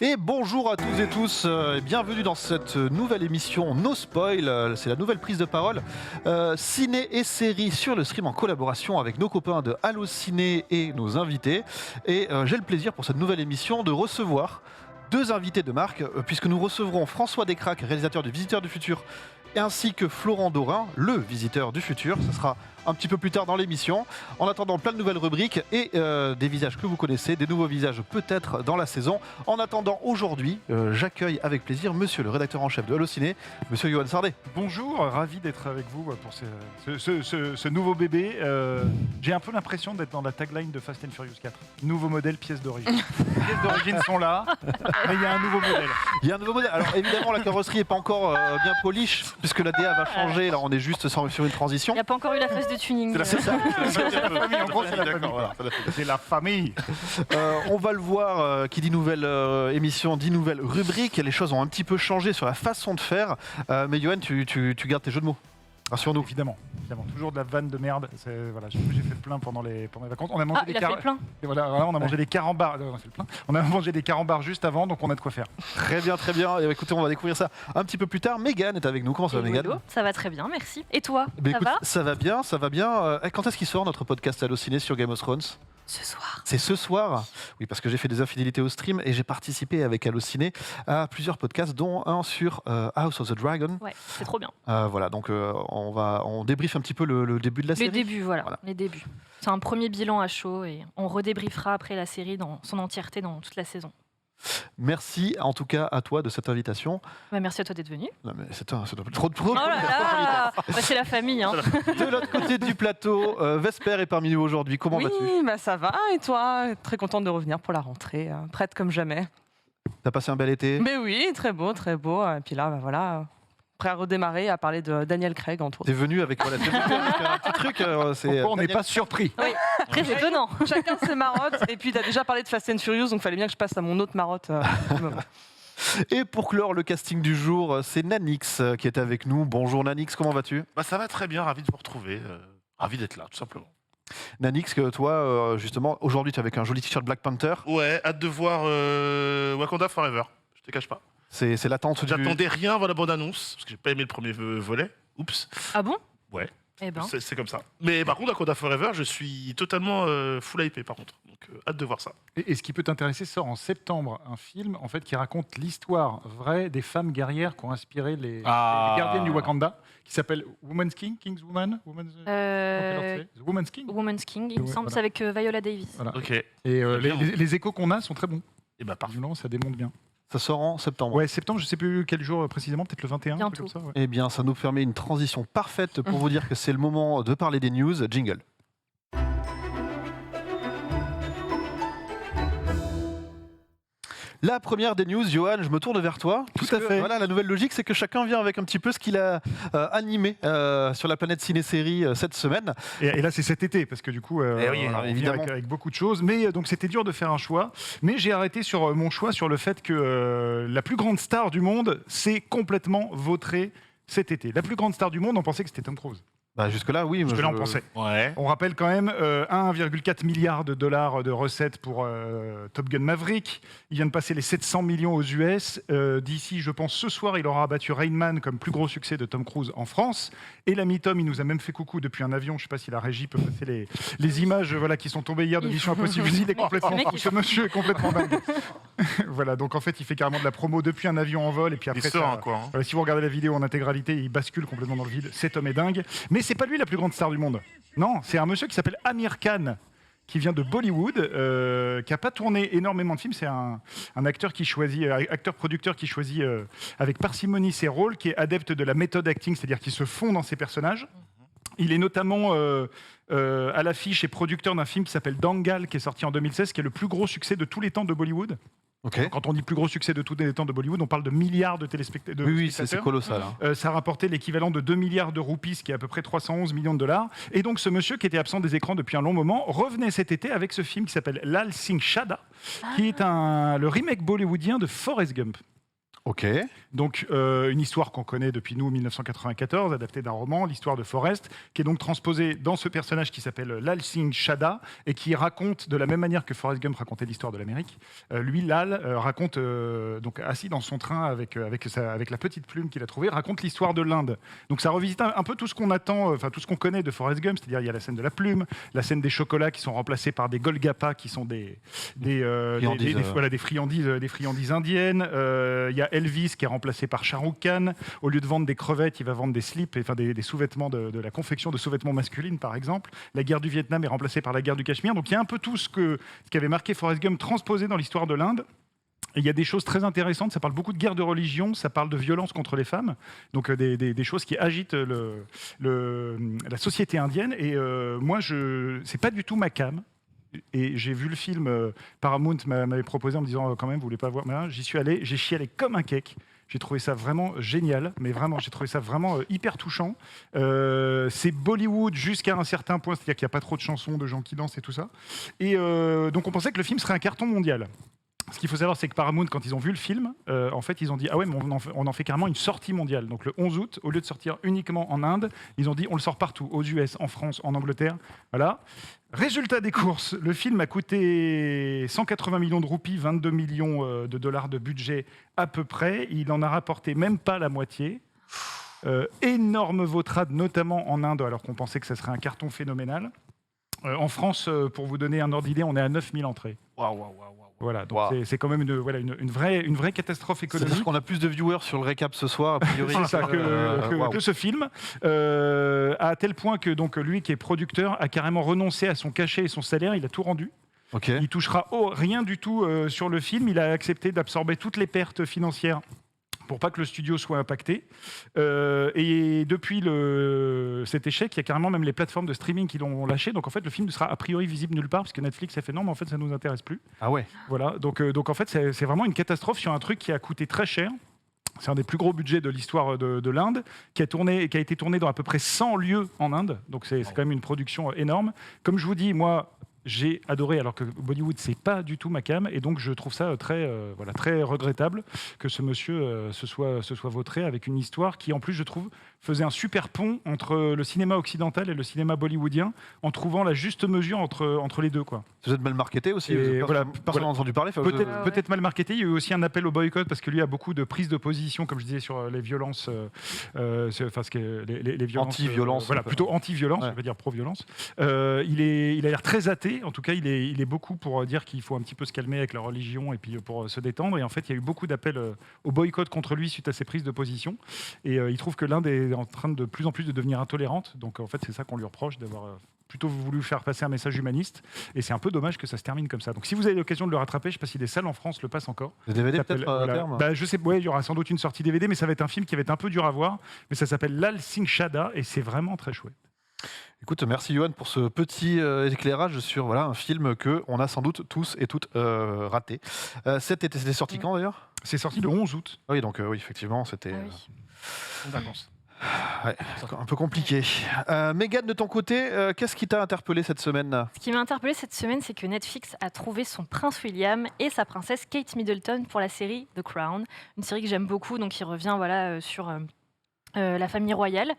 Et bonjour à tous et tous, bienvenue dans cette nouvelle émission No Spoil, c'est la nouvelle prise de parole ciné et séries sur le stream en collaboration avec nos copains de Allociné et nos invités. Et j'ai le plaisir pour cette nouvelle émission de recevoir deux invités de marque, puisque nous recevrons François Descraques, réalisateur du Visiteur du Futur, ainsi que Florent Dorin, le Visiteur du Futur. Ce sera un petit peu plus tard dans l'émission. En attendant, plein de nouvelles rubriques et des visages que vous connaissez, des nouveaux visages peut-être dans la saison. En attendant, aujourd'hui, j'accueille avec plaisir monsieur le rédacteur en chef de Allociné, monsieur Johan Sardet. Bonjour, ravi d'être avec vous pour ce nouveau bébé. J'ai un peu l'impression d'être dans la tagline de Fast and Furious 4. Nouveau modèle, pièces d'origine. Les pièces d'origine sont là, mais il y a un nouveau modèle. Il y a un nouveau modèle. Alors évidemment, la carrosserie n'est pas encore bien polish, puisque la DA va changer. Là, on est juste sur une transition. Il n'y a pas encore eu la phase de tuning. C'est ça. C'est la famille, en gros, c'est la famille. Voilà. C'est la famille. On va le voir, qui dit nouvelle émission, dit nouvelle rubrique. Les choses ont un petit peu changé sur la façon de faire. Mais Johan, tu gardes tes jeux de mots. Rassure-nous. Évidemment. Toujours de la vanne de merde. Voilà, j'ai fait le plein pendant les vacances. On a mangé il a fait le plein. Et voilà, on a mangé des carambars. On a fait le plein. On a mangé des carambars juste avant, donc on a de quoi faire. Très bien, très bien. Et écoutez, on va découvrir ça un petit peu plus tard. Mégane est avec nous. Comment ça va, Mégane ? Ça va très bien, merci. Et toi, Ça va bien, ça va bien. Quand est-ce qu'il sort notre podcast Allociné sur Game of Thrones ? Ce soir. C'est ce soir. Oui, parce que j'ai fait des infidélités au stream et j'ai participé avec Allociné à plusieurs podcasts, dont un sur House of the Dragon. Ouais, c'est trop bien. Voilà, donc on débriefe un petit peu le début de la série. Les débuts. C'est un premier bilan à chaud et on redébriefera après la série dans son entièreté, dans toute la saison. Merci en tout cas à toi de cette invitation. Merci à toi d'être venu. Non, mais c'est trop Oh là là c'est la famille. Hein. De l'autre côté du plateau, Vesper est parmi nous aujourd'hui. Comment vas-tu ? Oui, ça va. Et toi ? Très contente de revenir pour la rentrée. Prête comme jamais. T'as passé un bel été ? Mais oui, très beau, très beau. Et puis là, voilà, prêt à redémarrer, à parler de Daniel Craig, entre autres. T'es venu avec un petit truc. Pourquoi on n'est pas surpris ? Oui, très étonnant. Chacun ses marottes. Et puis, tu as déjà parlé de Fast and Furious, donc il fallait bien que je passe à mon autre marotte. Et pour clore le casting du jour, c'est Nanix qui est avec nous. Bonjour Nanix, comment vas-tu ? Ça va très bien, ravi de vous retrouver. Ravi d'être là, tout simplement. Nanix, que toi, justement, aujourd'hui, tu es avec un joli t-shirt Black Panther. Ouais, hâte de voir Wakanda Forever. Je te cache pas. C'est l'attente du... J'attendais rien avant la bande-annonce, parce que j'ai pas aimé le premier volet. Oups. Ah bon ? Ouais. Eh ben. C'est comme ça. Mais par contre, Wakanda Forever, je suis totalement full hypé, par contre. Donc, hâte de voir ça. Et ce qui peut t'intéresser sort en septembre, un film en fait qui raconte l'histoire vraie des femmes guerrières qui ont inspiré les gardiennes du Wakanda, qui s'appelle Woman's King, King's Woman, Woman's King. Woman's King, il me semble, c'est avec Viola Davis. Voilà. Ok. Et les échos qu'on a sont très bons. Et parfait. Visiblement, ça démonte bien. Ça sort en septembre. Ouais, septembre, je sais plus quel jour précisément, peut-être le 21. Bientôt. Comme ça, ouais. Eh bien, ça nous permet une transition parfaite pour vous dire que c'est le moment de parler des news. Jingle. La première des news, Johan, je me tourne vers toi. Tout à fait. Voilà, la nouvelle logique, c'est que chacun vient avec un petit peu ce qu'il a animé sur la planète ciné-série cette semaine. Et là, c'est cet été, parce que du coup, on vient avec beaucoup de choses. Mais donc, c'était dur de faire un choix. Mais j'ai arrêté sur mon choix sur le fait que la plus grande star du monde s'est complètement vautrée cet été. La plus grande star du monde, on pensait que c'était Tom Cruise. Jusque-là, oui. Jusque-là, on pensait. Ouais. On rappelle quand même 1,4 milliard de dollars de recettes pour Top Gun Maverick. Il vient de passer les 700 millions aux US. D'ici, je pense, ce soir, il aura abattu Rain Man comme plus gros succès de Tom Cruise en France. Et l'ami Tom, il nous a même fait coucou depuis un avion. Je ne sais pas si la régie peut passer les images qui sont tombées hier de Mission Impossible. Il est complètement fou. Ce monsieur est complètement dingue. Voilà, donc en fait, il fait carrément de la promo depuis un avion en vol. Et puis après, si vous regardez la vidéo en intégralité, il bascule complètement dans le vide. Cet homme est dingue. Mais c'est pas lui la plus grande star du monde. Non, c'est un monsieur qui s'appelle Amir Khan, qui vient de Bollywood, qui n'a pas tourné énormément de films. C'est un acteur qui choisit, acteur-producteur qui choisit avec parcimonie ses rôles, qui est adepte de la méthode acting, c'est-à-dire qui se fond dans ses personnages. Il est notamment à l'affiche et producteur d'un film qui s'appelle Dangal, qui est sorti en 2016, qui est le plus gros succès de tous les temps de Bollywood. Okay. Quand on dit plus gros succès de tous les temps de Bollywood, on parle de milliards de téléspectateurs. Oui, c'est colossal. Ça rapportait l'équivalent de 2 milliards de roupies, ce qui est à peu près 311 millions de dollars. Et donc ce monsieur qui était absent des écrans depuis un long moment revenait cet été avec ce film qui s'appelle Lal Singh Chadha, qui est le remake bollywoodien de Forrest Gump. Ok. Donc, une histoire qu'on connaît depuis nous, 1994, adaptée d'un roman, l'histoire de Forrest, qui est donc transposée dans ce personnage qui s'appelle Lal Singh Chadha et qui raconte, de la même manière que Forrest Gump racontait l'histoire de l'Amérique, lui, Lal, raconte, donc assis dans son train avec la petite plume qu'il a trouvée, raconte l'histoire de l'Inde. Donc, ça revisite un peu tout ce qu'on attend, enfin tout ce qu'on connaît de Forrest Gump, c'est-à-dire il y a la scène de la plume, la scène des chocolats qui sont remplacés par des Golgappas, qui sont des friandises indiennes. Il y a Elvis qui est remplacé par Shah Rukh Khan. Au lieu de vendre des crevettes, il va vendre des slips, enfin des sous-vêtements de la confection de sous-vêtements masculines, par exemple. La guerre du Vietnam est remplacée par la guerre du Cachemire. Donc il y a un peu tout ce qui avait marqué Forrest Gump transposé dans l'histoire de l'Inde. Et il y a des choses très intéressantes, ça parle beaucoup de guerre de religion, ça parle de violence contre les femmes, donc des choses qui agitent la société indienne. Et moi, c'est pas du tout ma came. Et j'ai vu le film, Paramount m'avait proposé en me disant quand même, vous voulez pas voir. J'y suis allé, j'ai chialé comme un cake. J'ai trouvé ça vraiment génial, mais vraiment, j'ai trouvé ça vraiment hyper touchant. C'est Bollywood jusqu'à un certain point, c'est-à-dire qu'il n'y a pas trop de chansons, de gens qui dansent et tout ça. Et donc on pensait que le film serait un carton mondial. Ce qu'il faut savoir, c'est que Paramount, quand ils ont vu le film, en fait, ils ont dit « Ah ouais, mais on en fait carrément une sortie mondiale. » Donc le 11 août, au lieu de sortir uniquement en Inde, ils ont dit « On le sort partout, aux US, en France, en Angleterre. » Voilà. Résultat des courses, le film a coûté 180 millions de roupies, 22 millions de dollars de budget à peu près. Il en a rapporté même pas la moitié. Énorme vautrade, notamment en Inde, alors qu'on pensait que ça serait un carton phénoménal. En France, pour vous donner un ordre d'idée, on est à 9000 entrées. Waouh. Voilà, donc c'est quand même une vraie catastrophe économique. C'est-à-dire qu'on a plus de viewers sur le récap ce soir, a priori. C'est ça, que ce film, à tel point que donc, lui qui est producteur a carrément renoncé à son cachet et son salaire, il a tout rendu. Okay. Il touchera rien du tout sur le film, il a accepté d'absorber toutes les pertes financières pour pas que le studio soit impacté. Et depuis cet échec, il y a carrément même les plateformes de streaming qui l'ont lâché. Donc en fait, le film ne sera a priori visible nulle part parce que Netflix a fait non, mais en fait, ça ne nous intéresse plus. Ah ouais. Voilà. Donc en fait, c'est vraiment une catastrophe sur un truc qui a coûté très cher. C'est un des plus gros budgets de l'histoire de l'Inde, qui a été tourné dans à peu près 100 lieux en Inde. Donc c'est quand même une production énorme. Comme je vous dis, moi, j'ai adoré, alors que Bollywood, c'est pas du tout ma came, et donc je trouve ça très regrettable que ce monsieur se soit vautré avec une histoire qui, en plus, je trouve, faisait un super pont entre le cinéma occidental et le cinéma bollywoodien, en trouvant la juste mesure entre les deux, quoi. Vous êtes mal marketé aussi. Personne n'a entendu parler. Peut-être mal marketé. Il y a eu aussi un appel au boycott parce que lui a beaucoup de prises de position, comme je disais, sur les violences, les violences anti-violence. Plutôt anti-violence, je vais dire pro-violence. Il a l'air très athée. En tout cas, il est beaucoup pour dire qu'il faut un petit peu se calmer avec la religion et puis pour se détendre. Et en fait, il y a eu beaucoup d'appels au boycott contre lui suite à ses prises de position. Et il trouve que l'Inde est en train de plus en plus de devenir intolérante. Donc en fait, c'est ça qu'on lui reproche, d'avoir plutôt voulu faire passer un message humaniste. Et c'est un peu dommage que ça se termine comme ça. Donc si vous avez l'occasion de le rattraper, je ne sais pas si des salles en France le passent encore. Le DVD peut-être à terme. Je sais, il y aura sans doute une sortie DVD, mais ça va être un film qui va être un peu dur à voir. Mais ça s'appelle Lal Singh Chadha et c'est vraiment très chouette. Écoute, merci Yoann pour ce petit éclairage sur un film que on a sans doute tous et toutes raté. C'était sorti quand d'ailleurs ? C'est sorti le 11 août. Oui, donc oui, effectivement, c'était vacances. Ouais, un peu compliqué. Mégane, de ton côté, qu'est-ce qui t'a interpellé cette semaine ? Ce qui m'a interpellé cette semaine, c'est que Netflix a trouvé son prince William et sa princesse Kate Middleton pour la série The Crown, une série que j'aime beaucoup, donc qui revient sur la famille royale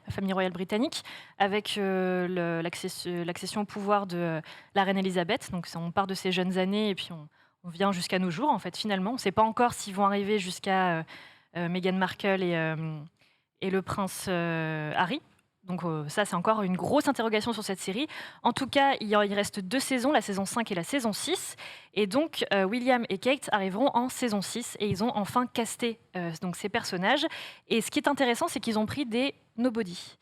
britannique, avec l'accession au pouvoir de la reine Elisabeth. Donc on part de ses jeunes années et puis on vient jusqu'à nos jours. En fait, finalement, on ne sait pas encore s'ils vont arriver jusqu'à Meghan Markle et le prince Harry. Donc ça, c'est encore une grosse interrogation sur cette série. En tout cas, il reste 2 saisons, la saison 5 et la saison 6. Et donc, William et Kate arriveront en saison 6 et ils ont enfin casté donc ces personnages. Et ce qui est intéressant, c'est qu'ils ont pris des nobody.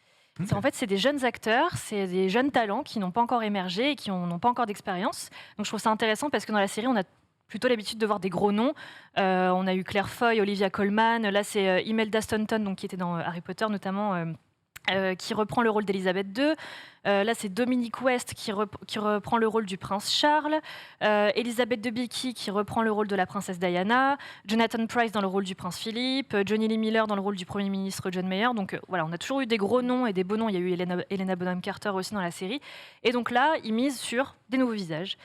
En fait, c'est des jeunes acteurs, c'est des jeunes talents qui n'ont pas encore émergé et qui n'ont pas encore d'expérience. Donc je trouve ça intéressant parce que dans la série, on a plutôt l'habitude de voir des gros noms. On a eu Claire Foy, Olivia Colman. Là, c'est Imelda Staunton, donc, qui était dans Harry Potter notamment, qui reprend le rôle d'Elisabeth II. Là, c'est Dominic West qui reprend le rôle du prince Charles, Elisabeth Debicki qui reprend le rôle de la princesse Diana, Jonathan Pryce dans le rôle du prince Philippe, Johnny Lee Miller dans le rôle du Premier ministre John Major. Donc voilà, on a toujours eu des gros noms et des beaux noms. Il y a eu Helena Bonham Carter aussi dans la série. Et donc là, ils misent sur des nouveaux visages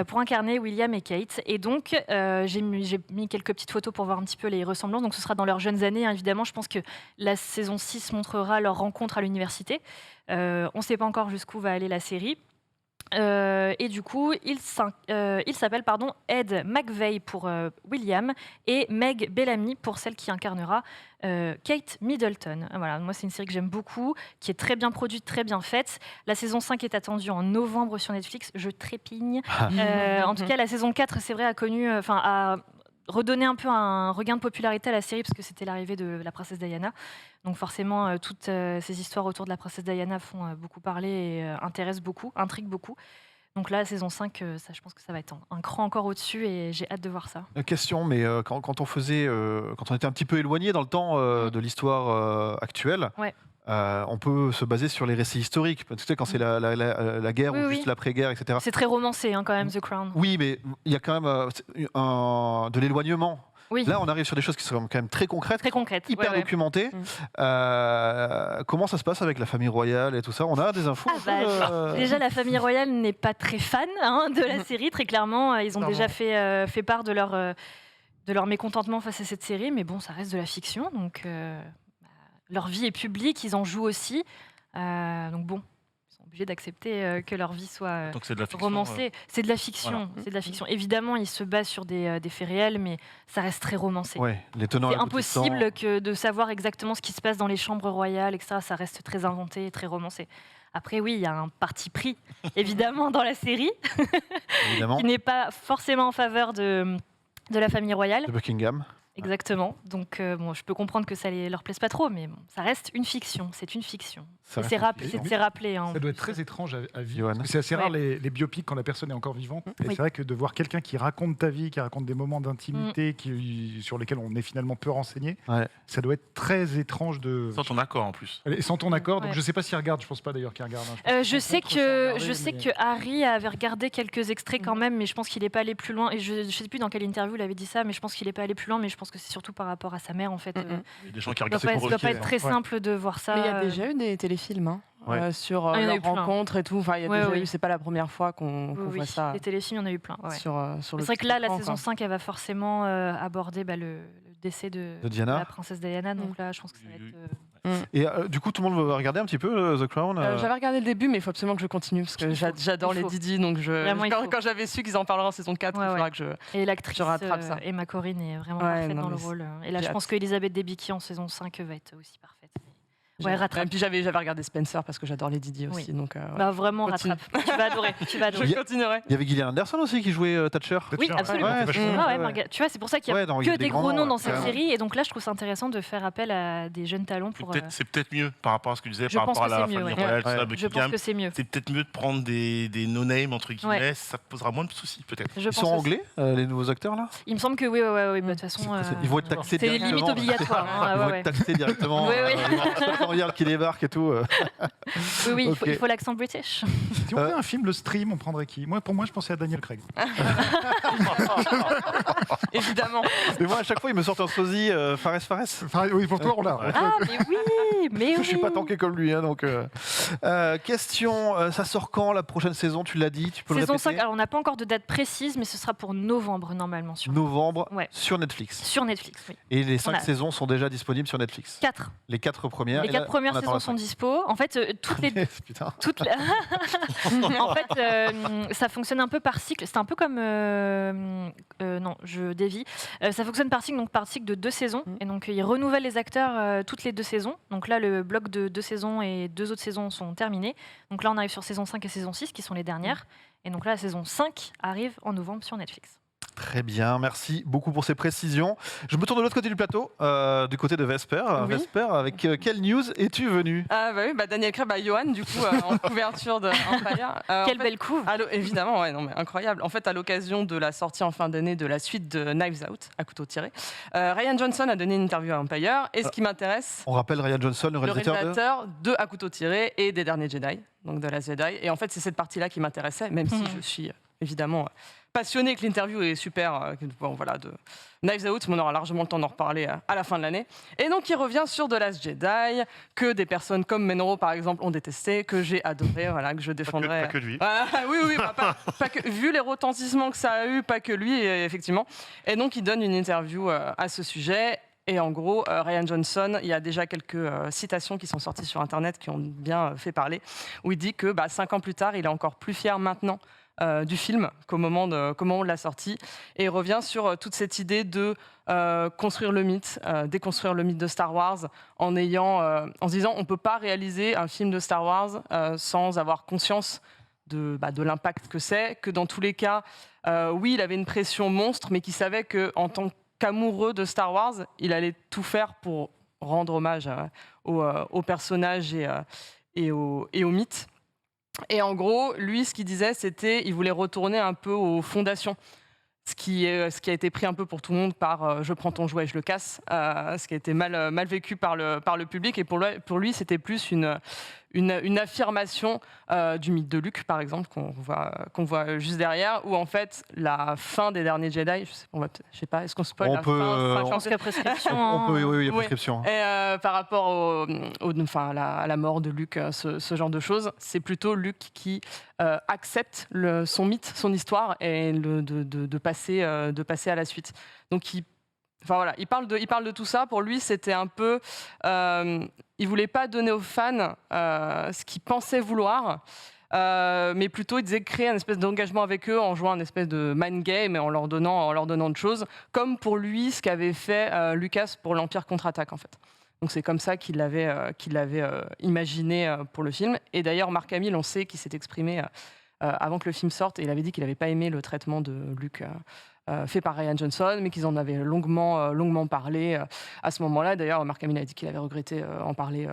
pour incarner William et Kate. Et donc, j'ai mis quelques petites photos pour voir un petit peu les ressemblances. Donc ce sera dans leurs jeunes années, hein, évidemment. Je pense que la saison 6 montrera leur rencontre à l'université. On ne sait pas encore jusqu'où va aller la série. Et du coup, il s'appelle Ed McVeigh pour William et Meg Bellamy pour celle qui incarnera Kate Middleton. Voilà, moi c'est une série que j'aime beaucoup, qui est très bien produite, très bien faite. La saison 5 est attendue en novembre sur Netflix. Je trépigne. En tout cas, la saison 4, c'est vrai, a redonné un peu un regain de popularité à la série parce que c'était l'arrivée de la princesse Diana. Donc forcément, toutes ces histoires autour de la princesse Diana font beaucoup parler et intéressent beaucoup, intriguent beaucoup. Donc là, la saison 5, ça, je pense que ça va être un cran encore au-dessus et j'ai hâte de voir ça. Question, mais quand on était un petit peu éloigné dans le temps de l'histoire actuelle, Ouais. on peut se baser sur les récits historiques. Tu sais, quand c'est la guerre Oui, ou oui. juste l'après-guerre, etc. C'est très romancé quand même, The Crown. Oui, mais il y a quand même de l'éloignement. Oui, Là, on arrive sur des choses qui sont quand même très concrètes, très concrète. hyper Ouais. documentées. Comment ça se passe avec la famille royale et tout ça? On a des infos Déjà, la famille royale n'est pas très fan de la série, très clairement. Ils ont déjà fait part de leur mécontentement face à cette série, mais bon, ça reste de la fiction, donc leur vie est publique, ils en jouent aussi. Donc bon, ils sont obligés d'accepter que leur vie soit Donc c'est de la fiction. romancée. C'est de la fiction, Voilà. c'est de la fiction. Évidemment, ils se basent sur des faits réels, mais ça reste très romancé. Ouais, les tenants C'est et aboutissants. impossible de savoir exactement ce qui se passe dans les chambres royales, etc. Ça reste très inventé et très romancé. Après, oui, il y a un parti pris, évidemment, dans la série, Évidemment, qui n'est pas forcément en faveur de la famille royale. de Buckingham. Exactement. Donc, bon, je peux comprendre que ça leur plaise pas trop, mais bon, ça reste une fiction. C'est une fiction. Ça Et reste c'est une fiction. de s'y rappeler. Hein. Ça doit être très étrange à vivre. Johan. Parce que c'est assez rare Ouais. les biopics quand la personne est encore vivante. Et Oui. c'est vrai que de voir quelqu'un qui raconte ta vie, qui raconte des moments d'intimité sur lesquels on est finalement peu renseigné, Ouais. ça doit être très étrange de. Sans ton accord en plus. Et sans ton accord, donc Ouais. je sais pas s'il regarde, je pense pas d'ailleurs qu'il regarde. Hein. Je pense Je qu'il sais rencontre sans que regarder, mais- Harry avait regardé quelques extraits quand même, mais je pense qu'il n'est pas allé plus loin. Et je sais plus dans quelle interview il avait dit ça, mais je pense qu'il n'est pas allé plus loin. Mais je pense que c'est surtout par rapport à sa mère en fait. Il y a des gens qui Ça regardent doit pour pas requis, être très Ouais. simple de voir ça. Mais il y a déjà eu des téléfilms Ouais. sur il y en a eu leur plein. rencontre et tout. Enfin, il y a Ouais, déjà oui. eu, c'est pas la première fois qu'on Oui, voit ça les téléfilms, il y en a eu plein. Ouais. sur le C'est vrai que petit là, la écran, saison quoi. 5, elle va forcément aborder le décès de Diana. la princesse Diana. Donc là, je pense que ça va être. Et du coup, tout le monde va regarder un petit peu The Crown. J'avais regardé le début, mais il faut absolument que je continue parce que j'adore Il les faut. Didi. Donc Vraiment, il faut. quand j'avais su qu'ils en parleraient en saison 4, Ouais, il faudra ouais. que je. Et l'actrice Je rattrape ça. Emma Corrin est vraiment Ouais, parfaite non, dans le mais rôle. Et là, j'ai je pense hâte. qu'Elisabeth Debicki en saison 5 va être aussi parfaite. Ouais, Et rattrape. puis j'avais regardé Spencer parce que j'adore les Didi Oui. aussi. Donc, ouais. Bah, vraiment, Continue. rattrape. Tu vas adorer. Tu vas adorer. je continuerai. Il y avait Gillian Anderson aussi qui jouait Thatcher. Oui, Thatcher, absolument. ouais, Ouais, vachement je- bien. Ah ouais, ouais. Margaret. Tu vois, c'est pour ça qu'il y a Ouais, il y a que des des grands gros noms, noms dans ouais, cette carrément. série. Et donc là, je trouve ça intéressant de faire appel à des jeunes talents pour. C'est peut-être mieux par rapport à ce que tu disais, Je par pense rapport à que la c'est mieux, famille ouais. royale, tout ça, Ouais. Je pense Buckingham. que c'est mieux. C'est peut-être mieux de prendre des no-names, entre guillemets, Ouais. ça posera moins de soucis, peut-être. Je Ils pense sont aussi. anglais, les nouveaux acteurs là. Il me semble que oui, bah, de toute façon. Ils vont être taxés c'est directement. limite obligatoire. Hein, Ils ouais, vont ouais. être taxés directement. Oui, oui. On regarde qui débarque et tout. Oui, Ok. il faut l'accent british. Si on fait un film, le stream, on prendrait qui? Pour moi, je pensais à Daniel Craig. Évidemment. Mais moi, à chaque fois, il me sort un sosie Fares. Enfin, oui, pour toi, on l'a. ouais. Ah, mais oui, mais Je suis oui. pas tanké comme lui, hein, donc. Question, ça sort quand la prochaine saison? Tu l'as dit, tu peux Saison le 5, répéter. alors on n'a pas encore de date précise, mais ce sera pour novembre normalement sur Novembre Ouais. sur Netflix. Sur Netflix, oui. Et les 5 a- saisons sont déjà disponibles sur Netflix. 4. Les 4 premières. Les et 4 là, premières on attend saisons la sont cinq. dispo. En fait, Putain. en fait, ça fonctionne un peu par cycle. C'est un peu comme non, je dévie. Ça fonctionne par cycle, donc par cycle de 2 saisons. Et donc ils renouvellent les acteurs toutes les 2 saisons. Donc là, le bloc de 2 saisons et 2 autres saisons sont terminés. Donc là, on arrive sur saison 5 et saison 6 qui sont les dernières. Et donc là, la saison 5 arrive en novembre sur Netflix. Très bien, merci beaucoup pour ces précisions. Je me tourne de l'autre côté du plateau, du côté de Vesper. Oui. Vesper, avec quelle news es-tu venu? Ah bah oui, Daniel Craig, Johan, du coup, en couverture de Empire. Quelle belle couve. Évidemment, ouais, non, mais incroyable. En fait, à l'occasion de la sortie en fin d'année de la suite de Knives Out, à couteau tiré, Ryan Johnson a donné une interview à Empire. Et ce qui m'intéresse, On rappelle Ryan Johnson, le le réalisateur, réalisateur de À couteau tiré et des Derniers Jedi, donc de Last Jedi. Et en fait, c'est cette partie-là qui m'intéressait, même si je suis évidemment passionné, que l'interview est super. Bon, voilà, de Knives Out, mais on aura largement le temps d'en reparler à la fin de l'année. Et donc, il revient sur The Last Jedi, que des personnes comme Menro, par exemple, ont détesté, que j'ai adoré, voilà, que je défendrai. Pas que lui. Oui, pas que, vu les retentissements que ça a eu, pas que lui, effectivement. Et donc, il donne une interview à ce sujet. Et en gros, Ryan Johnson, il y a déjà quelques citations qui sont sorties sur Internet qui ont bien fait parler, où il dit que 5 ans plus tard, il est encore plus fier maintenant du film qu'au moment de la sortie. Et il revient sur toute cette idée de construire le mythe, déconstruire le mythe de Star Wars en se disant on ne peut pas réaliser un film de Star Wars sans avoir conscience de l'impact que c'est, que dans tous les cas, oui, il avait une pression monstre, mais qu'il savait qu'en tant qu'amoureux de Star Wars, il allait tout faire pour rendre hommage au personnage et au mythe. Et en gros, lui, ce qu'il disait, c'était qu'il voulait retourner un peu aux fondations. Ce qui a été pris un peu pour tout le monde par je prends ton jouet, je le casse, ce qui a été mal vécu par le public. Et pour lui, c'était plus une affirmation du mythe de Luke, par exemple, qu'on voit juste derrière, où en fait, la fin des Derniers Jedi, je sais pas, est-ce qu'on spoil la fin Je pense qu'il y a prescription. on peut, oui, il y a Oui. prescription. Et par rapport à la mort de Luke, ce genre de choses, c'est plutôt Luke qui accepte son mythe, son histoire, et de passer à la suite. Donc il parle de tout ça. Pour lui, c'était un peu... il voulait pas donner aux fans ce qu'ils pensaient vouloir, mais plutôt il disait créer un espèce d'engagement avec eux en jouant un espèce de mind game et en leur donnant de choses, comme pour lui ce qu'avait fait Lucas pour l'Empire contre-attaque en fait. Donc c'est comme ça qu'il l'avait imaginé pour le film. Et d'ailleurs Mark Hamill, on sait qu'il s'est exprimé avant que le film sorte et il avait dit qu'il n'avait pas aimé le traitement de Luke fait par Ryan Johnson, mais qu'ils en avaient longuement parlé à ce moment-là. D'ailleurs, Mark Hamill a dit qu'il avait regretté en parler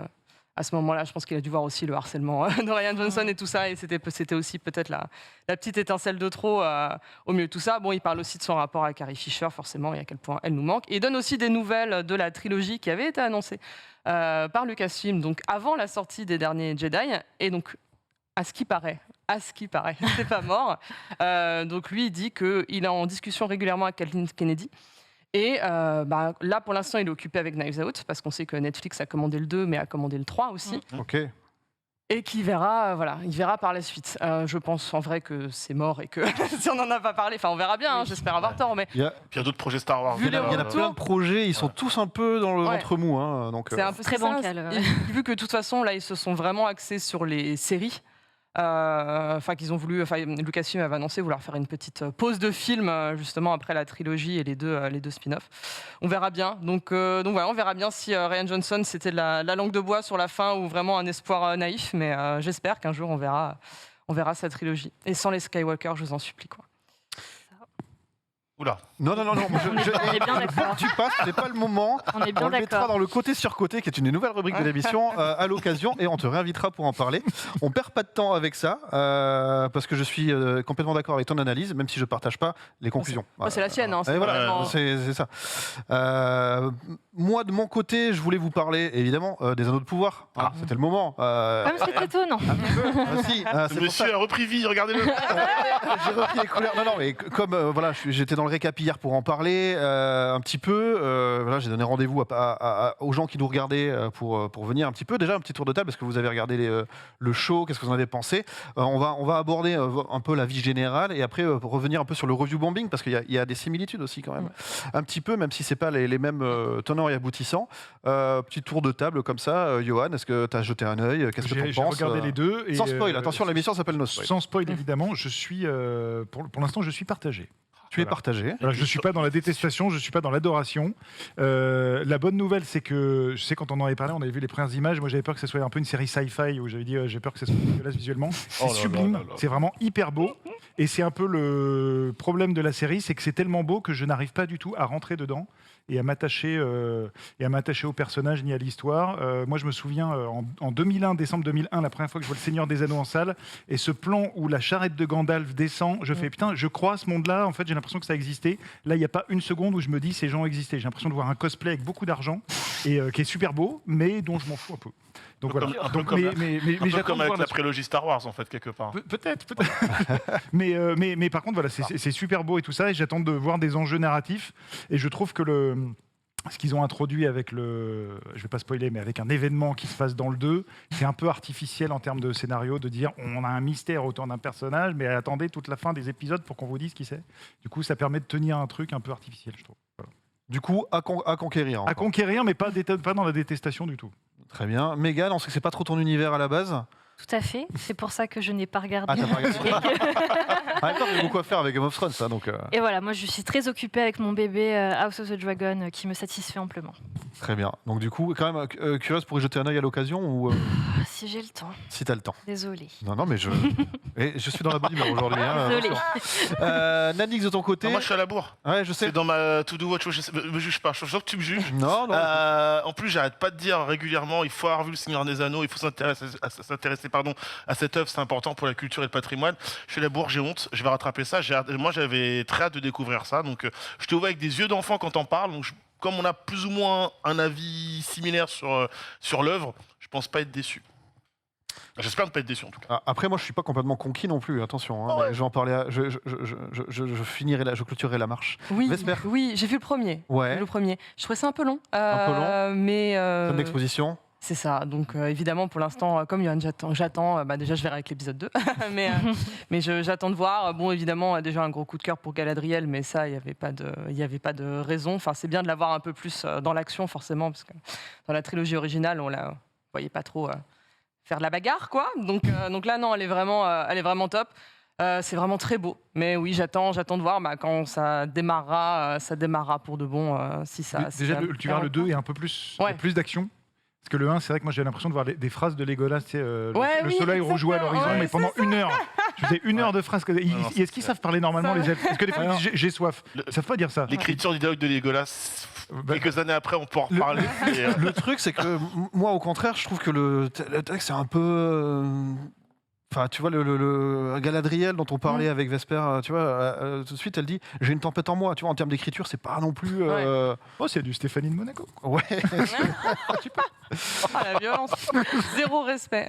à ce moment-là. Je pense qu'il a dû voir aussi le harcèlement de Ryan Johnson et tout ça, et c'était aussi peut-être la petite étincelle de trop au milieu de tout ça. Bon, il parle aussi de son rapport à Carrie Fisher, forcément, et à quel point elle nous manque. Et il donne aussi des nouvelles de la trilogie qui avait été annoncée par Lucasfilm, donc avant la sortie des Derniers Jedi, et donc à ce qui paraît, c'est pas mort. Donc lui, il dit qu'il est en discussion régulièrement avec Kathleen Kennedy. Et là, pour l'instant, il est occupé avec Knives Out, parce qu'on sait que Netflix a commandé le 2, mais a commandé le 3 aussi. Ok. Et qu'il verra, il verra par la suite. Je pense en vrai que c'est mort et que si on n'en a pas parlé, on verra bien, j'espère avoir tort, mais... Il y a, Puis il y a d'autres projets Star Wars. Vu les il y en a plein de projets, ils sont tous un peu dans le Ouais. ventre mou. Hein, donc, C'est un peu Très ça. bancal, ouais. Et vu que de toute façon, là, ils se sont vraiment axés sur les séries. Lucasfilm avait annoncé vouloir faire une petite pause de film justement après la trilogie et les deux spin-offs. On verra bien. Donc voilà, on verra bien si Ryan Johnson c'était la langue de bois sur la fin ou vraiment un espoir naïf. Mais j'espère qu'un jour on verra sa trilogie. Et sans les Skywalker, je vous en supplie quoi. Oula. Non. On est bien d'accord. Tu passes, c'est pas le moment. On est bien On le mettra d'accord. dans le côté sur côté, qui est une nouvelle rubrique de l'émission, à l'occasion, et on te réinvitera pour en parler. On perd pas de temps avec ça, parce que je suis complètement d'accord avec ton analyse, même si je partage pas les conclusions. C'est la sienne. Hein, Et voilà, vraiment- c'est ça. Moi, de mon côté, je voulais vous parler, évidemment, des anneaux de pouvoir. Voilà, c'était le moment. Comme c'est étonnant. Si, c'est pour ça. Monsieur a repris vie, regardez-le. J'ai repris les couleurs. Non, mais comme voilà, j'étais dans le récap hier pour en parler un petit peu. Voilà, j'ai donné rendez-vous aux gens qui nous regardaient pour venir un petit peu. Déjà, un petit tour de table. Est-ce que vous avez regardé le show? Qu'est-ce que vous en avez pensé? On va aborder un peu la vie générale et après revenir un peu sur le review bombing parce qu'il y a des similitudes aussi quand même. Un petit peu, même si c'est pas les mêmes tenants et aboutissants. Petit tour de table comme ça. Johan, est-ce que tu as jeté un œil? Qu'est-ce que tu en J'ai penses? regardé les deux. Et Sans spoil, attention, l'émission s'appelle No Spoil. Sans spoil, évidemment, je suis, pour l'instant, je suis partagé. Tu es Voilà. partagé. Voilà, je ne suis pas dans la détestation, je ne suis pas dans l'adoration. La bonne nouvelle, c'est que, je sais, quand on en avait parlé, on avait vu les premières images. Moi, j'avais peur que ce soit un peu une série sci-fi où j'avais dit j'ai peur que ce soit dégueulasse visuellement. C'est Oh là sublime, là là là. c'est vraiment hyper beau. Et c'est un peu le problème de la série, c'est que c'est tellement beau que je n'arrive pas du tout à rentrer dedans et à m'attacher au personnage ni à l'histoire. Moi, je me souviens en 2001, décembre 2001, la première fois que je vois Le Seigneur des Anneaux en salle, et ce plan où la charrette de Gandalf descend, je fais putain, je crois à ce monde-là. En fait, j'ai l'impression que ça existait. Là, il n'y a pas une seconde où je me dis ces gens existaient. J'ai l'impression de voir un cosplay avec beaucoup d'argent et qui est super beau, mais dont je m'en fous un peu. Donc voilà. Un peu Donc, comme- mais Un peu j'attends comme de avec voir la la- prélogie Star Wars, en fait, quelque part. Peut-être. mais par contre, voilà, c'est super beau et tout ça, et j'attends de voir des enjeux narratifs. Et je trouve que ce qu'ils ont introduit avec je vais pas spoiler, mais avec un événement qui se passe dans le 2, c'est un peu artificiel en termes de scénario, de dire on a un mystère autour d'un personnage, mais attendez toute la fin des épisodes pour qu'on vous dise qui c'est. Du coup, ça permet de tenir un truc un peu artificiel, je trouve. Voilà. Du coup, à conquérir. À encore. conquérir, mais pas dans la détestation du tout. Très bien. Mégane, on sait que c'est pas trop ton univers à la base. Tout à fait. C'est pour ça que je n'ai pas regardé. Ah, t'as pas regardé. En même temps, il y a beaucoup à faire avec Game of Thrones, ça. Donc, Et voilà, moi je suis très occupée avec mon bébé House of the Dragon qui me satisfait amplement. très bien. Donc, du coup, quand même, curieuse pour y jeter un œil à l'occasion ou Ah, si j'ai le temps, si t'as le temps. désolée. Non, mais je suis dans la bonne humeur aujourd'hui. Hein, Désolée. attention. Nanix, de ton côté. Non, moi, je suis à la bourre. Ouais, je sais. C'est dans ma to-do watch. Me juge pas. Je sens que tu me juges. Non, non. En plus, j'arrête pas de dire régulièrement, il faut avoir vu Le Seigneur des Anneaux, il faut s'intéresser à cette œuvre, c'est important pour la culture et le patrimoine. Je suis à la bourre, j'ai honte, je vais rattraper ça. Moi, j'avais très hâte de découvrir ça, donc je te vois avec des yeux d'enfant quand t'en parles. Donc, comme on a plus ou moins un avis similaire sur l'œuvre, je pense pas être déçu. J'espère ne pas être déçu en tout cas. Ah, après, moi, je suis pas complètement conquis non plus. Attention. Hein, mais je vais en parler. Je finirai je clôturerai la marche. Oui, Vesper. oui, j'ai vu le premier. Ouais. Le premier. Je trouvais ça un peu long. Un peu long. Mais Fin d'exposition. c'est ça. Donc évidemment, pour l'instant, comme Johan, j'attends. Déjà, je verrai avec l'épisode 2. mais j'attends de voir. Bon, évidemment, déjà un gros coup de cœur pour Galadriel, mais ça, il n'y avait pas de raison. Enfin, c'est bien de l'avoir un peu plus dans l'action, forcément, parce que dans la trilogie originale, on la voyait pas trop faire de la bagarre, quoi. Donc là, non, elle est vraiment top. C'est vraiment très beau. Mais oui, j'attends de voir quand ça démarrera pour de bon. Si ça, si Déjà, ça tu verras le 2 et un peu plus, il y a plus d'action. Parce que le 1, c'est vrai que moi j'ai l'impression de voir des phrases de Legolas, tu sais, le soleil rejoué à l'horizon, ouais, mais pendant une heure. Tu faisais une heure de phrases. c'est Est-ce qu'ils savent parler normalement, les elfes? Parce que des fois, ils disent j'ai soif. Ils savent pas dire ça. L'écriture du dialogue de Legolas, quelques années après, on peut en reparler. Le truc, c'est que moi, au contraire, je trouve que le texte, c'est un peu. Enfin, tu vois, le Galadriel dont on parlait avec Vesper, tu vois, tout de suite, elle dit j'ai une tempête en moi. Tu vois, en termes d'écriture, c'est pas non plus. Oh, c'est du Stéphanie de Monaco. Ouais. Ah, la violence. Zéro respect.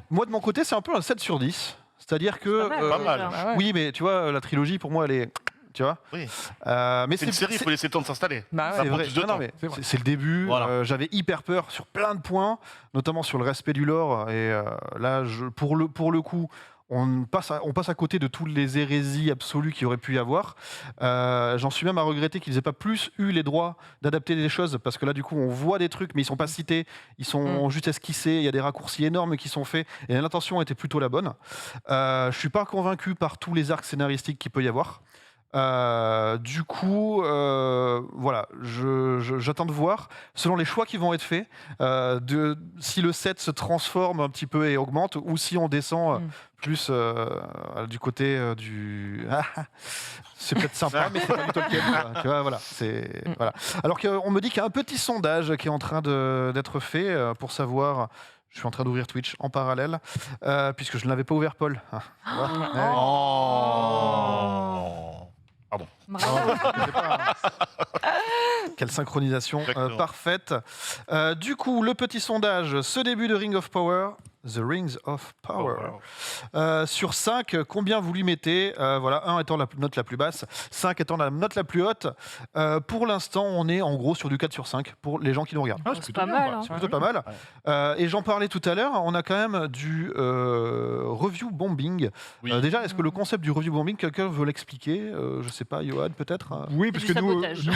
Moi, de mon côté, c'est un peu un 7 sur 10. C'est-à-dire que. Pas mal. Ah ouais. Oui, mais tu vois, la trilogie, pour moi, elle est. Tu vois Oui. Mais C'est une série, il faut laisser le temps de s'installer. Bah ouais. Ça c'est prend vrai. plus de Non, temps. mais C'est vrai. c'est le début. Voilà. J'avais hyper peur sur plein de points, notamment sur le respect du lore. Et là, pour le coup, on passe à côté de toutes les hérésies absolues qu'il y aurait pu y avoir. J'en suis même à regretter qu'ils n'aient pas plus eu les droits d'adapter des choses, parce que là, du coup, on voit des trucs, mais ils sont pas cités, ils sont juste esquissés. Il y a des raccourcis énormes qui sont faits, et l'intention était plutôt la bonne. Je suis pas convaincu par tous les arcs scénaristiques qu'il peut y avoir. Du coup, voilà, j'attends de voir, selon les choix qui vont être faits, si le 7 se transforme un petit peu et augmente, ou si on descend plus du côté du... c'est peut-être sympa, mais c'est pas du Tolkien. Tu vois, voilà, voilà. Alors qu'on me dit qu'il y a un petit sondage qui est en train d'être fait pour savoir... Je suis en train d'ouvrir Twitch en parallèle, puisque je ne l'avais pas ouvert, Paul. Bravo. Quelle synchronisation Exactement. parfaite. Du coup, le petit sondage, ce début de Ring of Power, The Rings of Power. Sur 5, combien vous lui mettez Voilà, 1 étant la note la plus basse, 5 étant la note la plus haute. Pour l'instant, on est en gros sur du 4 sur 5 pour les gens qui nous regardent. C'est pas mal. Hein. C'est plutôt pas mal. Et j'en parlais tout à l'heure, on a quand même du review bombing. Oui. Déjà, est-ce que le concept du review bombing, quelqu'un veut l'expliquer Je sais pas, Johan peut-être Oui, parce du que nous, sabotage.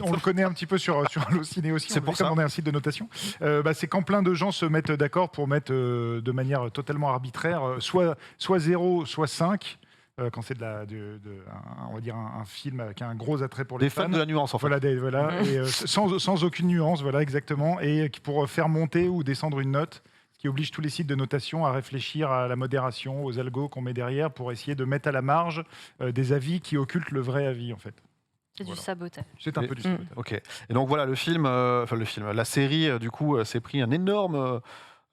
on le connaît un petit peu sur Allociné aussi. C'est pour ça. On est un site de notation. C'est quand plein de gens se mettent d'accord pour mettre de manière totalement arbitraire soit 0, soit 5. quand c'est on va dire un film avec un gros attrait pour les Des fans de la nuance, en fait. Voilà, et sans aucune nuance, voilà exactement, et pour faire monter ou descendre une note, ce qui oblige tous les sites de notation à réfléchir à la modération, aux algos qu'on met derrière pour essayer de mettre à la marge des avis qui occultent le vrai avis en fait. C'est du sabotage. C'est un peu du sabotage. Ok. Et donc voilà, la série, du coup, s'est pris un énorme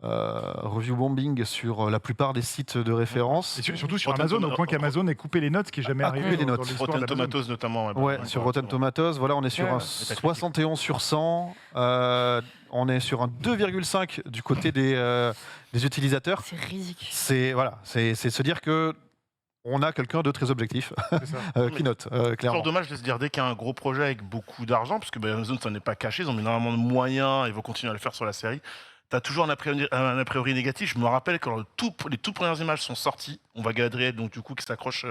review bombing sur la plupart des sites de référence. Et surtout sur Rotten Amazon, au Tomatoes. point qu'Amazon ait coupé les notes, ce qui est jamais A arrivé coupé les dans notes. l'histoire Rotten d'Amazon. Tomatoes notamment. Ouais, sur Rotten Tomatoes, voilà, on est sur un Ouais, 71 sur 100. On est sur un 2,5 du côté des utilisateurs. C'est ridicule. C'est se dire que on a quelqu'un de très objectif C'est ça. qui note, C'est clairement. toujours dommage de se dire dès qu'il y a un gros projet avec beaucoup d'argent, parce que Amazon ça n'est pas caché, ils ont mis énormément de moyens et vont continuer à le faire sur la série. T'as toujours un a priori négatif. Je me rappelle quand les toutes premières images sont sorties, on voit Galadriel donc du coup qui s'accroche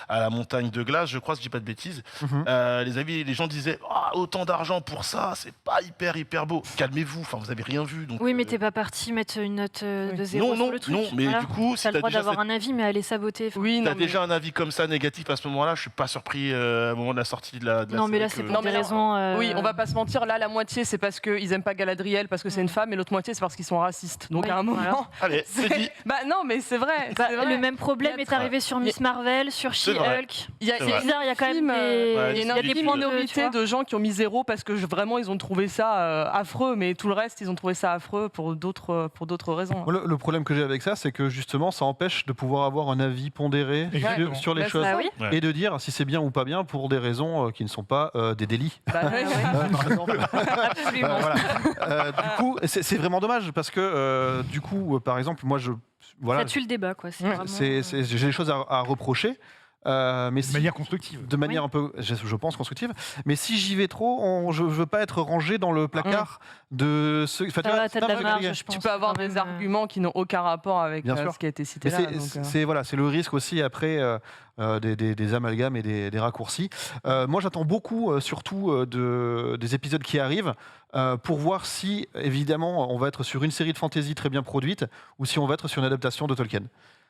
à la montagne de glace, je crois, si je dis pas de bêtises. Mhm. Les gens disaient autant d'argent pour ça, c'est pas hyper beau. Calmez-vous, enfin vous avez rien vu. Donc, Oui, mais t'es pas parti mettre une note de 0 non, sur le truc. non, mais Voilà. du coup, si T'as le t'as droit déjà, d'avoir un avis, mais aller saboter. Oui, t'as non, mais- déjà un avis comme ça négatif à ce moment-là, je suis pas surpris au moment de la sortie de la Non, mais là, série c'est que- pour des là, raisons. Oui, on va pas se mentir, là, la moitié, c'est parce qu'ils aiment pas Galadriel, parce que c'est une femme, et l'autre moitié, c'est parce qu'ils sont racistes. Donc Oui, à un moment. voilà. Allez, c'est dit. Bah non, mais c'est vrai. Bah, c'est vrai. le même problème est arrivé sur Miss Marvel, sur C'est vrai. She-Hulk. Il y a, C'est il y a vrai. Bizarre, il y a quand même Film, des, ouais, il y a une il y a des infime points de minorité de gens qui ont mis 0 parce que vraiment ils ont trouvé ça affreux, mais tout le reste ils ont trouvé ça affreux pour d'autres raisons. Moi, le problème que j'ai avec ça, c'est que justement, ça empêche de pouvoir avoir un avis pondéré Exactement. sur les Bah, choses Bah oui. Ouais. et de dire si c'est bien ou pas bien pour des raisons qui ne sont pas des délits. Bah, ouais, ouais. Par exemple. Absolument. Voilà. Du coup, c'est vraiment dommage parce que du coup, par exemple, moi, voilà, Ça tue le débat, quoi. C'est Ouais. vraiment, j'ai des choses à reprocher, mais De manière constructive. de manière un peu, je pense, constructive. Mais si j'y vais trop, je veux pas être rangé dans le placard de ceux. Enfin, tu vois, T'as c'est de pas la parce que- marge, je pense. Tu peux avoir quand des même, arguments qui n'ont aucun rapport avec Bien sûr. ce qui a été cité Mais là. c'est le risque aussi après des amalgames et des raccourcis. Moi, j'attends beaucoup, surtout des épisodes qui arrivent, pour voir si, évidemment, on va être sur une série de fantasy très bien produite ou si on va être sur une adaptation de Tolkien.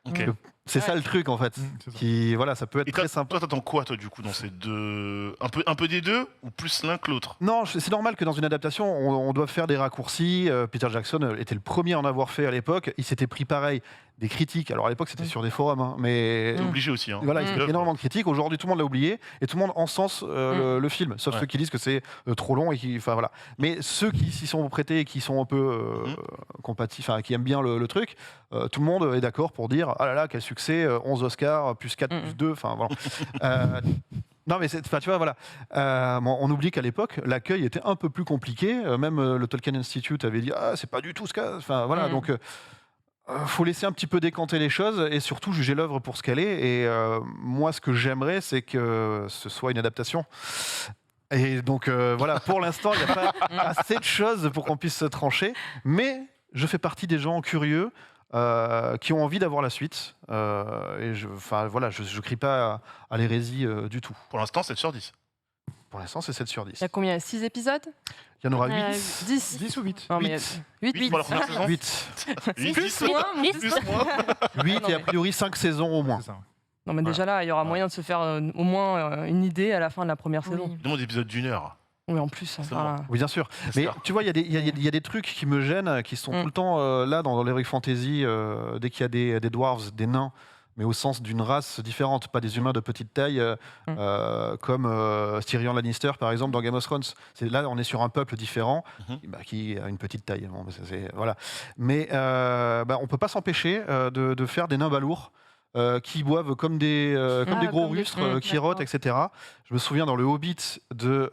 Ok. C'est ça le truc, en fait. C'est ça. Qui, voilà, ça peut être Et très toi, sympa. toi, t'attends quoi, toi, du coup, dans ces deux. Un peu des deux ou plus l'un que l'autre? Non, c'est normal que dans une adaptation, on doit faire des raccourcis. Peter Jackson était le premier à en avoir fait à l'époque. Il s'était pris pareil des critiques. Alors à l'époque, c'était sur des forums, hein, mais T'es obligé aussi. Hein. voilà, il s'est pris énormément de critiques. Aujourd'hui, tout le monde l'a oublié et tout le monde encense le film, sauf Ouais. ceux qui disent que c'est trop long et enfin voilà. Mais ceux qui s'y sont prêtés et qui sont un peu compatifs, enfin qui aiment bien le truc, tout le monde est d'accord pour dire ah là là quel succès, 11 Oscars plus 4 plus 2, enfin voilà. Non mais tu vois voilà, on oublie qu'à l'époque l'accueil était un peu plus compliqué. Même le Tolkien Institute avait dit ah c'est pas du tout ce cas. Enfin voilà donc. Faut laisser un petit peu décanter les choses et surtout juger l'œuvre pour ce qu'elle est. Et moi, ce que j'aimerais, c'est que ce soit une adaptation. Et donc, voilà, pour l'instant, il n'y a pas assez de choses pour qu'on puisse se trancher. Mais je fais partie des gens curieux qui ont envie d'avoir la suite. Et je crie pas à l'hérésie du tout. Pour l'instant, 7 sur 10. Pour l'instant, c'est 7 sur 10. Il y a combien? 6 épisodes? Il y en aura 8. 10 10 ou 8 Non, mais 8 8. pour la première saison 8. 8, Plus, 10, moins, plus, moins. 8 Non, et a mais- priori 5 saisons au moins. C'est ça. Non, mais déjà là, il y aura moyen de se faire au moins une idée à la fin de la première saison. Oui. Demande d'épisode d'1 heure. Oui, en plus. enfin, Oui, bien sûr. Mais J'espère. tu vois, il y a des trucs qui me gênent, qui sont tout le temps là dans l'Heroic Fantasy, dès qu'il y a des dwarves, des nains, mais au sens d'une race différente, pas des humains de petite taille, comme Tyrion Lannister, par exemple, dans Game of Thrones. Là, on est sur un peuple différent, qui a une petite taille. Bon, voilà. Mais on peut pas s'empêcher de faire des nains balourds. Qui boivent comme des gros comme des rustres, fous, qui rotent, d'accord. etc. Je me souviens dans le Hobbit de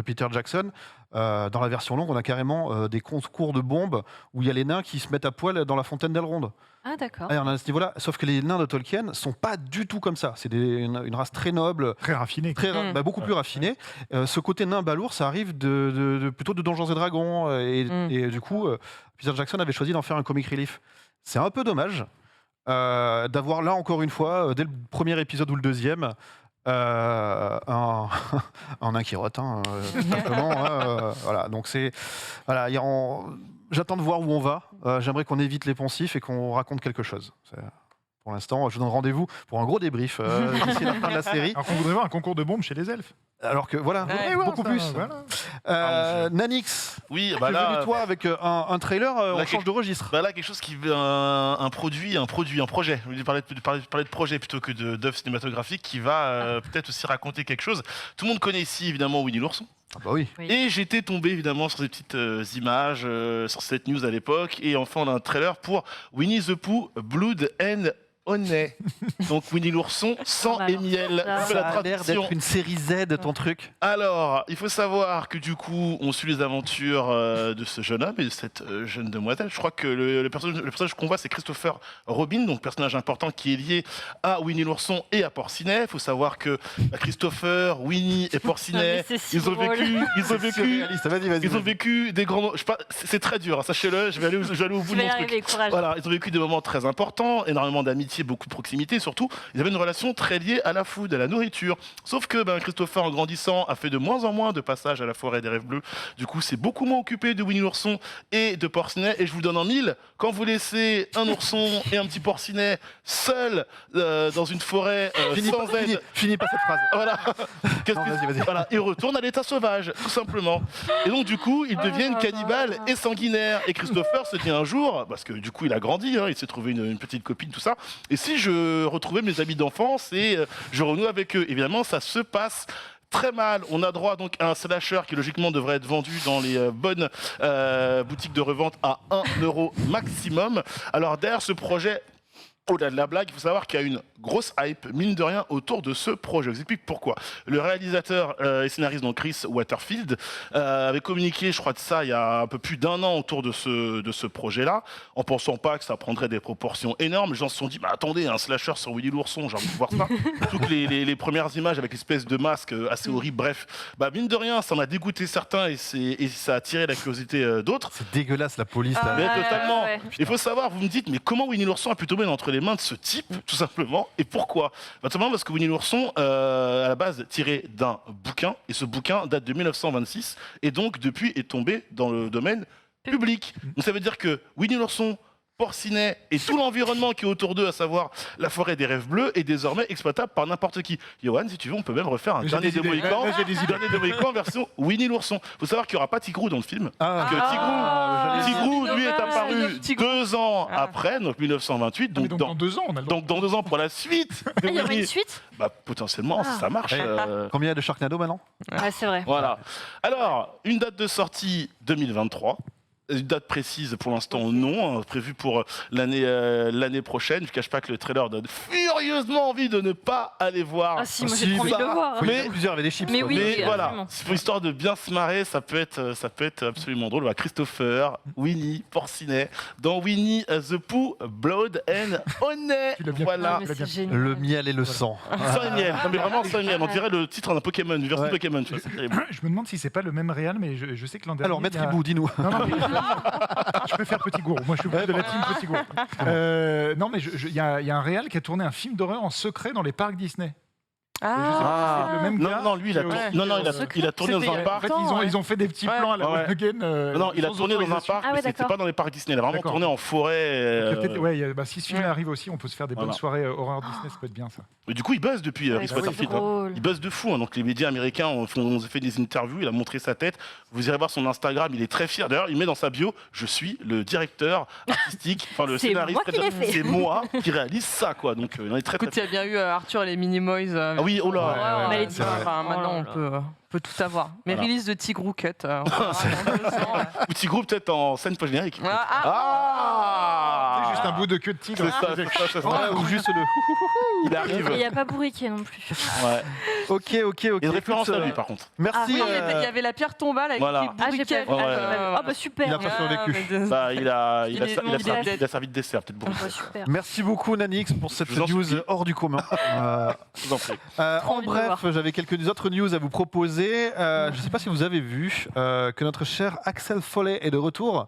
Peter Jackson, dans la version longue, on a carrément des concours de bombes où il y a les nains qui se mettent à poil dans la fontaine d'Elrond. Ah, d'accord. Ah, et on a à ce niveau-là, sauf que les nains de Tolkien sont pas du tout comme ça. C'est une race très noble, Très raffiné. beaucoup plus raffinée. Ce côté nain balourd, ça arrive plutôt de Donjons et Dragons. Et du coup, Peter Jackson avait choisi d'en faire un comic relief. C'est un peu dommage. D'avoir là encore une fois, dès le premier épisode ou le deuxième, un nain qui rote, tout simplement. Voilà, donc voilà, j'attends de voir où on va. J'aimerais qu'on évite les poncifs et qu'on raconte quelque chose. Pour l'instant, je donne rendez-vous pour un gros débrief d'ici la fin de la série. Alors qu'on voudrait voir un concours de bombes chez les elfes. Alors que voilà, Ouais, beaucoup ça, plus. voilà. Nanix, Oui, tu bah es venu là, toi avec un trailer, on là, change de registre. bah là, quelque chose qui un projet. Je vais parler de projet plutôt que d'œuvre cinématographique qui va peut-être aussi raconter quelque chose. Tout le monde connaît ici évidemment Winnie l'ourson. Ah bah oui. Oui. Et j'étais tombé évidemment sur ces petites images, sur cette news à l'époque. Et enfin, on a un trailer pour Winnie the Pooh, Blood and Honey. Donc Winnie l'ourson, sang Alors, et miel. ça, C'est la Ça a l'air traduction. d'être une série Z, ton truc. Alors, il faut savoir que du coup, on suit les aventures de ce jeune homme et de cette jeune demoiselle. Je crois que le personnage qu'on voit, c'est Christopher Robin, donc personnage important qui est lié à Winnie l'ourson et à Porcinet. Il faut savoir que Christopher, Winnie et Porcinet, mais c'est si ils ont drôle. vécu, Surréaliste. Vas-y. ils ont vécu des grands. Je sais pas, c'est très dur, hein, sachez-le. Je vais aller au bout Tu de vas y mon truc. arriver, courage. Voilà, ils ont vécu des moments très importants, énormément d'amitié, beaucoup de proximité, surtout, ils avaient une relation très liée à la food, à la nourriture. Sauf que Christopher, en grandissant, a fait de moins en moins de passages à la forêt des rêves bleus. Du coup, c'est beaucoup moins occupé de Winnie l'ourson et de Porcinet. Et je vous donne en mille, quand vous laissez un ourson et un petit Porcinet seuls dans une forêt sans aide, Finis pas cette phrase. voilà. Qu'est-ce Non, que- vas-y. Voilà, ils retournent à l'état sauvage, tout simplement. Et donc, du coup, ils deviennent cannibales et sanguinaires. Et Christopher se dit un jour, parce que du coup, il a grandi, hein, il s'est trouvé une petite copine, tout ça. Et si je retrouvais mes amis d'enfance et je renoue avec eux? Évidemment, ça se passe très mal. On a droit donc à un slasher qui logiquement devrait être vendu dans les bonnes boutiques de revente à 1 euro maximum. Alors derrière ce projet, au-delà de la blague, il faut savoir qu'il y a une grosse hype, mine de rien, autour de ce projet. Je vous explique pourquoi. Le réalisateur et scénariste, donc Chris Waterfield, avait communiqué, je crois de ça, il y a un peu plus d'1 an autour de ce projet-là, en pensant pas que ça prendrait des proportions énormes. Les gens se sont dit, attendez, un slasher sur Winnie l'ourson, j'ai envie de voir ça. Surtout que les premières images avec l'espèce de masque assez horrible, bref. mine de rien, ça en a dégoûté certains et ça a attiré la curiosité d'autres. C'est dégueulasse la police là. Mais Ouais, totalement. ouais. Il faut savoir, vous me dites, mais comment Winnie l'ourson a pu tomber entre les mains de ce type, tout simplement, et pourquoi? Tout simplement parce que Winnie l'ourson, à la base, tiré d'un bouquin, et ce bouquin date de 1926, et donc depuis est tombé dans le domaine public. Donc ça veut dire que Winnie l'ourson, Porcinet et tout l'environnement qui est autour d'eux, à savoir la forêt des rêves bleus, est désormais exploitable par n'importe qui. Johan, si tu veux, on peut même refaire un J'ai dernier des de idées. Mohican, Ouais, j'ai des idées. dernier de Mohican version Winnie l'ourson. Il faut savoir qu'il n'y aura pas Tigrou dans le film. Ah, Que Ah, Tigrou, lui, est dommage. apparu Tigrou. 2 ans Ah. après, donc 1928. Ah, mais Donc, donc dans 2 ans, on a le droit. donc dans 2 ans pour la suite de Ah, il y aura Winnie. une suite? Potentiellement, si Ah. ça marche. Ouais. Combien il y a de Sharknado maintenant? Ouais, c'est vrai. Voilà. Alors, une date de sortie 2023. Une date précise pour l'instant non, prévue pour l'année prochaine. Je ne cache pas que le trailer donne furieusement envie de ne pas aller voir. Ah si, moi si, j'ai trop envie de bah, le voir. Faut y Mais- aller plusieurs avec des chips. Mais quoi. oui. Mais voilà, absolument. c'est pour histoire de bien se marrer, ça peut être absolument drôle. Voilà, Christopher, Winnie, Porcinet, dans Winnie the Pooh, Blood and Honey. Tu l'as bien Voilà. Ah, mais c'est génial. Le miel et le sang. Sang et miel. Non, mais vraiment sang et miel. On dirait le titre d'un Pokémon, une version Ouais. de Pokémon. Tu vois, c'est terrible. Je me demande si c'est pas le même réal, mais je sais que l'an dernier. Alors, Maître il y a- Hibou, dis-nous. Non, non, mais je préfère Petit Gourou. Moi, je suis plus de la team Petit Gourou. Non, mais il y a un réal qui a tourné un film d'horreur en secret dans les parcs Disney. Et je sais pas si c'est le même Non, gars. non, lui, il a, qui tourné- aussi, non, non, il a tourné dans c'était- un En parc. fait, ils ont fait des petits Ouais. plans à la Ouais. One Again. Non, il a sans tourné dans un autorisation. parc, Ah ouais, mais c'était d'accord. pas dans les parcs Disney. Il a vraiment D'accord. tourné en forêt. Donc, peut-être- ouais, si ce film Ouais. arrive aussi, on peut se faire des bonnes Voilà. soirées horreur Disney, ça peut être bien ça. Mais du coup, il buzz depuis Ouais, Chris c'est Waterfield. hein. drôle. Il buzz de fou. Hein. Donc les médias américains ont fait des interviews. Il a montré sa tête. Vous irez voir son Instagram. Il est très fier. D'ailleurs, il met dans sa bio: je suis le directeur artistique, enfin le C'est scénariste. moi qui l'ai fait. C'est moi qui réalise ça, quoi. Donc il en est très, très. Écoute, il y a bien eu Arthur et les Minimoys. Ah oui, oh là. Ouais, mais ouais, les c'est vrai. enfin, maintenant, Oh là on peut tout avoir. Mais Voilà. release de Tigrou Cut. On verra dans 2 ans. Petit groupe peut-être en scène post-générique. Ah, C'est juste un bout de queue de tigre. C'est ça. Ouais, ou juste le. Il arrive. Et il n'y a pas Bourriquet non plus. Ouais. Ok. Il y a une référence Écoute, à lui, par contre. Merci. Ah, oui, il y avait la pierre tombale avec Voilà. les Ah, j'ai bourriquets. pas vu. Ouais. Ah bah super. Il a pas survécu. Bah, il a Il est servi de dessert, peut-être beaucoup. Ah, super. Merci beaucoup Nanix pour cette Je vous en news supplie. hors du commun. Je vous en prie. Trop En envie de bref, voir. j'avais quelques autres news à vous proposer. Je ne sais pas si vous avez vu que notre cher Axel Foley est de retour,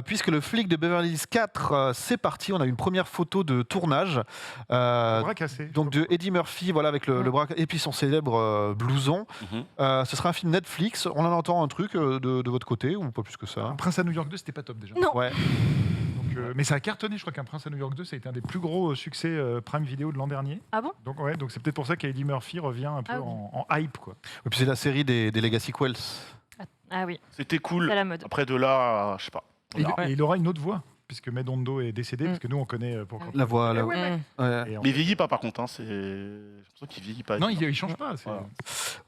puisque le flic de Beverly Hills 4, c'est parti. On a une première photo de tournage. Bras cassé. Donc de Eddie Murphy, voilà, avec le bras et puis son célèbre blouson. Mhm. Ce sera un film Netflix. On en entend un truc de votre côté ou pas plus que ça. Prince à New York 2, c'était pas top déjà. Non. Ouais. Donc, mais ça a cartonné, je crois qu'un Prince à New York 2, ça a été un des plus gros succès Prime Video de l'an dernier. Ah bon ? Donc c'est peut-être pour ça qu'Eddie Murphy revient un peu Ah oui. en hype, quoi. Et puis c'est la série des Legacy Quells. Ah oui, C'était cool. c'est à la mode. Après de là, je sais pas. On verra. Et il aura une autre voix, puisque Medondo est décédé, parce que nous on connaît pour La voix. Eh ouais, mec. Mm. Ouais. Et en Mais il fait- vieillit pas par contre. J'ai l'impression qu'il vieillit pas. Non, il change pas. c'est- Voilà.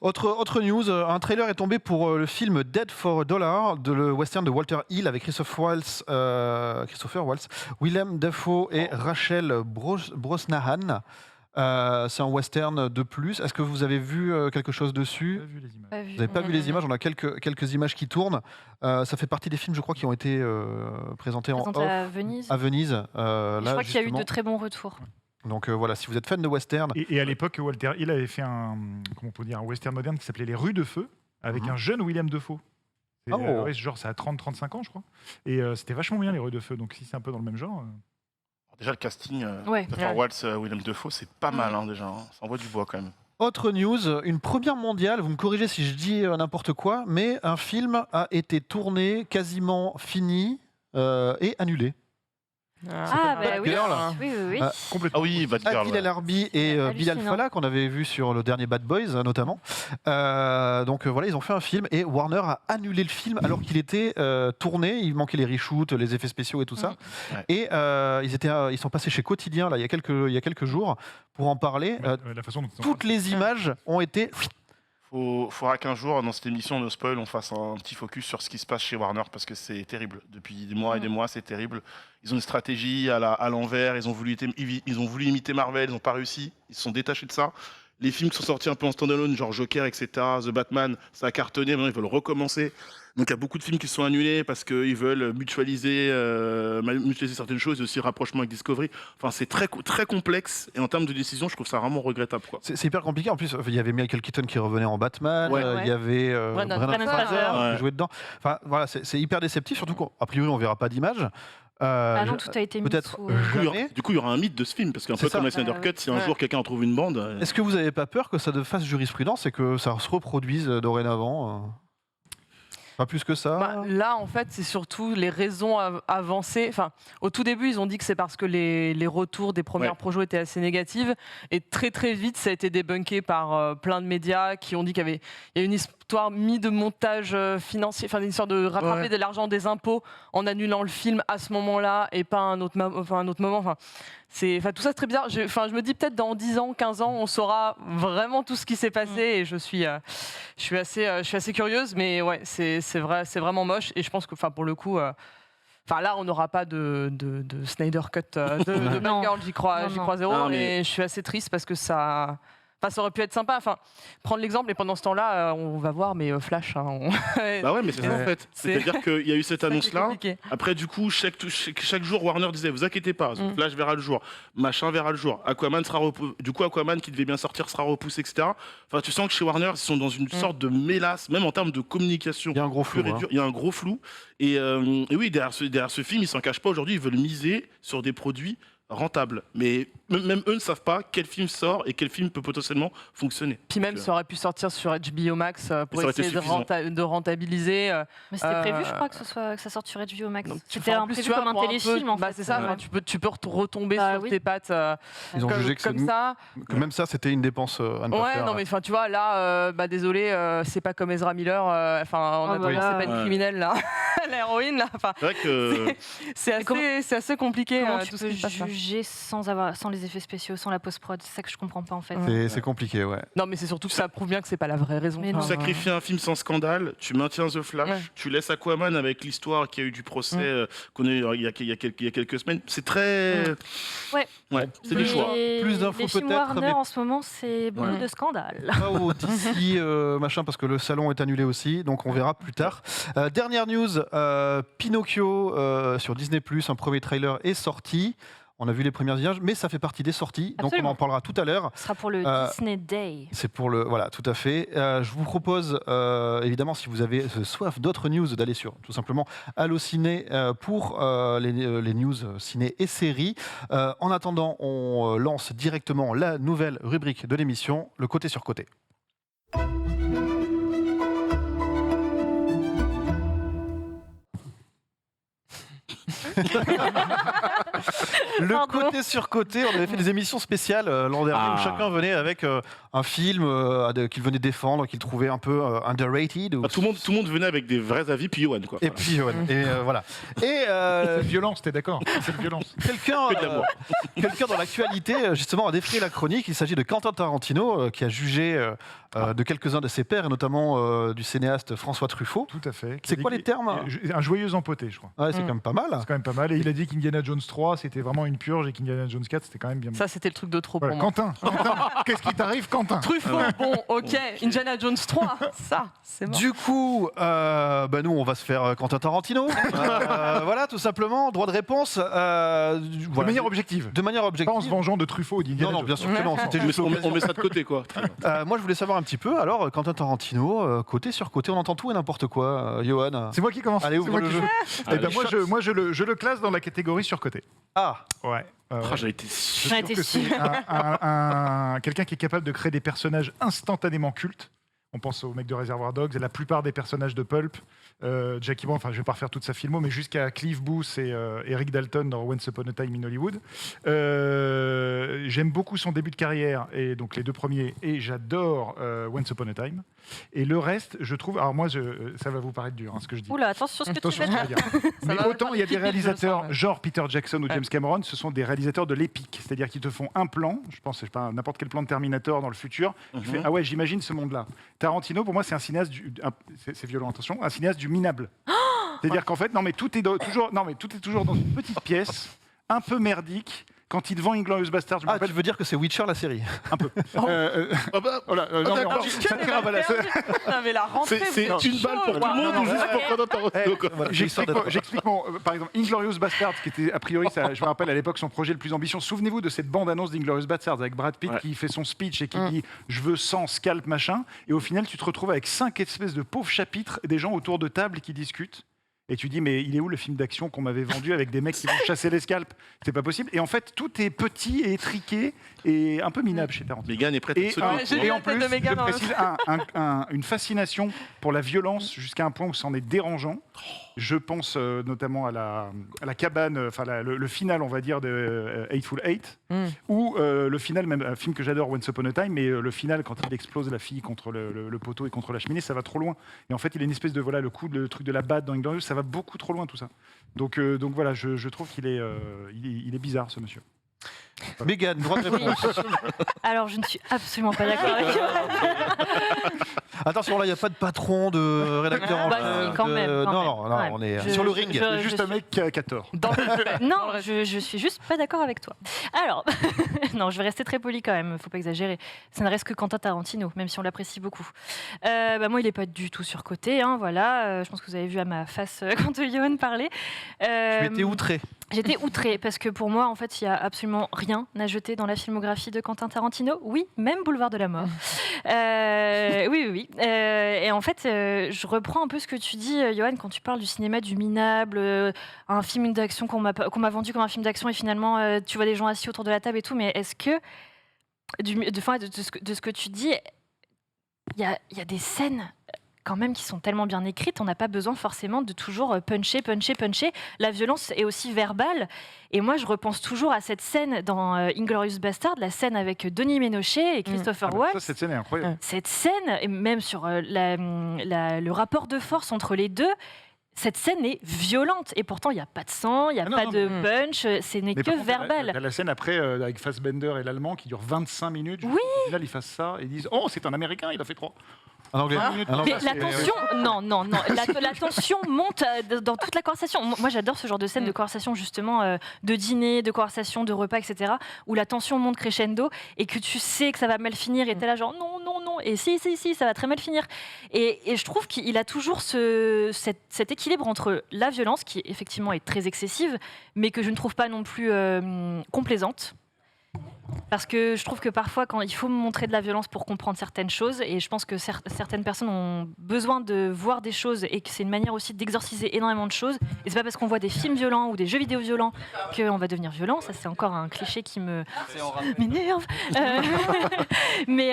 Autre news, un trailer est tombé pour le film Dead for a Dollar, le western de Walter Hill avec Christopher Waltz, Willem Dafoe et Rachel Brosnahan. C'est un western de plus. Est-ce que vous avez vu quelque chose J'ai dessus pas vu les images. Pas vu. Vous n'avez pas vu les images, on a quelques images qui tournent. Ça fait partie des films, je crois, qui ont été présentés en Présenté off à Venise. à Venise. Je Là, crois qu'il y a eu justement. de très bons retours. Donc voilà, si vous êtes fan de western, Et à l'époque, Walter Hill avait fait un western moderne qui s'appelait Les Rues de Feu, avec un jeune Willem Dafoe. Et, Oh. ouais, genre, ça a 30-35 ans, je crois. Et c'était vachement bien, Les Rues de Feu. Donc si c'est un peu dans le même genre. Déjà le casting. Ouais. Christopher Waltz, Willem Dafoe, c'est pas mal déjà. Ça envoie du bois quand même. autre news, une première mondiale, vous me corrigez si je dis n'importe quoi, mais un film a été tourné, quasiment fini et annulé. Ah, bah Bad oui. Girl. Oui, oui, oui. Complètement. Ah oui, Batgirl. Adil El Arbi et Bilal Hallucinant. Fallah qu'on avait vu sur le dernier Bad Boys notamment. Donc voilà, ils ont fait un film et Warner a annulé le film alors qu'il était tourné. Il manquait les reshoots, les effets spéciaux et tout ça. Ouais. Et ils sont passés chez Quotidien là il y a quelques jours pour en parler. La façon dont Toutes les images ont été Faudra qu'un jour, dans cette émission No Spoil, on fasse un petit focus sur ce qui se passe chez Warner parce que c'est terrible. Depuis des mois et des mois, c'est terrible. Ils ont une stratégie à l'envers. Ils ont voulu imiter Marvel, ils n'ont pas réussi. Ils se sont détachés de ça. Les films qui sont sortis un peu en standalone, genre Joker, etc., The Batman, ça a cartonné. Maintenant, ils veulent recommencer. Donc, il y a beaucoup de films qui sont annulés parce qu'ils veulent mutualiser certaines choses et aussi rapprochement avec Discovery. Enfin, c'est très, très complexe. Et en termes de décision, je trouve ça vraiment regrettable, quoi. c'est hyper compliqué. En plus, il y avait Michael Keaton qui revenait en Batman. Ouais. Il y avait Brendan Fraser. qui jouait dedans. Enfin, voilà, c'est hyper déceptif. Surtout qu'a priori, on verra pas d'image. Ah non, tout a été mis peut-être sous... Du coup, il y aura un mythe de ce film parce qu'un C'est peu ça. comme la Snyder Ah, Cut, ouais. si un jour quelqu'un en trouve une bande. Est-ce que vous n'avez pas peur que ça fasse jurisprudence et que ça se reproduise dorénavant Pas plus que ça. Bah, là, en fait, c'est surtout les raisons avancées. Enfin, au tout début, ils ont dit que c'est parce que les retours des premières projets étaient assez négatifs. Et très, très vite, ça a été débunké par plein de médias qui ont dit qu'il y a une histoire mise de montage financier, enfin, une histoire de rattraper de l'argent des impôts en annulant le film à ce moment-là et pas un autre moment. Enfin, tout ça, c'est très bizarre. Je me dis peut-être dans 10 ans, 15 ans, on saura vraiment tout ce qui s'est passé. Et je suis assez curieuse. Mais ouais, c'est vrai, c'est vraiment moche. Et je pense que, pour le coup, là, on n'aura pas de Snyder Cut de Non. Batgirl, j'y crois zéro. Non, mais- Et je suis assez triste parce que ça aurait pu être sympa. Prendre l'exemple, et pendant ce temps-là, on va voir, mais Flash. Bah ouais, mais c'est ça en fait. C'est-à-dire qu'il y a eu cette annonce-là. compliqué. Après, du coup, chaque jour, Warner disait vous inquiétez pas, Flash verra le jour, machin verra le jour, Aquaman sera repoussé. Du coup, Aquaman qui devait bien sortir sera repoussé, etc. Enfin, tu sens que chez Warner, ils sont dans une sorte de mélasse, même en termes de communication. Il y a un gros flou. Pur et dur. Il y a un gros flou. Et oui, derrière ce film, ils s'en cachent pas aujourd'hui. Ils veulent miser sur des produits rentables. Mais même eux ne savent pas quel film sort et quel film peut potentiellement fonctionner. Puis même, Donc, ça aurait pu sortir sur HBO Max pour ça aurait été essayer suffisant. de rentabiliser. Mais c'était prévu, je crois, que ça sorte sur HBO Max. Donc, C'était en un plus, prévu tu vois, comme un pour téléfilm, en fait. C'est ça, Ouais. tu peux retomber Bah sur oui. tes pattes Ils ont jugé que comme ça. que même ça, c'était une dépense à ne pas Ouais, faire. non, mais tu vois, là, désolé, c'est pas comme Ezra Miller. On Oh, a bah c'est là, pas une ouais. criminelle, là. L'héroïne, là. C'est vrai que C'est assez compliqué. Comment tout tu ce peux qui se passe, là. juger sans les effets spéciaux, sans la post-prod? C'est ça que je comprends pas, en fait. C'est compliqué, ouais. Non, mais c'est surtout que ça prouve bien que c'est pas la vraie raison. Mais tu non. sacrifies un film sans scandale, tu maintiens The Flash, Ouais. tu laisses Aquaman avec l'histoire qu'il y a eu du procès qu'on a eu il y a quelques semaines. C'est très. Ouais. C'est des choix. Plus d'infos Les films peut-être, Warner, mais- en ce moment, c'est beaucoup Ouais. de scandales. Pas au DC machin parce que le salon est annulé aussi, donc on verra plus tard. Dernière news, Pinocchio sur Disney+, un premier trailer est sorti. On a vu les premières images, mais ça fait partie des sorties, donc on Absolument. en parlera tout à l'heure. Ce sera pour le Disney Day. C'est pour le voilà, tout à fait. Je vous propose évidemment, si vous avez soif d'autres news, d'aller sur tout simplement Allociné pour les news ciné et séries. En attendant, on lance directement la nouvelle rubrique de l'émission, le côté sur côté. Le Pardon. côté sur côté, on avait fait des émissions spéciales l'an dernier où chacun venait avec un film qu'il venait défendre, qu'il trouvait un peu underrated. Ou... Tout le monde venait avec des vrais avis, puis Yoann, quoi. Et puis voilà. Et C'est violence, t'es d'accord? C'est violence. quelqu'un Que de l'amour. quelqu'un dans l'actualité justement a défrayé la chronique. Il s'agit de Quentin Tarantino qui a jugé de quelques-uns de ses pairs et notamment du cinéaste François Truffaut. Tout à fait. C'est quoi les termes? Un joyeux empoté, je crois. Ouais, c'est quand même pas mal. C'est quand même pas mal. Et il a dit qu'Indiana Jones 3, c'était vraiment une purge et qu'Indiana Jones 4, c'était quand même bien. Ça, c'était le truc de trop Voilà. pour moi. Quentin, qu'est-ce qui t'arrive, Quentin? Truffaut, bon, ok. Indiana Jones 3, ça, c'est mort. Du coup, nous, on va se faire Quentin Tarantino. Voilà, tout simplement. Droit de réponse. De manière objective. De manière objective. Pas en se vengeant de Truffaut ou d'Indiana Non, Jones. bien sûr que non. C'était On met, juste l'occasion. on met ça de côté, quoi. Moi, je voulais savoir un petit peu. Alors, Quentin Tarantino, côté sur côté, on entend tout et n'importe quoi. Johan. C'est moi qui commence. Allez, C'est ouvre moi le qui jeu. joue. Eh ben, moi, je le classe dans la catégorie surcoté. Ah, Ouais. J'en étais sûr. J'en Je trouve étais que c'est sûre. quelqu'un qui est capable de créer des personnages instantanément cultes. On pense au mec de Reservoir Dogs et la plupart des personnages de Pulp. Jackie Brown, enfin je vais pas refaire toute sa filmo, mais jusqu'à Cliff Booth et Eric Dalton dans Once Upon a Time in Hollywood. J'aime beaucoup son début de carrière, et donc les deux premiers, et j'adore Once Upon a Time. Et le reste, je trouve... Alors moi, ça va vous paraître dur, ce que je dis. Oula, attention ce que tu Attention, vas ce que dire. je vais dire. Mais va autant il y a des faire réalisateurs, pipi, je le sens, ouais. genre Peter Jackson ou Ouais. James Cameron, ce sont des réalisateurs de l'épique, c'est-à-dire qu'ils te font un plan, je pense, je sais pas, n'importe quel plan de Terminator dans le futur, tu fais, ah ouais, j'imagine ce monde-là. Tarantino, pour moi, c'est un cinéaste c'est violent, attention, un cinéaste du minable. C'est-à-dire qu'en fait, tout est toujours dans une petite pièce, un peu merdique. Quand il vend Inglourious Basterds, je me tu rappelle veux dire que c'est Witcher la série? Ah bah, voilà, non, mais d'accord. ça tire à balles. Non, mais la rentrée, c'est vous êtes une balle pour chaud, tout le là. monde, ou juste pour Quentin Tarantino, quoi. Voilà, l'histoire d'être- J'explique par exemple, Inglourious Basterds, qui était a priori, je me rappelle à l'époque, son projet le plus ambitieux. Souvenez-vous de cette bande-annonce d'Inglourious Basterds avec Brad Pitt Ouais. qui fait son speech et qui dit « je veux 100 scalp, machin ». Et au final, tu te retrouves avec 5 espèces de pauvres chapitres, des gens autour de table qui discutent. Et tu dis, mais il est où le film d'action qu'on m'avait vendu avec des mecs qui vont chasser les scalps? C'est pas possible. Et en fait, tout est petit et étriqué et un peu minable chez Tarantino. Megan est prête à Et, se Ouais, j'ai vu et la en tête plus, de Megan je en même précise une fascination pour la violence jusqu'à un point où c'en est dérangeant. Je pense notamment à la cabane, enfin le final, on va dire, de Hateful Eight, ou le final, même un film que j'adore, Once Upon a Time, mais le final, quand il explose la fille contre le poteau et contre la cheminée, ça va trop loin. Et en fait, il a une espèce de, voilà, le truc de la batte dans Inglourious, ça va beaucoup trop loin tout ça. Donc voilà, je trouve qu'il est, il est bizarre, ce monsieur. Mégane, droit de Oui. réponse. Alors, je ne suis absolument pas d'accord avec toi. Attention, là, il n'y a pas de patron, de rédacteur en Bah, chef. si, quand même, quand Non, même. non, Ouais. on est Je- sur le je- ring. je- C'est juste un mec qui a tort. Dans le respect. Non, Dans le respect. je suis juste pas d'accord avec toi. Alors, non, je vais rester très poli quand même, faut pas exagérer. Ça ne reste que Quentin Tarantino, même si on l'apprécie beaucoup. Moi, il est pas du tout surcoté, hein, voilà. Je pense que vous avez vu à ma face quand Yoann parlait. Tu étais outré. J'étais outrée parce que pour moi, en fait, il y a absolument rien à jeter dans la filmographie de Quentin Tarantino. Oui, même Boulevard de la Mort. Oui. Et en fait, je reprends un peu ce que tu dis, Yoann, quand tu parles du cinéma du minable, un film d'action qu'on m'a vendu comme un film d'action et finalement, tu vois des gens assis autour de la table et tout. Mais est-ce que, de ce que tu dis, il y a des scènes quand même qui sont tellement bien écrites, on n'a pas besoin forcément de toujours puncher. La violence est aussi verbale. Et moi, je repense toujours à cette scène dans Inglourious Basterds, la scène avec Denis Ménochet et Christopher Waltz. Ça, cette scène est incroyable. Cette scène, et même sur le rapport de force entre les deux, cette scène est violente. Et pourtant, il n'y a pas de sang, il n'y a pas de punch, ce n'est Mais que par contre, verbal. la scène après, avec Fassbender et l'Allemand, qui dure 25 minutes. Oui. Au final, ils fassent ça et ils disent « Oh, c'est un Américain, il a fait 3 ». En anglais. minutes. En anglais. Mais la tension, non. La tension monte dans toute la conversation. Moi, j'adore ce genre de scène de conversation, justement, de dîner, de conversation, de repas, etc., où la tension monte crescendo et que tu sais que ça va mal finir et t'es là genre non. Et si, ça va très mal finir. Et je trouve qu'il a toujours cet équilibre entre la violence, qui effectivement est très excessive, mais que je ne trouve pas non plus complaisante. Parce que je trouve que parfois, quand il faut montrer de la violence pour comprendre certaines choses, et je pense que certaines personnes ont besoin de voir des choses et que c'est une manière aussi d'exorciser énormément de choses. Et c'est pas parce qu'on voit des films violents ou des jeux vidéo violents qu'on va devenir violent. Ça, c'est encore un cliché qui m'énerve. Mais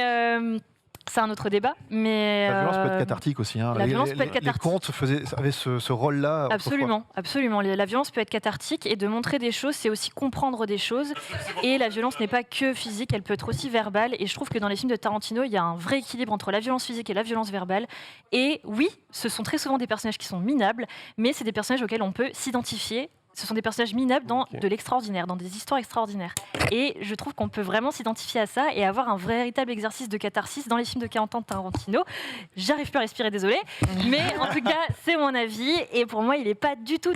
c'est un autre débat, mais La violence peut être cathartique aussi. Hein. la violence peut être Les cathartique. contes avaient ce rôle-là. Absolument, absolument. La violence peut être cathartique et de montrer des choses, c'est aussi comprendre des choses. Et la violence n'est pas que physique, elle peut être aussi verbale. Et je trouve que dans les films de Tarantino, il y a un vrai équilibre entre la violence physique et la violence verbale. Et oui, ce sont très souvent des personnages qui sont minables, mais c'est des personnages auxquels on peut s'identifier. Ce sont des personnages minables dans de l'extraordinaire, dans des histoires extraordinaires. Et je trouve qu'on peut vraiment s'identifier à ça et avoir un véritable exercice de catharsis dans les films de 40 ans de Tarantino. J'arrive plus à respirer, désolé. Mais en tout cas, c'est mon avis. Et pour moi, il n'est pas du tout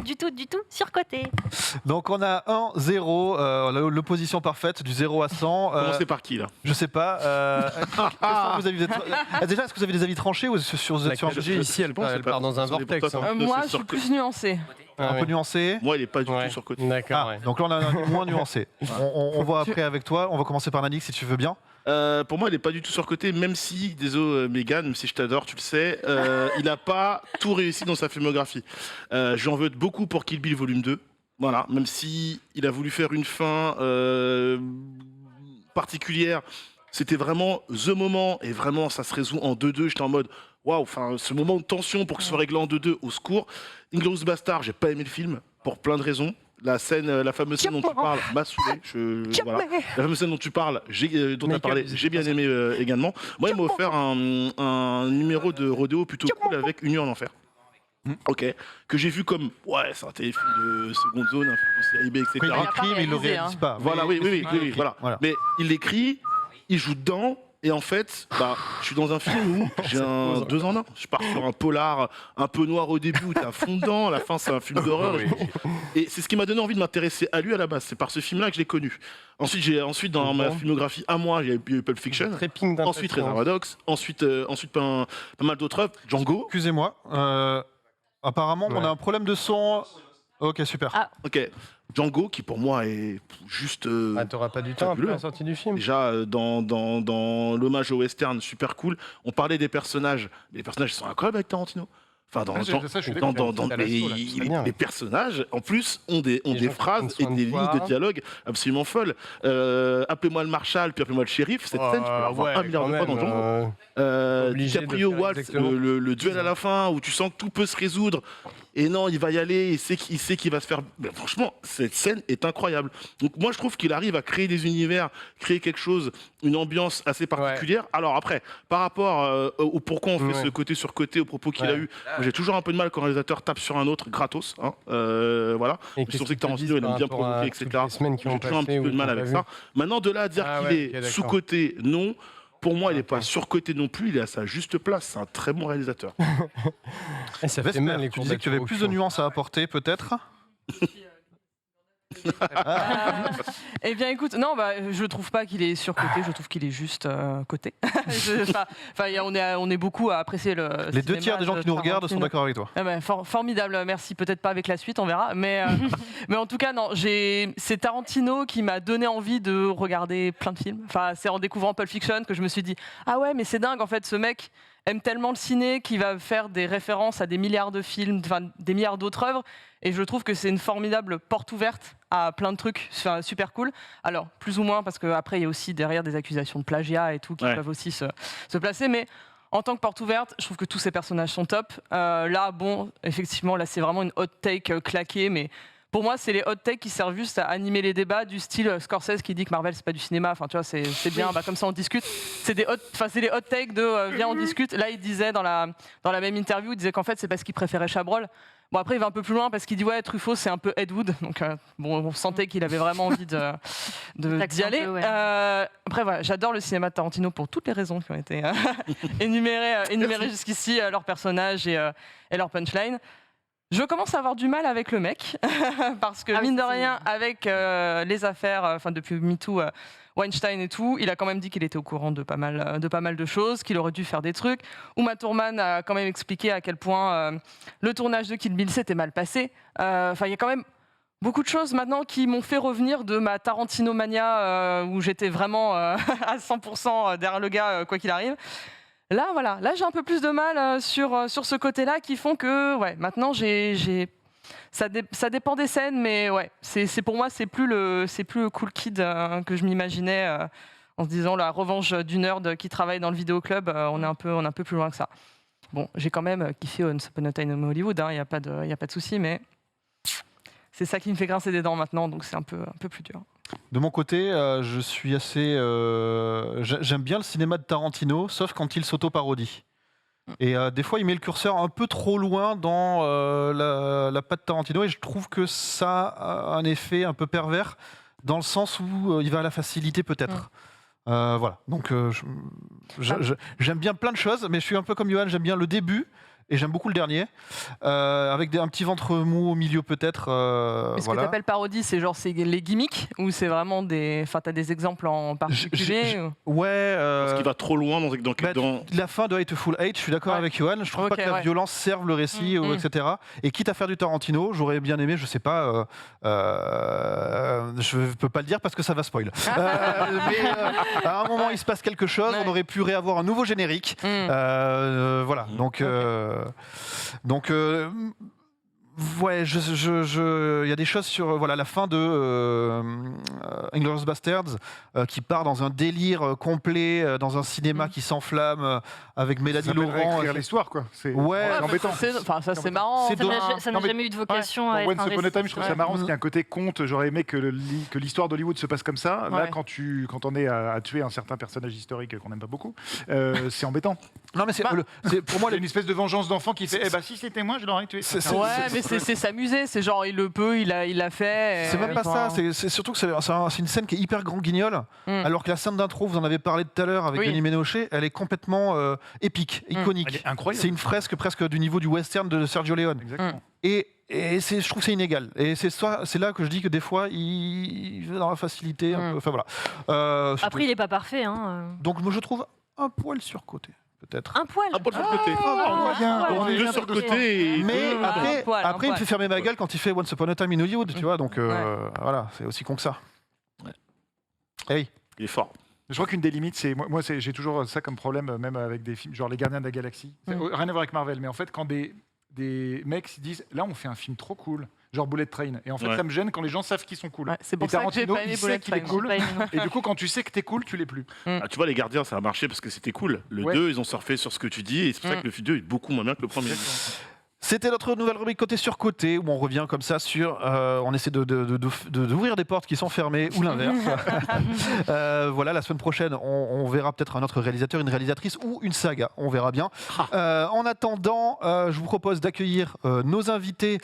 surcoté. Donc on a 1-0, l'opposition parfaite du 0 à 100. Commencez par qui, là? Je sais pas. Déjà, est-ce que vous avez des avis tranchés ou sur La un KG ici, elle part dans un vortex. hein. Moi, je suis plus nuancée. un peu nuancé? Moi, il est pas du Ouais. tout surcoté. D'accord, ouais. Donc là, on a un moins nuancé. On voit après avec toi. On va commencer par Nanik, si tu veux bien. Pour moi, il est pas du tout surcoté, même si, désolé Mégane, même si je t'adore, tu le sais, il n'a pas tout réussi dans sa filmographie. J'en veux beaucoup pour Kill Bill Volume 2. Voilà, même si il a voulu faire une fin particulière, c'était vraiment the moment, et vraiment ça se résout en 2-2. J'étais en mode waouh, enfin ce moment de tension pour que ce soit réglé en 2-2, au secours. Inglourious Bastard, j'ai pas aimé le film pour plein de raisons. La scène, la fameuse scène dont tu parles m'a saoulé. Voilà. La fameuse scène dont tu parles, dont tu as parlé, j'ai bien aimé également. Moi, il m'a offert un numéro de rodéo plutôt cool avec Une nuit en enfer. Ok, que j'ai vu comme ouais, c'est un téléfilm de seconde zone, un film de série B, etc. Quand il a pas écrit, mais il le réalisé, réalise hein. pas. Voilà, oui, voilà. Voilà. Mais il l'écrit, il joue dedans, et en fait, je suis dans un film où j'ai un 2 en 1. Je pars sur un polar un peu noir au début où t'es à fond dedans, à la fin c'est un film d'horreur. Et c'est ce qui m'a donné envie de m'intéresser à lui à la base. C'est par ce film-là que je l'ai connu. Ensuite dans ma filmographie à moi, il y a eu Pulp Fiction. Ensuite Reservoir Dogs. Ensuite pas mal d'autres œuvres. Django. Excusez-moi. Apparemment, on a un problème de son. Ok, super. Ah. Ok. Django, qui pour moi est juste. T'auras pas du temps après la sortie du film. Déjà, dans l'hommage au western, super cool. On parlait des personnages, mais les personnages sont incroyables avec Tarantino. Enfin, les personnages, en plus, ont des phrases et des lignes de dialogue absolument folles. Appelez-moi le Marshal, puis appelez-moi le shérif. Cette scène, tu peux la voir 1 milliard de fois dans Django. DiCaprio, Waltz, le duel à la fin, où tu sens que tout peut se résoudre. Et non, il va y aller, il sait qu'il va se faire... Mais franchement, cette scène est incroyable. Donc moi, je trouve qu'il arrive à créer des univers, créer quelque chose, une ambiance assez particulière. Ouais. Alors après, par rapport au pourquoi on fait ce côté sur côté, aux propos qu'il a eu, moi, j'ai toujours un peu de mal quand un réalisateur tape sur un autre gratos. Hein, voilà. Et je sais que Tarantino, il aime bien provoquer, etc. J'ai toujours un petit peu de mal avec ça. Maintenant, de là à dire qu'il est sous-côté, non. Pour moi, il n'est pas surcoté non plus, il est à sa juste place. C'est un très bon réalisateur. Ça fait mal, les tu disais que tu avais plus de nuances à apporter, peut-être? Eh bien, écoute, non, je trouve pas qu'il est surcoté, je trouve qu'il est juste coté. On est beaucoup à apprécier le. Les 2 tiers des gens qui nous regardent sont d'accord avec toi. Ah ben, formidable, merci. Peut-être pas avec la suite, on verra. Mais en tout cas, non, c'est Tarantino qui m'a donné envie de regarder plein de films. Enfin, c'est en découvrant Pulp Fiction que je me suis dit ah ouais, mais c'est dingue en fait, ce mec aime tellement le ciné qu'il va faire des références à des milliards de films, enfin des milliards d'autres œuvres. Et je trouve que c'est une formidable porte ouverte à plein de trucs super cool. Alors, plus ou moins, parce qu'après, il y a aussi derrière des accusations de plagiat et tout qui peuvent aussi se placer. Mais en tant que porte ouverte, je trouve que tous ces personnages sont top. Là, bon, effectivement, là, c'est vraiment une hot take claquée, mais... Pour moi, c'est les hot takes qui servent juste à animer les débats du style Scorsese qui dit que Marvel c'est pas du cinéma. Enfin, tu vois, c'est bien. Comme ça, on discute. C'est les hot takes de viens, on discute. Là, il disait dans la même interview, il disait qu'en fait, c'est parce qu'il préférait Chabrol. Bon, après, il va un peu plus loin parce qu'il dit ouais, Truffaut, c'est un peu Ed Wood. Donc, on sentait qu'il avait vraiment envie d'y aller. Peu, ouais. Après, voilà, j'adore le cinéma de Tarantino pour toutes les raisons qui ont été énumérées jusqu'ici, leurs personnages et leurs punchlines. Je commence à avoir du mal avec le mec, parce que mine de rien, avec les affaires, depuis MeToo, Weinstein et tout, il a quand même dit qu'il était au courant de pas mal de choses, qu'il aurait dû faire des trucs. Uma Thurman a quand même expliqué à quel point le tournage de Kill Bill s'était mal passé. Il y a quand même beaucoup de choses maintenant qui m'ont fait revenir de ma Tarantino-mania, où j'étais vraiment à 100% derrière le gars, quoi qu'il arrive. Là, voilà, j'ai un peu plus de mal sur ce côté-là qui font que, ouais, maintenant, ça dépend des scènes, mais ouais, pour moi, c'est plus le cool kid que je m'imaginais en se disant la revanche du nerd qui travaille dans le vidéoclub, on est un peu plus loin que ça. Bon, j'ai quand même kiffé Once Upon a Time in Hollywood, il n'y a pas de souci, mais c'est ça qui me fait grincer des dents maintenant, donc c'est un peu plus dur. De mon côté, je suis assez. J'aime bien le cinéma de Tarantino, sauf quand il s'auto-parodie. Et des fois, il met le curseur un peu trop loin dans la patte Tarantino, et je trouve que ça a un effet un peu pervers, dans le sens où il va à la facilité, peut-être. Voilà. Donc, j'aime bien plein de choses, mais je suis un peu comme Johan, j'aime bien le début. Et j'aime beaucoup le dernier, avec un petit ventre mou au milieu peut-être. Mais ce que tu appelles parodie, c'est les gimmicks ou c'est vraiment des... Enfin, tu as des exemples en particulier Ouais. Parce qu'il va trop loin dans... La fin de Hateful Eight, je suis d'accord avec Johan. Je trouve pas que la violence serve le récit, etc. Et quitte à faire du Tarantino, j'aurais bien aimé, je sais pas, je peux pas le dire parce que ça va spoil. Mais à un moment, il se passe quelque chose, on aurait pu réavoir un nouveau générique. Voilà, donc, ouais, il y a des choses sur la fin de Inglourious Basterds qui part dans un délire complet, dans un cinéma qui s'enflamme avec Mélanie Laurent. Écrire l'histoire, quoi. C'est embêtant. Ça, c'est marrant. Ça n'a jamais eu de vocation à être Once Upon a Time, je trouve ça marrant, parce qu'il y a un côté conte. J'aurais aimé que l'histoire d'Hollywood se passe comme ça. Là, quand on est à tuer un certain personnage historique qu'on n'aime pas beaucoup, c'est embêtant. Non, mais pour moi, il y a une espèce de vengeance d'enfant qui fait si c'était moi, je l'aurais tué. Mais c'est s'amuser, c'est genre il le peut, il l'a fait. C'est même pas ça, c'est surtout que c'est une scène qui est hyper grand guignol, alors que la scène d'intro, vous en avez parlé tout à l'heure avec Denis Ménochet, elle est complètement épique, iconique. Elle est incroyable. C'est une fresque presque du niveau du western de Sergio Leone. Exactement. Et je trouve que c'est inégal. Et c'est là que je dis que des fois, il va dans la facilité. Un peu, enfin voilà. Après, il n'est pas parfait. Donc moi, je trouve un poil surcoté. Peut-être. Un poil surcoté. On est surcoté. Mais après il me fait fermer ma gueule quand il fait Once Upon a Time in Hollywood, tu vois. Donc voilà, c'est aussi con que ça. Hey. Il est fort. Je crois qu'une des limites, c'est moi j'ai toujours ça comme problème, même avec des films genre Les Gardiens de la Galaxie. Rien à voir avec Marvel, mais en fait quand des mecs se disent là on fait un film trop cool, genre Bullet Train, et en fait ça me gêne quand les gens savent qu'ils sont cool. C'est pour ça que j'ai pas aimé Bullet Train. Cool, et du coup quand tu sais que t'es cool, tu l'es plus. Tu vois, Les Gardiens, ça a marché parce que c'était cool. Le 2, ils ont surfé sur ce que tu dis, et c'est pour ça que le 2 est beaucoup moins bien que le premier. C'était notre nouvelle rubrique côté sur côté, où on revient comme ça sur... on essaie d'ouvrir des portes qui sont fermées, ou l'inverse. Voilà, la semaine prochaine, on verra peut-être un autre réalisateur, une réalisatrice, ou une saga, on verra bien. En attendant, je vous propose d'accueillir nos invités,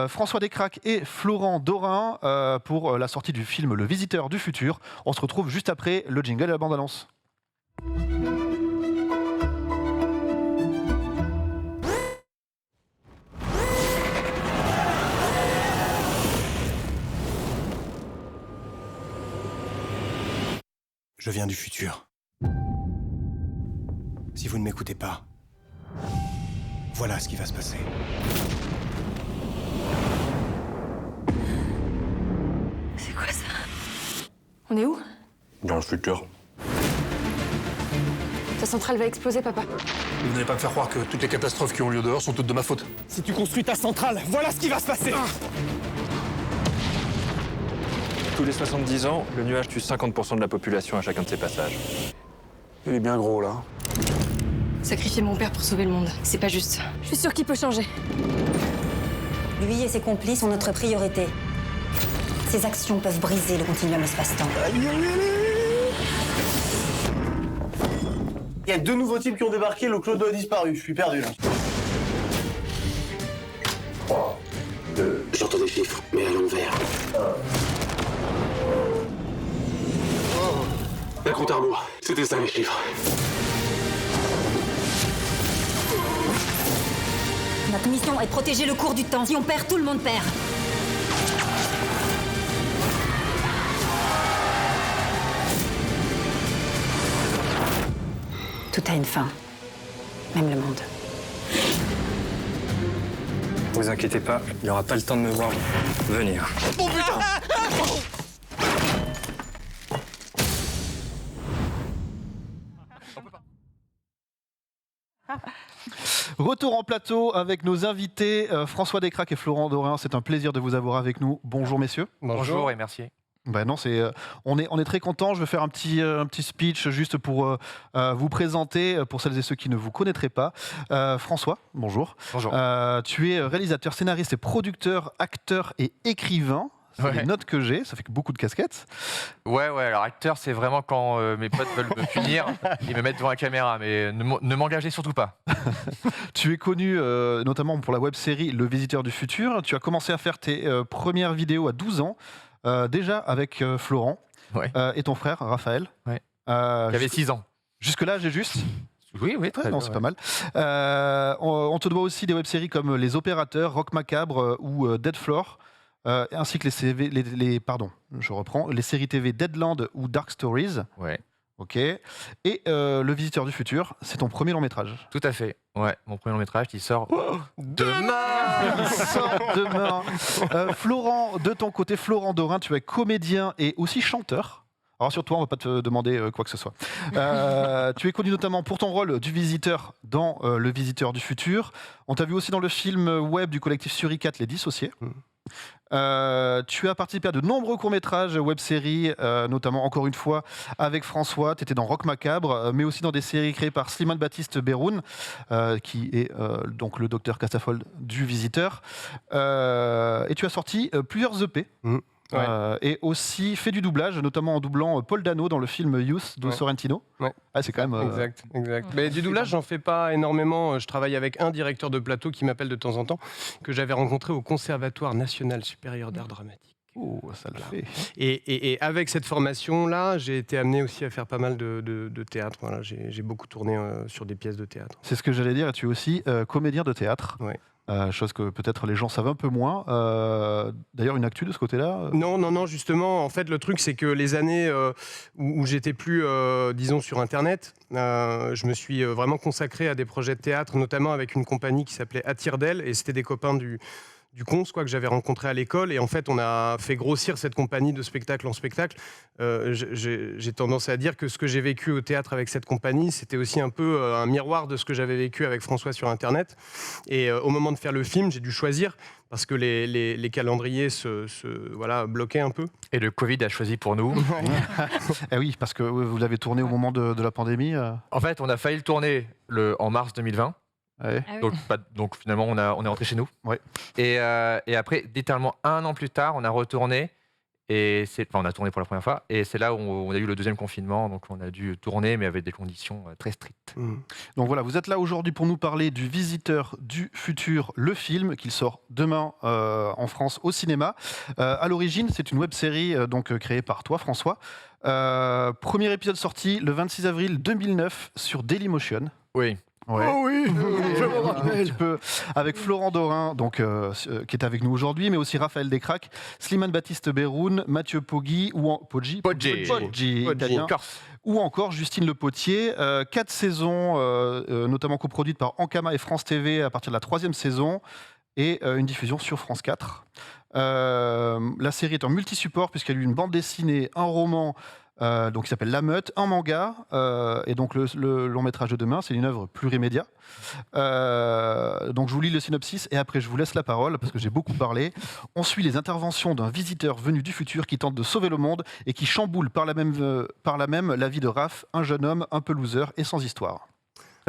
François Descraques et Florent Dorin, pour la sortie du film Le Visiteur du Futur. On se retrouve juste après le jingle et la bande-annonce. Je viens du futur. Si vous ne m'écoutez pas, voilà ce qui va se passer. C'est quoi ça? On est où? Dans le futur. Ta centrale va exploser, papa. Vous n'allez pas me faire croire que toutes les catastrophes qui ont lieu dehors sont toutes de ma faute. Si tu construis ta centrale, voilà ce qui va se passer. Tous les 70 ans, le nuage tue 50% de la population à chacun de ses passages. Il est bien gros, là. Sacrifier mon père pour sauver le monde, c'est pas juste. Je suis sûre qu'il peut changer. Lui et ses complices sont notre priorité. Ses actions peuvent briser le continuum espace-temps. Il y a 2 nouveaux types qui ont débarqué, le clodo a disparu. Je suis perdu, là. 3, 2... J'entends des chiffres, mais à l'envers. La compte à rebours. C'était ça, les chiffres. Notre mission est de protéger le cours du temps. Si on perd, tout le monde perd. Tout a une fin. Même le monde. Vous inquiétez pas, il n'aura pas le temps de me voir venir. Oh putain! Retour en plateau avec nos invités François Descraques et Florent Dorin. C'est un plaisir de vous avoir avec nous. Bonjour messieurs. Bonjour et merci. Non, on est très content. Je vais faire un petit speech juste pour vous présenter, pour celles et ceux qui ne vous connaîtraient pas. François, bonjour. Bonjour. Tu es réalisateur, scénariste et producteur, acteur et écrivain. C'est les notes que j'ai, ça fait beaucoup de casquettes. Ouais, alors acteur, c'est vraiment quand mes potes veulent me punir, ils me mettent devant la caméra, mais ne m'engagez surtout pas. Tu es connu notamment pour la web-série Le Visiteur du Futur. Tu as commencé à faire tes premières vidéos à 12 ans, déjà avec Florent et ton frère Raphaël. Qui avait 6 ans. Jusque-là, j'ai juste... Oui, très bien, c'est pas mal. On te doit aussi des web-séries comme Les Opérateurs, Rock Macabre ou Dead Floor. Ainsi que les séries TV Deadland ou Dark Stories. Ouais. Ok. Et Le Visiteur du Futur, c'est ton premier long métrage. Tout à fait. Ouais, mon premier long métrage qui sort demain. Il sort demain. Florent, de ton côté, Florent Dorin, tu es comédien et aussi chanteur. Alors sur toi, on ne va pas te demander quoi que ce soit. Tu es connu notamment pour ton rôle du visiteur dans Le Visiteur du Futur. On t'a vu aussi dans le film web du collectif Suricat, Les Dissociés. Tu as participé à de nombreux courts-métrages, web-séries, notamment encore une fois avec François. Tu étais dans Rock Macabre, mais aussi dans des séries créées par Slimane Baptiste Beroun, qui est donc le docteur Castafold du Visiteur. Et tu as sorti plusieurs EP. Et aussi fait du doublage, notamment en doublant Paul Dano dans le film Youth de Sorrentino. C'est quand même... Exact. Mais du doublage, j'en fais pas énormément. Je travaille avec un directeur de plateau qui m'appelle de temps en temps, que j'avais rencontré au Conservatoire National Supérieur d'Art Dramatique. Oh, ça le fait. Et avec cette formation-là, j'ai été amené aussi à faire pas mal de théâtre. Voilà, j'ai beaucoup tourné sur des pièces de théâtre. C'est ce que j'allais dire, et tu es aussi comédien de théâtre. Chose que peut-être les gens savent un peu moins. D'ailleurs, une actu de ce côté-là Non, justement, en fait, le truc, c'est que les années où j'étais plus, disons, sur Internet, je me suis vraiment consacré à des projets de théâtre, notamment avec une compagnie qui s'appelait Attirdel, et c'était des copains du Cons, que j'avais rencontré à l'école, et en fait on a fait grossir cette compagnie de spectacle en spectacle. J'ai tendance à dire que ce que j'ai vécu au théâtre avec cette compagnie, c'était aussi un peu un miroir de ce que j'avais vécu avec François sur Internet. Et au moment de faire le film, j'ai dû choisir, parce que les calendriers se bloquaient un peu. Et le Covid a choisi pour nous. Eh oui, parce que vous l'avez tourné au moment de la pandémie. En fait, on a failli le tourner en mars 2020. Donc finalement on est rentré chez nous. Et après, littéralement 1 an plus tard, on a retourné, on a tourné pour la première fois, et c'est là où on a eu le deuxième confinement, donc on a dû tourner, mais avec des conditions très strictes. Donc voilà, vous êtes là aujourd'hui pour nous parler du Visiteur du Futur, le film, qu'il sort demain en France au cinéma. À l'origine, c'est une web-série créée par toi, François. Premier épisode sorti le 26 avril 2009 sur Dailymotion. Oui. Oh oui, je me rappelle. Un petit peu avec Florent Dorin, qui est avec nous aujourd'hui, mais aussi Raphaël Descraques, Slimane Baptiste Beroun, Mathieu Poggi Poggi, italien, ou encore Justine Le Potier. 4 saisons, notamment coproduites par Ankama et France TV à partir de la 3e saison, et une diffusion sur France 4. La série est en multi-support puisqu'elle a eu une bande dessinée, un roman, qui s'appelle La Meute, un manga, et donc le long métrage de demain, c'est une œuvre plurimédia. Donc je vous lis le synopsis et après je vous laisse la parole parce que j'ai beaucoup parlé. On suit les interventions d'un visiteur venu du futur qui tente de sauver le monde et qui chamboule par la même la vie de Raph, un jeune homme un peu loser et sans histoire.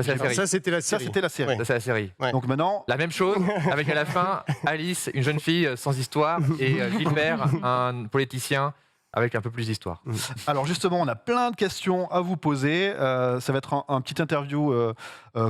Ça, c'était la série. Ça, c'est la série. Donc maintenant... La même chose, avec à la fin, Alice, une jeune fille sans histoire, et Gilbert, un politicien avec un peu plus d'histoire. Alors justement, on a plein de questions à vous poser. Ça va être un petit interview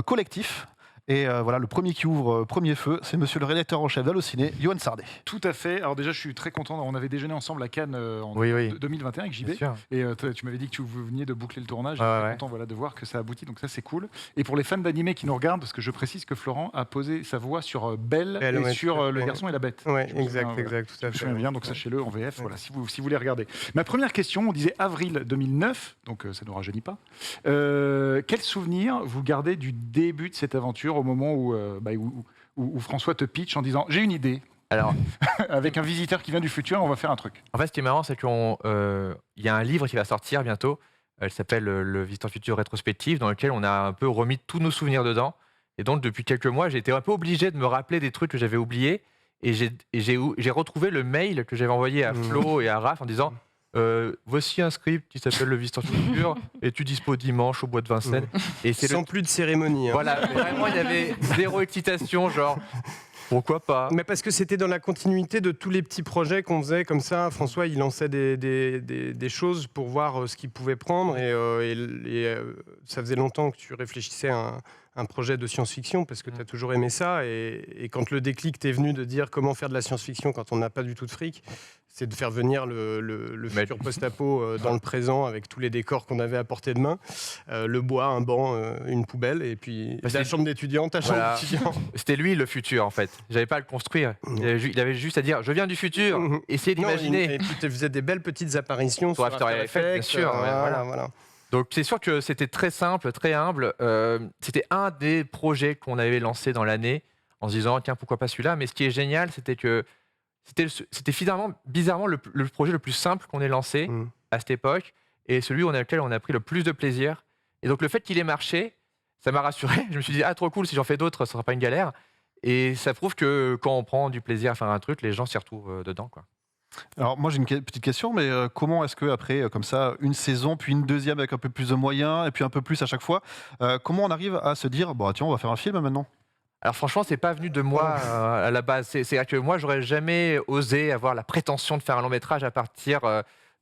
collectif. Et voilà, le premier qui ouvre premier feu, c'est monsieur le rédacteur en chef d'Allociné, Yoann Sardet. Tout à fait. Alors déjà, je suis très content. On avait déjeuné ensemble à Cannes en 2021 avec JB. Et tu m'avais dit que vous veniez de boucler le tournage. J'étais content de voir que ça aboutit. Donc ça, c'est cool. Et pour les fans d'animé qui nous regardent, parce que je précise que Florent a posé sa voix sur Belle et sur Le Garçon et la Bête. Oui, exact. Tout à fait. Je me souviens bien, donc sachez-le en VF, voilà, si vous voulez regarder. Ma première question, on disait avril 2009, donc ça ne nous rajeunit pas. Quel souvenir vous gardez du début de cette aventure au moment où François te pitch en disant « j'ai une idée ». Alors, avec un visiteur qui vient du futur, on va faire un truc. En fait, ce qui est marrant, c'est qu'il y a un livre qui va sortir bientôt. Elle s'appelle Le Visiteur Futur rétrospective, dans lequel on a un peu remis tous nos souvenirs dedans. Et donc, depuis quelques mois, j'ai été un peu obligé de me rappeler des trucs que j'avais oubliés. Et j'ai retrouvé le mail que j'avais envoyé à Flo et à Raph en disant voici un script qui s'appelle Le Visiteur du Futur, et tu dispo dimanche au bois de Vincennes. Et c'est Sans plus de cérémonie. Hein. Voilà, vraiment, il y avait zéro excitation, genre. Pourquoi pas? Mais parce que c'était dans la continuité de tous les petits projets qu'on faisait comme ça. François, il lançait des choses pour voir ce qu'il pouvait prendre. Et ça faisait longtemps que tu réfléchissais à un projet de science-fiction parce que tu as toujours aimé ça. Et quand le déclic t'est venu de dire comment faire de la science-fiction quand on n'a pas du tout de fric, c'est de faire venir le futur post-apo dans le présent avec tous les décors qu'on avait à portée de main. Le bois, un banc, une poubelle et puis la chambre d'étudiant, ta chambre d'étudiant. C'était lui le futur en fait. J'avais pas à le construire. Il avait juste à dire je viens du futur. Essayez d'imaginer. Et tu te faisais des belles petites apparitions sur After Effects, bien sûr. Voilà. Donc c'est sûr que c'était très simple, très humble. C'était un des projets qu'on avait lancé dans l'année en se disant tiens pourquoi pas celui-là. Mais ce qui est génial, c'était que c'était finalement bizarrement le projet le plus simple qu'on ait lancé à cette époque et celui auquel on a pris le plus de plaisir. Et donc le fait qu'il ait marché, ça m'a rassuré. Je me suis dit ah trop cool, si j'en fais d'autres, ça sera pas une galère. Et ça prouve que quand on prend du plaisir à faire un truc, les gens s'y retrouvent dedans, quoi. Alors moi j'ai une petite question, mais comment est-ce que après comme ça une saison, puis une deuxième avec un peu plus de moyens et puis un peu plus à chaque fois, comment on arrive à se dire bon tiens on va faire un film maintenant? Alors franchement, c'est pas venu de moi à la base. C'est vrai que moi, j'aurais jamais osé avoir la prétention de faire un long métrage à partir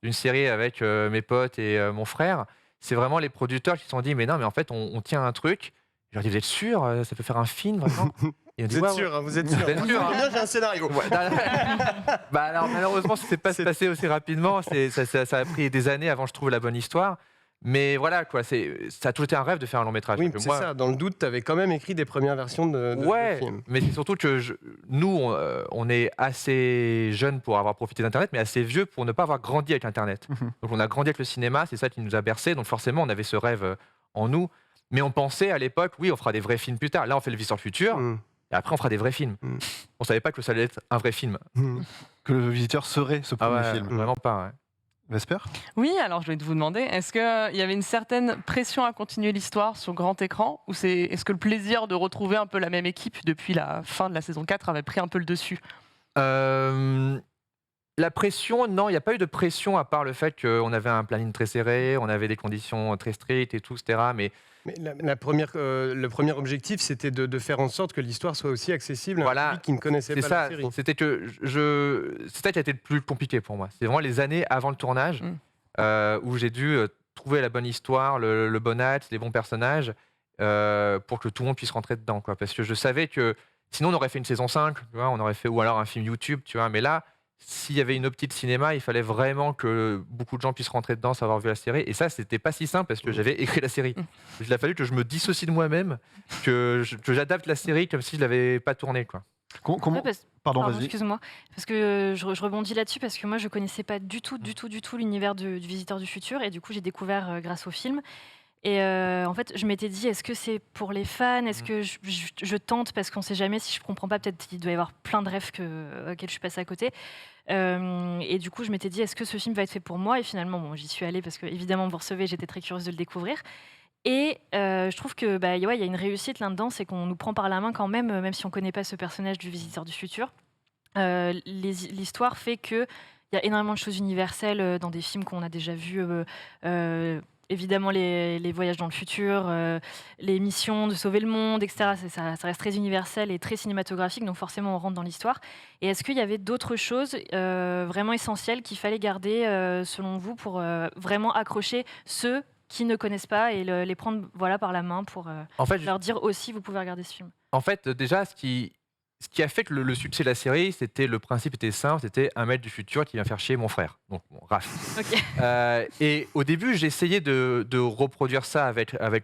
d'une série avec mes potes et mon frère. C'est vraiment les producteurs qui se sont dit mais non, mais en fait, on tient un truc. Je leur dis vous êtes sûr, ça peut faire un film vraiment? Vous êtes sûr. Bien, j'ai un scénario. Bah alors malheureusement, ça s'est pas passé aussi rapidement. Ça a pris des années avant que je trouve la bonne histoire. Mais voilà, quoi, ça a toujours été un rêve de faire un long métrage. Oui, c'est ça. Dans le doute, tu avais quand même écrit des premières versions de film. Mais c'est surtout que nous, on est assez jeunes pour avoir profité d'Internet, mais assez vieux pour ne pas avoir grandi avec Internet. Donc on a grandi avec le cinéma, c'est ça qui nous a bercés. Donc forcément, on avait ce rêve en nous. Mais on pensait à l'époque, oui, on fera des vrais films plus tard. Là, on fait Le Visiteur du Futur, et après, on fera des vrais films. On savait pas que ça allait être un vrai film. Que Le Visiteur serait ce premier film. Vraiment pas, ouais. Vesper? Oui, alors je vais vous demander, est-ce qu'il y avait une certaine pression à continuer l'histoire sur grand écran ou est-ce que le plaisir de retrouver un peu la même équipe depuis la fin de la saison 4 avait pris un peu le dessus? La pression, non, il n'y a pas eu de pression à part le fait qu'on avait un planning très serré, on avait des conditions très strictes et tout, etc. Mais le premier objectif, c'était de faire en sorte que l'histoire soit aussi accessible à un public qui ne connaissait pas la série. C'était c'est ça qui a été le plus compliqué pour moi. C'est vraiment les années avant le tournage où j'ai dû trouver la bonne histoire, le bon axe, les bons personnages pour que tout le monde puisse rentrer dedans, quoi. Parce que je savais que sinon on aurait fait une saison 5, tu vois, on aurait fait ou alors un film YouTube, tu vois. Mais là, s'il y avait une optique cinéma, il fallait vraiment que beaucoup de gens puissent rentrer dedans, sans avoir vu la série. Et ça, c'était pas si simple parce que j'avais écrit la série. Il a fallu que je me dissocie de moi-même, que j'adapte la série comme si je l'avais pas tournée, quoi. Comment Pardon, vas-y. Excuse-moi, parce que je rebondis là-dessus parce que moi je connaissais pas du tout l'univers du Visiteur du Futur et du coup j'ai découvert grâce au film. Et en fait, je m'étais dit, est-ce que c'est pour les fans? Est-ce que je tente parce qu'on sait jamais, si je comprends pas, peut-être qu'il doit y avoir plein de rêves auxquels je suis passée à côté. Et du coup, je m'étais dit, est-ce que ce film va être fait pour moi? Et finalement, bon, j'y suis allée parce que évidemment, vous recevez, j'étais très curieuse de le découvrir. Et je trouve que il y a une réussite là-dedans, c'est qu'on nous prend par la main quand même si on connaît pas ce personnage du Visiteur du Futur. L'histoire fait que il y a énormément de choses universelles dans des films qu'on a déjà vus. Évidemment, les voyages dans le futur, les missions de sauver le monde, etc. Ça reste très universel et très cinématographique, donc forcément, on rentre dans l'histoire. Et est-ce qu'il y avait d'autres choses vraiment essentielles qu'il fallait garder, selon vous, pour vraiment accrocher ceux qui ne connaissent pas et les prendre par la main pour leur dire aussi, vous pouvez regarder ce film? En fait, déjà, ce qui a fait que le succès de la série, le principe était simple, c'était un mec du futur qui vient faire chier mon frère, donc Raph. Okay. Et au début, j'ai essayé de reproduire ça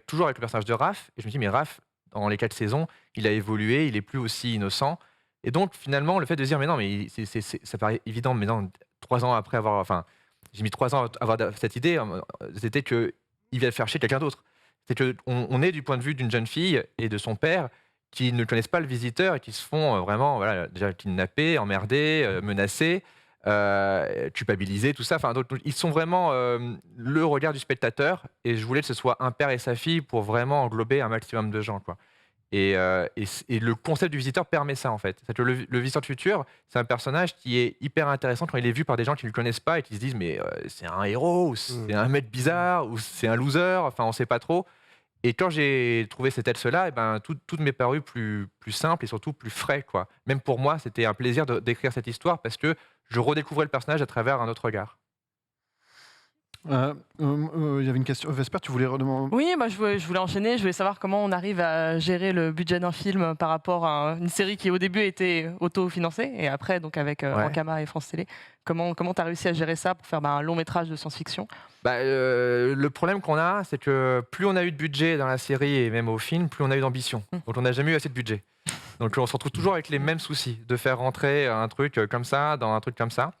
toujours avec le personnage de Raph, et je me dis mais Raph, dans les 4 saisons, il a évolué, il est plus aussi innocent, et donc finalement, le fait de dire mais non, mais ça paraît évident, mais non, 3 ans après j'ai mis 3 ans à avoir cette idée, c'était qu'il vient faire chier quelqu'un d'autre. C'est qu'on est du point de vue d'une jeune fille et de son père, qui ne connaissent pas le visiteur et qui se font vraiment déjà kidnapper, emmerder, menacés, culpabilisés, tout ça. Donc, ils sont vraiment le regard du spectateur et je voulais que ce soit un père et sa fille pour vraiment englober un maximum de gens, quoi. Et le concept du visiteur permet ça, en fait. C'est-à-dire que le visiteur du futur, c'est un personnage qui est hyper intéressant quand il est vu par des gens qui ne le connaissent pas et qui se disent mais c'est un héros, ou c'est un mec bizarre, ou c'est un loser, enfin on ne sait pas trop. Et quand j'ai trouvé cet Elsa-là, tout m'est paru plus simple et surtout plus frais, quoi. Même pour moi, c'était un plaisir d'écrire cette histoire parce que je redécouvrais le personnage à travers un autre regard. Il y avait une question. Vesper, tu voulais redemander? Oui, moi je voulais enchaîner. Je voulais savoir comment on arrive à gérer le budget d'un film par rapport à une série qui au début était auto-financée et après donc avec Ankama et France Télé. Comment tu as réussi à gérer ça pour faire un long métrage de science-fiction? Le problème qu'on a, c'est que plus on a eu de budget dans la série et même au film, plus on a eu d'ambition. Donc on n'a jamais eu assez de budget. Donc on se retrouve toujours avec les mêmes soucis de faire rentrer un truc comme ça dans un truc comme ça.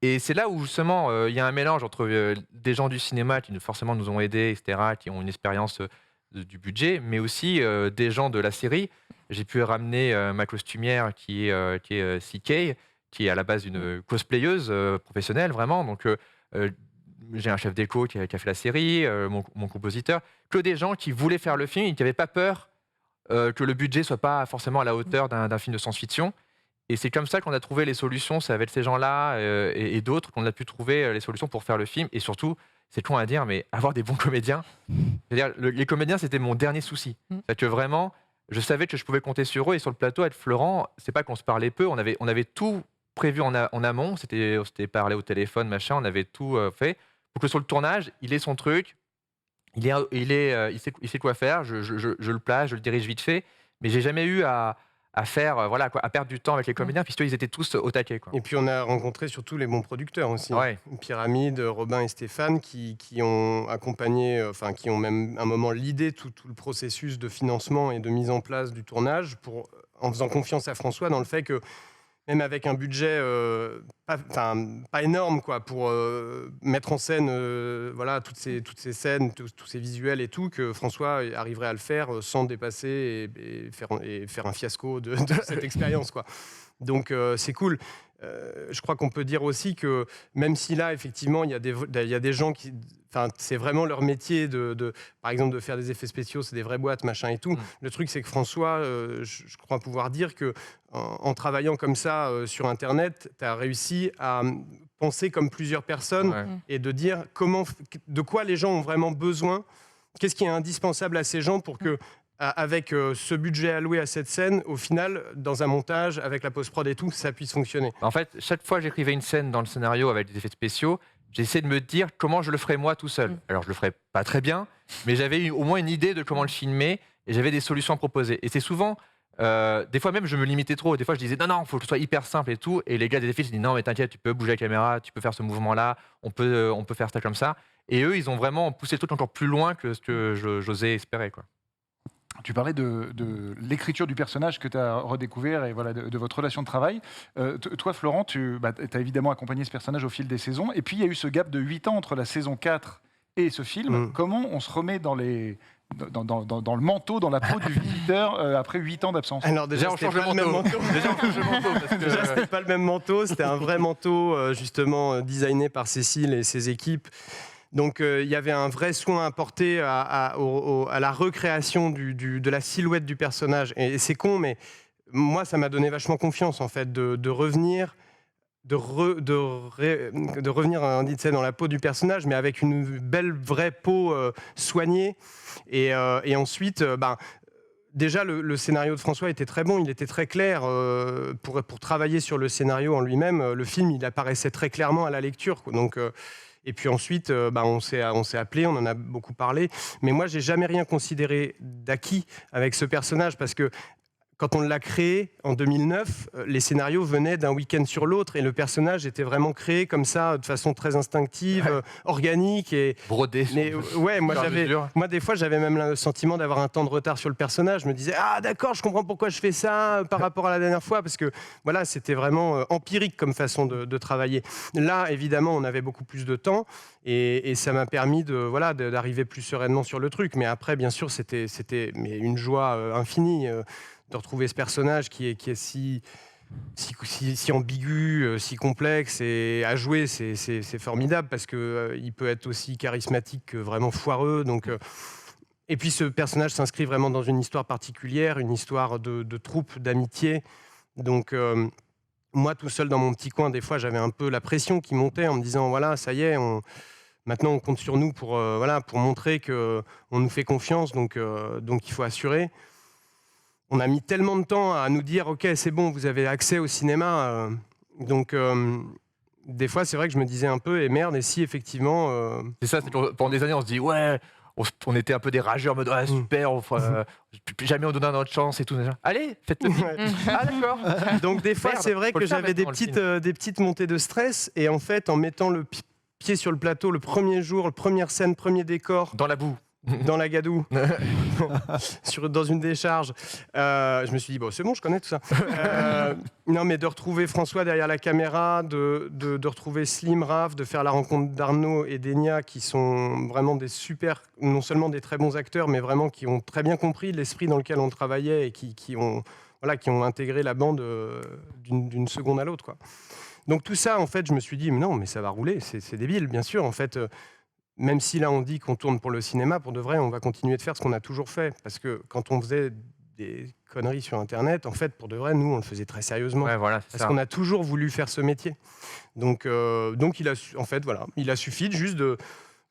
Et c'est là où justement il y a un mélange entre des gens du cinéma qui forcément nous ont aidés, etc., qui ont une expérience du budget, mais aussi des gens de la série. J'ai pu ramener ma costumière qui est CK, qui est à la base une cosplayeuse professionnelle vraiment. Donc j'ai un chef déco qui a fait la série, mon compositeur, que des gens qui voulaient faire le film et qui n'avaient pas peur que le budget soit pas forcément à la hauteur d'un film de science-fiction. Et c'est comme ça qu'on a trouvé les solutions, c'est avec ces gens-là et d'autres qu'on a pu trouver les solutions pour faire le film. Et surtout, c'est con à dire, mais avoir des bons comédiens. C'est-à-dire, les comédiens, c'était mon dernier souci. C'est-à-dire que vraiment, je savais que je pouvais compter sur eux. Et sur le plateau, avec Florent, c'est pas qu'on se parlait peu, on avait tout prévu en amont. C'était parlé au téléphone, machin, on avait tout fait. Pour que sur le tournage, il ait son truc, il sait quoi faire, je le place, je le dirige vite fait. Mais j'ai jamais eu à perdre du temps avec les comédiens, puisqu'ils étaient tous au taquet, quoi. Et puis on a rencontré surtout les bons producteurs aussi. Ouais. Pyramide, Robin et Stéphane, qui ont accompagné, qui ont même à un moment l'idée tout le processus de financement et de mise en place du tournage, en faisant confiance à François dans le fait que même avec un budget pas énorme, quoi, pour mettre en scène toutes ces scènes, tous ces visuels et tout, que François arriverait à le faire sans dépasser et faire un fiasco de cette expérience, quoi. Donc c'est cool. Je crois qu'on peut dire aussi que même si là, effectivement, il y a des gens qui... c'est vraiment leur métier, par exemple, de faire des effets spéciaux, c'est des vraies boîtes, machin et tout. Le truc, c'est que François, je crois pouvoir dire que en travaillant comme ça sur Internet, tu as réussi à penser comme plusieurs personnes et de dire de quoi les gens ont vraiment besoin, qu'est-ce qui est indispensable à ces gens pour que avec ce budget alloué à cette scène, au final, dans un montage, avec la post-prod et tout, ça puisse fonctionner. En fait, chaque fois que j'écrivais une scène dans le scénario avec des effets spéciaux, j'essayais de me dire comment je le ferais moi tout seul. Alors, je le ferais pas très bien, mais j'avais au moins une idée de comment le filmer et j'avais des solutions à proposer. Et c'est souvent, des fois même, je me limitais trop. Des fois, je disais non, il faut que ce soit hyper simple et tout. Et les gars des effets, je dis non, mais t'inquiète, tu peux bouger la caméra, tu peux faire ce mouvement-là, on peut faire ça comme ça. Et eux, ils ont vraiment poussé le truc encore plus loin que ce que j'osais espérer, quoi. Tu parlais de l'écriture du personnage que tu as redécouvert et de votre relation de travail. Toi, Florent, tu as évidemment accompagné ce personnage au fil des saisons. Et puis, il y a eu ce gap de 8 ans entre la saison 4 et ce film. Comment on se remet dans le manteau, dans la peau du visiteur après 8 ans d'absence? Alors déjà, on change le manteau. Déjà, c'était pas le même manteau. C'était un vrai manteau, justement, designé par Cécile et ses équipes. Donc il y avait un vrai soin apporté à la recréation de la silhouette du personnage. Et c'est con, mais moi, ça m'a donné vachement confiance, en fait, de revenir dans la peau du personnage, mais avec une belle, vraie peau soignée. Et ensuite... Déjà, le scénario de François était très bon, il était très clair. Pour travailler sur le scénario en lui-même, le film, il apparaissait très clairement à la lecture, quoi. Donc... Et puis ensuite, on s'est appelé, on en a beaucoup parlé. Mais moi, j'ai jamais rien considéré d'acquis avec ce personnage parce que quand on l'a créé en 2009, les scénarios venaient d'un week-end sur l'autre et le personnage était vraiment créé comme ça, de façon très instinctive, organique. Et... Brodé. Mais, moi, des fois, j'avais même le sentiment d'avoir un temps de retard sur le personnage. Je me disais, ah d'accord, je comprends pourquoi je fais ça par rapport à la dernière fois, parce que voilà, c'était vraiment empirique comme façon de travailler. Là, évidemment, on avait beaucoup plus de temps et ça m'a permis d'arriver plus sereinement sur le truc. Mais après, bien sûr, c'était une joie infinie. De retrouver ce personnage qui est si ambigu, si complexe et à jouer, c'est formidable parce qu'il peut être aussi charismatique que vraiment foireux. Donc, Et puis ce personnage s'inscrit vraiment dans une histoire particulière, une histoire de troupe, d'amitié. Donc moi, tout seul dans mon petit coin, des fois, j'avais un peu la pression qui montait en me disant, voilà, ça y est, maintenant on compte sur nous pour montrer qu'on nous fait confiance, donc il faut assurer. On a mis tellement de temps à nous dire, ok, c'est bon, vous avez accès au cinéma. Donc des fois, c'est vrai que je me disais un peu, et merde, et si effectivement... C'est ça, pendant des années, on se dit, ouais... On était un peu des rageurs, en mode ah, super, jamais on donnait notre chance et tout. Allez, faites-le. Ah d'accord. Donc des fois, c'est vrai que j'avais des petites montées de stress. Et en fait, en mettant le pied sur le plateau, le premier jour, première scène, premier décor. Dans la boue. Dans la gadoue, dans une décharge. Je me suis dit, bon, c'est bon, je connais tout ça. Non, mais de retrouver François derrière la caméra, de retrouver Slim, Raph, de faire la rencontre d'Arnaud et d'Enya, qui sont vraiment des super, non seulement des très bons acteurs, mais vraiment qui ont très bien compris l'esprit dans lequel on travaillait et qui ont intégré la bande d'une seconde à l'autre, quoi. Donc tout ça, en fait, je me suis dit, mais non, mais ça va rouler, c'est débile, bien sûr, en fait. Même si là on dit qu'on tourne pour le cinéma, pour de vrai, on va continuer de faire ce qu'on a toujours fait. Parce que quand on faisait des conneries sur Internet, en fait, pour de vrai, nous, on le faisait très sérieusement. Ouais, voilà, parce qu'on a toujours voulu faire ce métier. Donc il a suffi juste de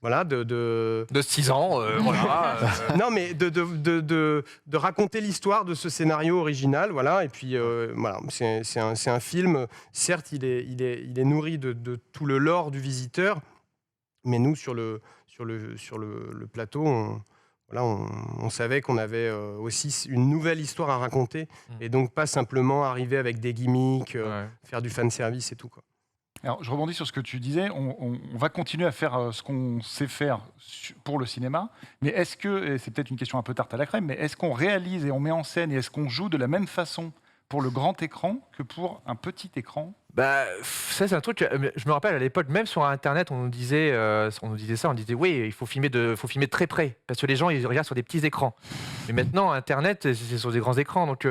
6 ans, voilà. Non, mais de raconter l'histoire de ce scénario original, voilà. Et puis voilà, c'est un film. Certes, il est nourri de tout le lore du visiteur. Mais nous, sur le plateau, on savait qu'on avait aussi une nouvelle histoire à raconter, et donc pas simplement arriver avec des gimmicks, faire du fanservice et tout, quoi. Alors, je rebondis sur ce que tu disais, on va continuer à faire ce qu'on sait faire pour le cinéma, mais est-ce que, et c'est peut-être une question un peu tarte à la crème, mais est-ce qu'on réalise et on met en scène et est-ce qu'on joue de la même façon pour le grand écran que pour un petit écran? Bah, ça c'est un truc, je me rappelle à l'époque, même sur Internet, on nous disait oui, il faut filmer de très près, parce que les gens ils regardent sur des petits écrans. Mais maintenant, Internet, c'est sur des grands écrans, donc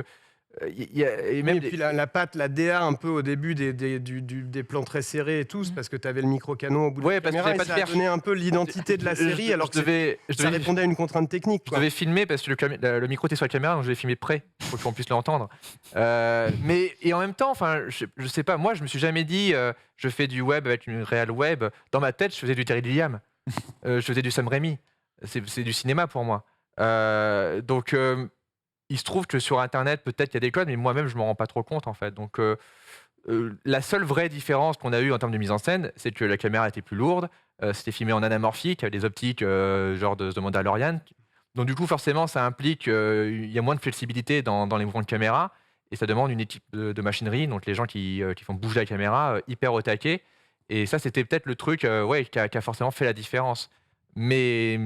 et puis la patte, la DA un peu au début des plans très serrés et tout, parce que tu avais le micro-canon au bout de la caméra, et ça a donné un peu l'identité de la série, alors que ça répondait à une contrainte technique, quoi. Je devais filmer parce que le micro était sur la caméra, donc je devais filmer près pour qu'on puisse l'entendre. Et en même temps, je sais pas, moi je me suis jamais dit je fais du web avec une réal web. Dans ma tête, je faisais du Terry Gilliam, je faisais du Sam Raimi. C'est du cinéma pour moi. Donc il se trouve que sur Internet, peut-être qu'il y a des codes, mais moi-même, je ne m'en rends pas trop compte, en fait. Donc, la seule vraie différence qu'on a eue en termes de mise en scène, c'est que la caméra était plus lourde, c'était filmé en anamorphique, avec des optiques genre de The Mandalorian. Donc, du coup, forcément, ça implique qu'il y a moins de flexibilité dans les mouvements de caméra, et ça demande une équipe de machinerie, donc les gens qui font bouger la caméra, hyper au taquet. Et ça, c'était peut-être le truc qui a forcément fait la différence. Mais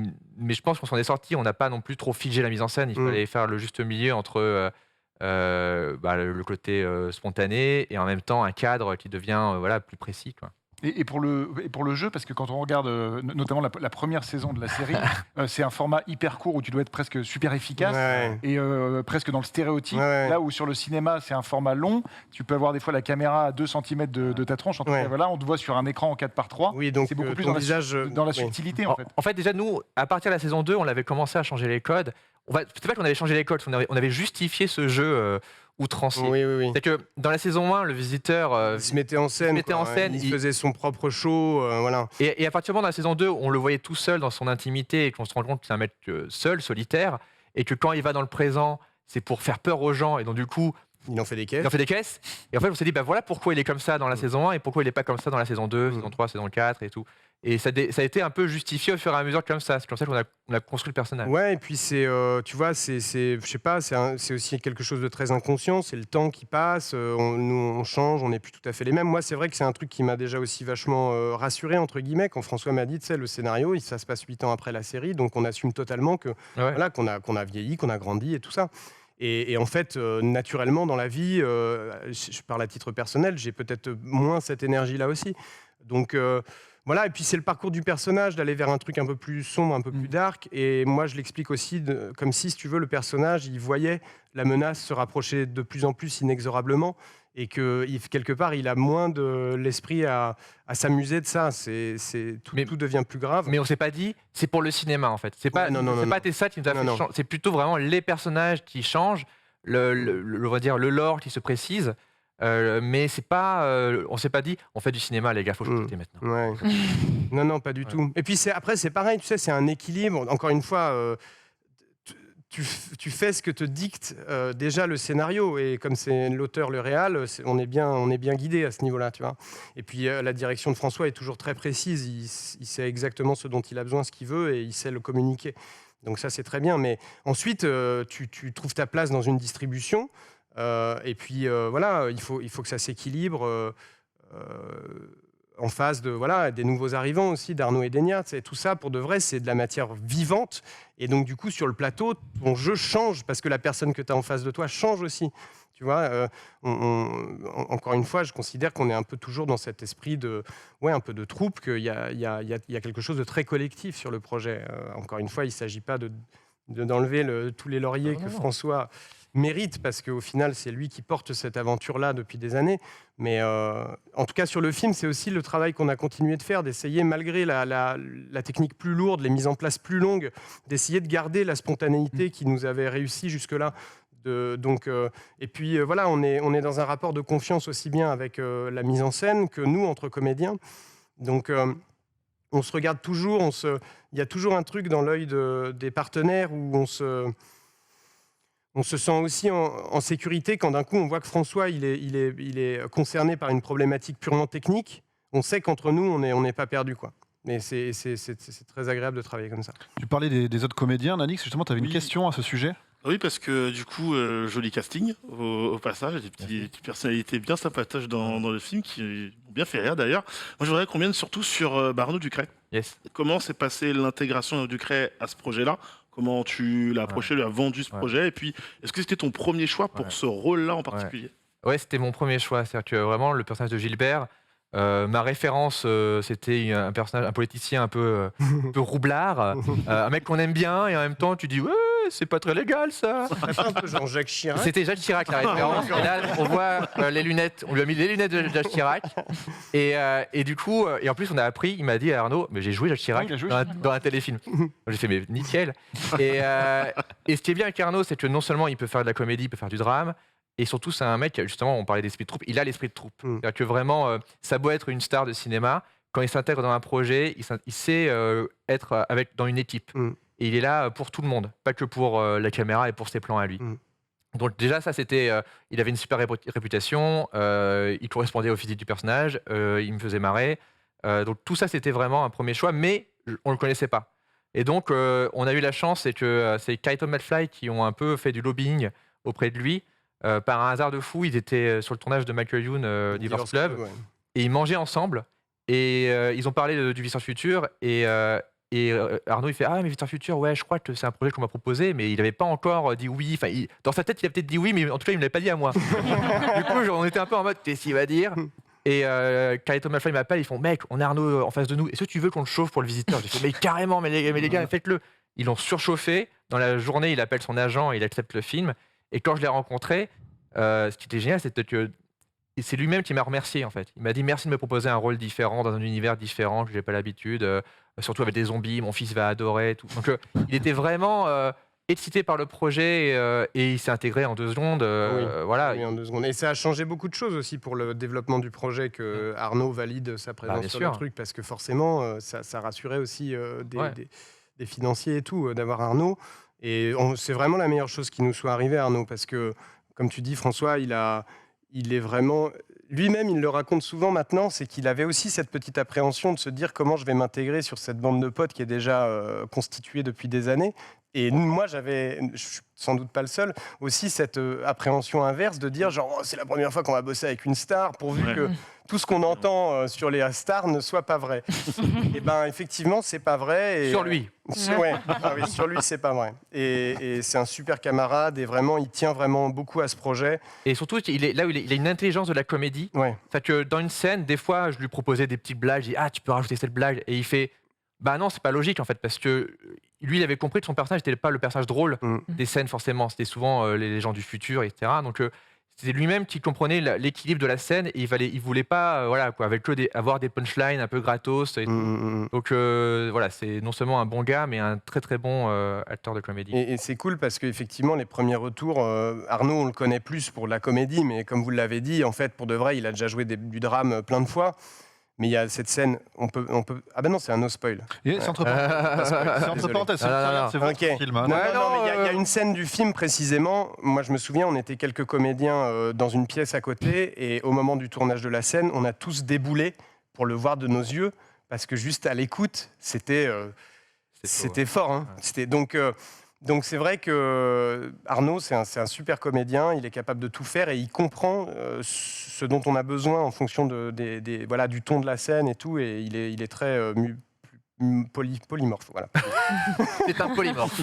je pense qu'on s'en est sorti, on n'a pas non plus trop figé la mise en scène, il fallait faire le juste milieu entre le côté spontané et en même temps un cadre qui devient plus précis, quoi. Et pour le jeu, parce que quand on regarde notamment la première saison de la série, c'est un format hyper court où tu dois être presque super efficace, et presque dans le stéréotype. Là où sur le cinéma, c'est un format long, tu peux avoir des fois la caméra à 2 cm de ta tronche. En tout cas, voilà, on te voit sur un écran en 4:3. Oui, donc c'est beaucoup plus dans la subtilité, en fait. En fait, déjà, nous, à partir de la saison 2, on avait commencé à changer les codes. C'est pas qu'on avait changé les codes, on avait justifié ce jeu outrancier. Oui. C'est que dans la saison 1, le visiteur il se mettait en scène, il faisait son propre show, voilà. Et à partir de dans la saison 2, on le voyait tout seul dans son intimité et qu'on se rend compte que c'est un mec seul, solitaire, et que quand il va dans le présent, c'est pour faire peur aux gens, et donc du coup il en fait des caisses. Et en fait, on s'est dit, voilà pourquoi il est comme ça dans la saison 1 et pourquoi il n'est pas comme ça dans la saison 2, saison 3, saison 4 et tout. Et ça a été un peu justifié au fur et à mesure comme ça. C'est comme ça qu'on a construit le personnage. Ouais, et puis tu vois, je sais pas, c'est aussi quelque chose de très inconscient. C'est le temps qui passe, nous on change, on n'est plus tout à fait les mêmes. Moi, c'est vrai que c'est un truc qui m'a déjà aussi vachement rassuré, entre guillemets, quand François m'a dit, tu sais, le scénario, ça se passe 8 ans après la série, donc on assume totalement que, qu'on a vieilli, qu'on a grandi et tout ça. Et en fait, naturellement, dans la vie, je parle à titre personnel, j'ai peut-être moins cette énergie-là aussi. Donc voilà, et puis c'est le parcours du personnage d'aller vers un truc un peu plus sombre, un peu plus dark. Et moi, je l'explique aussi comme si tu veux, le personnage, il voyait la menace se rapprocher de plus en plus inexorablement. et que quelque part il a moins de l'esprit à s'amuser de ça. Tout devient plus grave. Mais on s'est pas dit, c'est pour le cinéma en fait. C'est pas, Tessa qui nous a fait changer. C'est plutôt vraiment les personnages qui changent, on va dire le lore qui se précise. Mais c'est pas, on s'est pas dit, on fait du cinéma les gars, faut shooter maintenant. Ouais. non, pas du tout. Et puis après c'est pareil, tu sais, c'est un équilibre. Encore une fois. Tu fais ce que te dicte déjà le scénario, et comme c'est l'auteur, le réal, on est bien guidé à ce niveau-là, tu vois. Et puis la direction de François est toujours très précise, il sait exactement ce dont il a besoin, ce qu'il veut, et il sait le communiquer. Donc ça, c'est très bien. Mais ensuite, tu trouves ta place dans une distribution, et puis voilà, il faut que ça s'équilibre en face des nouveaux arrivants aussi, d'Arnaud et d'Enya. Tout ça, pour de vrai, c'est de la matière vivante. Et donc, du coup, sur le plateau, ton jeu change parce que la personne que tu as en face de toi change aussi. Tu vois, encore une fois, je considère qu'on est un peu toujours dans cet esprit un peu de troupe, qu'il y a quelque chose de très collectif sur le projet. Encore une fois, il ne s'agit pas d'enlever tous les lauriers que François mérite, parce qu'au final, c'est lui qui porte cette aventure-là depuis des années. Mais en tout cas, sur le film, c'est aussi le travail qu'on a continué de faire, d'essayer, malgré la technique plus lourde, les mises en place plus longues, d'essayer de garder la spontanéité qui nous avait réussi jusque-là. Et puis voilà, on est dans un rapport de confiance aussi bien avec la mise en scène que nous, entre comédiens. Donc on se regarde toujours, il y a toujours un truc dans l'œil des partenaires où on se sent aussi en sécurité quand d'un coup on voit que François il est concerné par une problématique purement technique. On sait qu'entre nous on n'est pas perdu, quoi. Mais c'est très agréable de travailler comme ça. Tu parlais des autres comédiens, Nanix, justement, tu avais une question à ce sujet. Oui, parce que du coup, joli casting au passage, des petites personnalités bien sympatoches dans le film qui m'ont bien fait rire d'ailleurs. Moi, je voudrais qu'on vienne surtout sur Arnaud Ducret. Yes. Comment s'est passée l'intégration de Ducret à ce projet-là? Comment tu l'as approché, lui as vendu ce projet? Et puis, est-ce que c'était ton premier choix pour ce rôle-là en particulier? Ouais, c'était mon premier choix. C'est-à-dire que vraiment, le personnage de Gilbert, ma référence, c'était un personnage, un politicien un peu roublard, un mec qu'on aime bien, et en même temps, tu dis ouais, c'est pas très légal ça. Un peu genre Jacques Chirac. C'était Jacques Chirac la référence. Et là, on voit les lunettes. On lui a mis les lunettes de Jacques Chirac. Et du coup, et en plus, on a appris. Il m'a dit à Arnaud, mais j'ai joué Jacques Chirac dans un téléfilm. J'ai fait mais nickel. Et ce qui est bien avec Arnaud, c'est que non seulement il peut faire de la comédie, il peut faire du drame. Et surtout, c'est un mec, justement, on parlait d'esprit de troupe, il a l'esprit de troupe. C'est-à-dire que vraiment, ça doit être une star de cinéma. Quand il s'intègre dans un projet, il sait être dans une équipe. Et il est là pour tout le monde, pas que pour la caméra et pour ses plans à lui. Donc déjà, ça, c'était... il avait une super réputation, il correspondait au physique du personnage, il me faisait marrer. Donc tout ça, c'était vraiment un premier choix, mais on ne le connaissait pas. Et donc, on a eu la chance, c'est que c'est Kaito Madfly qui ont un peu fait du lobbying auprès de lui. Par un hasard de fou, ils étaient sur le tournage de Michael Youn, Divorce Club, et ils mangeaient ensemble, et ils ont parlé du Visiteur Futur, et Arnaud il fait ah mais Visiteur Futur, ouais, je crois que c'est un projet qu'on m'a proposé, mais il n'avait pas encore dit oui. Enfin, dans sa tête il a peut-être dit oui, mais en tout cas il me l'avait pas dit à moi. Du coup on était un peu en mode qu'est-ce qu'il va dire. Et Kaito Malfoy m'appelle, ils font mec, on a Arnaud en face de nous, est-ce que tu veux qu'on le chauffe pour le Visiteur? J'ai fait mais carrément, mais les gars faites-le. Ils l'ont surchauffé. Dans la journée il appelle son agent, il accepte le film. Et quand je l'ai rencontré, ce qui était génial, c'était que c'est lui-même qui m'a remercié en fait. Il m'a dit merci de me proposer un rôle différent dans un univers différent que j'ai pas l'habitude, surtout avec des zombies, mon fils va adorer tout. Donc il était vraiment excité par le projet et il s'est intégré en 2 secondes. Voilà. Oui, en 2 secondes. Et ça a changé beaucoup de choses aussi pour le développement du projet que Arnaud valide sa présence sur le truc, parce que forcément ça rassurait aussi des financiers et tout d'avoir Arnaud. Et c'est vraiment la meilleure chose qui nous soit arrivée, Arnaud, parce que, comme tu dis, François, il est vraiment... Lui-même, il le raconte souvent maintenant, c'est qu'il avait aussi cette petite appréhension de se dire comment je vais m'intégrer sur cette bande de potes qui est déjà constituée depuis des années. Et moi, je suis sans doute pas le seul, aussi cette appréhension inverse de dire genre oh, c'est la première fois qu'on va bosser avec une star, pourvu que tout ce qu'on entend sur les stars ne soit pas vrai. Et ben effectivement, c'est pas vrai. Et, sur lui. Sur lui, c'est pas vrai. Et c'est un super camarade et vraiment, il tient vraiment beaucoup à ce projet. Et surtout, il a une intelligence de la comédie. C'est que dans une scène, des fois, je lui proposais des petites blagues, je dis ah tu peux rajouter cette blague, et il fait bah non, c'est pas logique en fait, parce que lui, il avait compris que son personnage n'était pas le personnage drôle des scènes forcément, c'était souvent les gens du futur, etc. Donc c'est lui-même qui comprenait l'équilibre de la scène et il voulait pas voilà quoi avec avoir des punchlines un peu gratos et tout. Donc voilà, c'est non seulement un bon gars mais un très très bon acteur de comédie. Et c'est cool parce qu'effectivement les premiers retours, Arnaud on le connaît plus pour la comédie, mais comme vous l'avez dit, en fait pour de vrai il a déjà joué du drame plein de fois. Mais il y a cette scène, on peut... Ah ben non, c'est un no spoil. C'est entre parenthèses, c'est votre film. Non, mais il y a une scène du film précisément. Moi, je me souviens, on était quelques comédiens dans une pièce à côté, et au moment du tournage de la scène, on a tous déboulé pour le voir de nos yeux, parce que juste à l'écoute, c'était fort. Hein. C'était donc c'est vrai que Arnaud, c'est un super comédien, il est capable de tout faire et il comprend ce dont on a besoin en fonction voilà, du ton de la scène et tout, et il est très polymorphe. Voilà. C'est un polymorphe.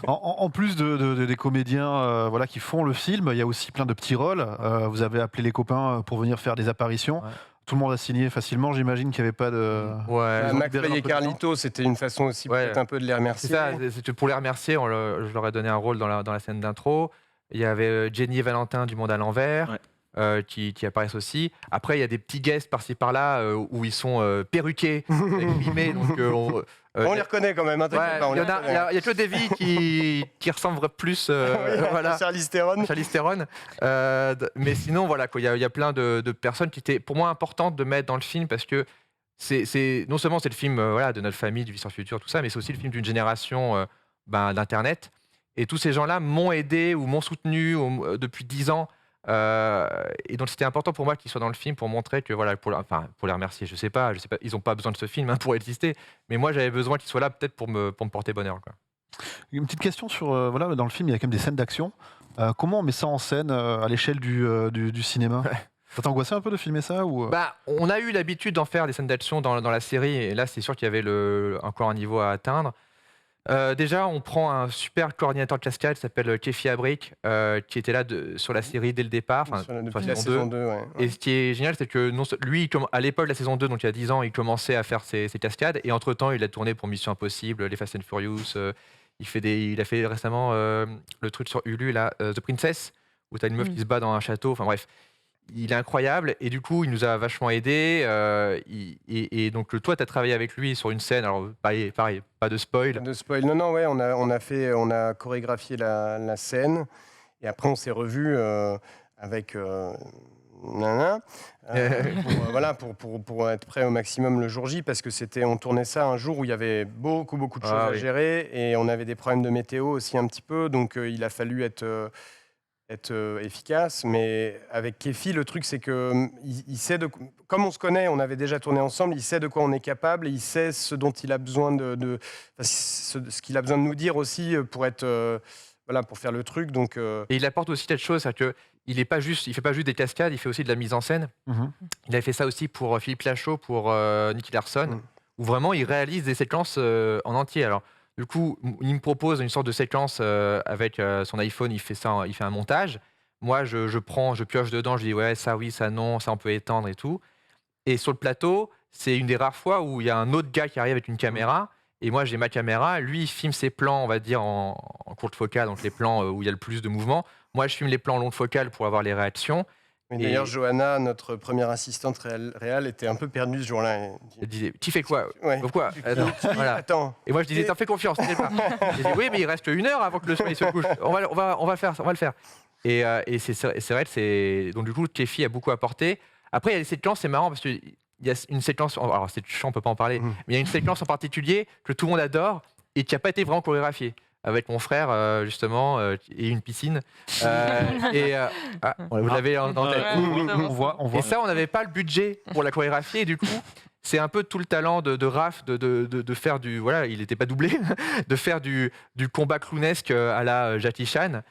En plus des comédiens voilà, qui font le film, il y a aussi plein de petits rôles. Vous avez appelé les copains pour venir faire des apparitions. Ouais. Tout le monde a signé facilement, j'imagine qu'il n'y avait pas de... Ouais. McFly et Carlito, c'était une façon aussi peut-être un peu de les remercier. C'est ça, c'était pour les remercier, je leur ai donné un rôle dans la scène d'intro. Il y avait Jenny et Valentin du Monde à l'envers, qui apparaissent aussi. Après, il y a des petits guests par-ci par-là où ils sont perruqués, grimés, donc... on les reconnaît quand même. Il y a que Davy qui ressemble plus voilà, Charlize Theron. Mais sinon, voilà, il y a plein de personnes qui étaient pour moi importantes de mettre dans le film parce que non seulement c'est le film voilà, de notre famille, du Vie sur le futur, tout ça, mais c'est aussi le film d'une génération d'Internet. Et tous ces gens-là m'ont aidé ou m'ont soutenu depuis 10 ans. Et donc c'était important pour moi qu'ils soient dans le film pour montrer que voilà pour les remercier, je sais pas ils n'ont pas besoin de ce film pour exister, mais moi j'avais besoin qu'ils soient là peut-être pour me porter bonheur quoi. Une petite question sur voilà, dans le film il y a quand même des scènes d'action, comment on met ça en scène à l'échelle du cinéma? Ça t'angoissait un peu de filmer ça ou... On a eu l'habitude d'en faire des scènes d'action dans la série et là c'est sûr qu'il y avait encore un niveau à atteindre. Déjà, on prend un super coordinateur de cascade qui s'appelle Kefi Abric, qui était là sur la série dès le départ, depuis la saison 2. Ouais. Et ce qui est génial, c'est que lui, à l'époque de la saison 2, donc il y a 10 ans, il commençait à faire ses cascades, et entre-temps, il a tourné pour Mission Impossible, les Fast and Furious, il a fait récemment le truc sur Hulu, là, The Princess, où tu as une meuf qui se bat dans un château, enfin bref. Il est incroyable et du coup il nous a vachement aidé et donc toi tu as travaillé avec lui sur une scène, alors pareil pas de spoil. Non ouais, on a chorégraphié la scène et après on s'est revus avec pour être prêt au maximum le jour J parce que on tournait ça un jour où il y avait beaucoup de choses à gérer et on avait des problèmes de météo aussi un petit peu, donc il a fallu être efficace, mais avec Kefi, le truc c'est que il sait comme on se connaît, on avait déjà tourné ensemble, il sait de quoi on est capable, et il sait ce dont il a besoin ce qu'il a besoin de nous dire aussi pour être pour faire le truc. Donc et il apporte aussi cette chose, c'est que il fait pas juste des cascades, il fait aussi de la mise en scène. Il avait fait ça aussi pour Philippe Lachaud, pour Nicky Larson, où vraiment il réalise des séquences en entier. Alors du coup, il me propose une sorte de séquence avec son iPhone, il fait un montage. Moi, je pioche dedans, je dis ouais, ça oui, ça non, ça on peut étendre et tout. Et sur le plateau, c'est une des rares fois où il y a un autre gars qui arrive avec une caméra. Et moi, j'ai ma caméra. Lui, il filme ses plans, on va dire, en courte focale, donc les plans où il y a le plus de mouvement. Moi, je filme les plans longue focale pour avoir les réactions. D'ailleurs, Johanna, notre première assistante réelle, était un peu perdue ce jour-là. Elle disait, tu fais quoi? Pourquoi? Attends. Et moi, je disais, t'en fais confiance. Elle disait, oui, mais il reste 1 heure avant que le soleil se couche. On va le faire. Et c'est vrai que donc du coup, Kefi a beaucoup apporté. Après, il y a des séquences, c'est marrant parce qu'il y a une séquence. Alors, c'est chiant, on peut pas en parler. Mais il y a une séquence en particulier que tout le monde adore et qui n'a pas été vraiment chorégraphiée. Avec mon frère, justement, et une piscine. Vous l'avez en tête. On voit. Et ça, on n'avait pas le budget pour la chorégraphier. Et du coup, c'est un peu tout le talent de Raph de faire du... Voilà, il n'était pas doublé. De faire du combat clownesque à la Jackie Chan.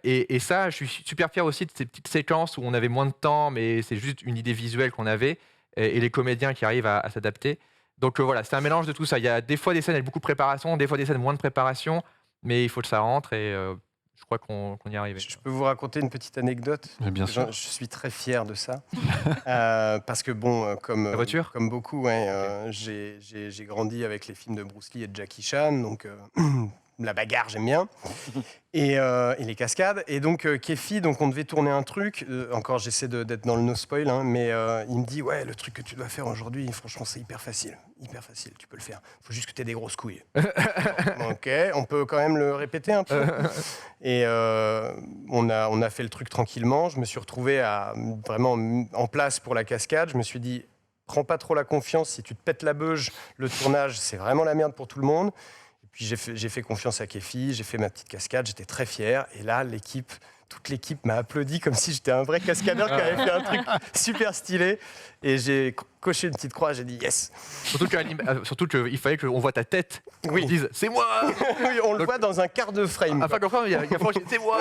Et ça, je suis super fier aussi de ces petites séquences où on avait moins de temps, mais c'est juste une idée visuelle qu'on avait. Et les comédiens qui arrivent à s'adapter. Donc voilà, c'est un mélange de tout ça. Il y a des fois des scènes avec beaucoup de préparation, des fois des scènes moins de préparation, mais il faut que ça rentre et je crois qu'on y est arrivé. Je peux vous raconter une petite anecdote. Mais bien sûr. Je suis très fier de ça. Parce que bon, comme beaucoup, j'ai grandi avec les films de Bruce Lee et de Jackie Chan, donc la bagarre, j'aime bien. Et les cascades. Et donc, Kefi, donc on devait tourner un truc. Encore, j'essaie d'être dans le no spoil, hein, mais il me dit ouais, le truc que tu dois faire aujourd'hui, franchement, c'est hyper facile. Hyper facile, tu peux le faire. Faut juste que tu aies des grosses couilles. Ok, on peut quand même le répéter un peu. Et on a fait le truc tranquillement. Je me suis retrouvé vraiment en place pour la cascade. Je me suis dit, prends pas trop la confiance. Si tu te pètes la beuge, le tournage, c'est vraiment la merde pour tout le monde. Et puis j'ai fait confiance à Kefi, j'ai fait ma petite cascade, j'étais très fier. Et là, toute l'équipe m'a applaudi comme si j'étais un vrai cascadeur qui avait fait un truc super stylé. Et j'ai coché une petite croix, j'ai dit yes. Surtout qu'il fallait qu'on voit ta tête. Oui. On dise c'est moi. Oui, on le voit dans un quart de frame. Enfin, quand il y a franchement, c'est moi.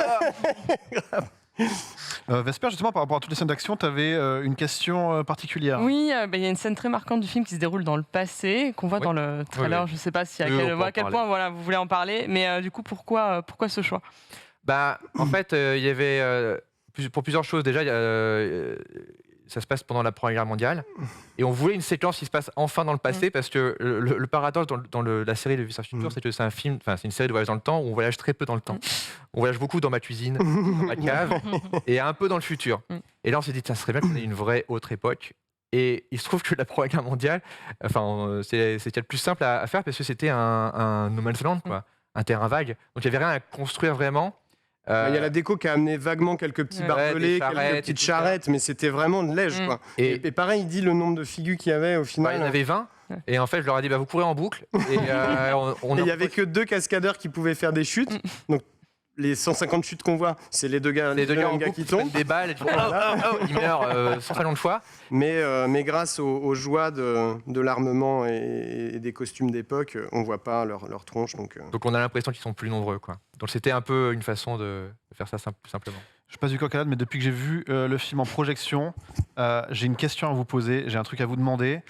Vesper, justement, par rapport à toutes les scènes d'action, tu avais une question particulière. Oui, il y a une scène très marquante du film qui se déroule dans le passé, qu'on voit dans le trailer. Je ne sais pas à quel point vous voulez en parler, mais du coup, pourquoi ce choix ? En fait, il y avait, pour plusieurs choses, déjà, ça se passe pendant la Première Guerre mondiale, et on voulait une séquence qui se passe enfin dans le passé, parce que le paradoxe dans la série de Vue Futur, c'est que c'est une série de voyage dans le temps où on voyage très peu dans le temps. On voyage beaucoup dans ma cuisine, dans ma cave, et un peu dans le futur. Et là, on s'est dit, ça serait bien qu'on ait une vraie autre époque. Et il se trouve que la Première Guerre mondiale, c'était le plus simple à faire, parce que c'était un no man's land, quoi, un terrain vague. Donc il n'y avait rien à construire vraiment. Il y a la déco qui a amené vaguement quelques petits barbelés, quelques petites charrettes, mais c'était vraiment de neige. Quoi. Et pareil, il dit le nombre de figures qu'il y avait au final. Il y en avait 20. Et en fait, je leur ai dit, vous courez en boucle. Et il n'y avait que 2 cascadeurs qui pouvaient faire des chutes. Donc, les 150 chutes qu'on voit, c'est les deux gars en qui tombent. Des balles, et ils meurent 100 millions de fois. Mais grâce aux joies de l'armement et des costumes d'époque, on ne voit pas leur tronche. Donc on a l'impression qu'ils sont plus nombreux, quoi. Donc c'était un peu une façon de faire ça simplement. Je passe du coq à l'âne, mais depuis que j'ai vu le film en projection, j'ai une question à vous poser, j'ai un truc à vous demander.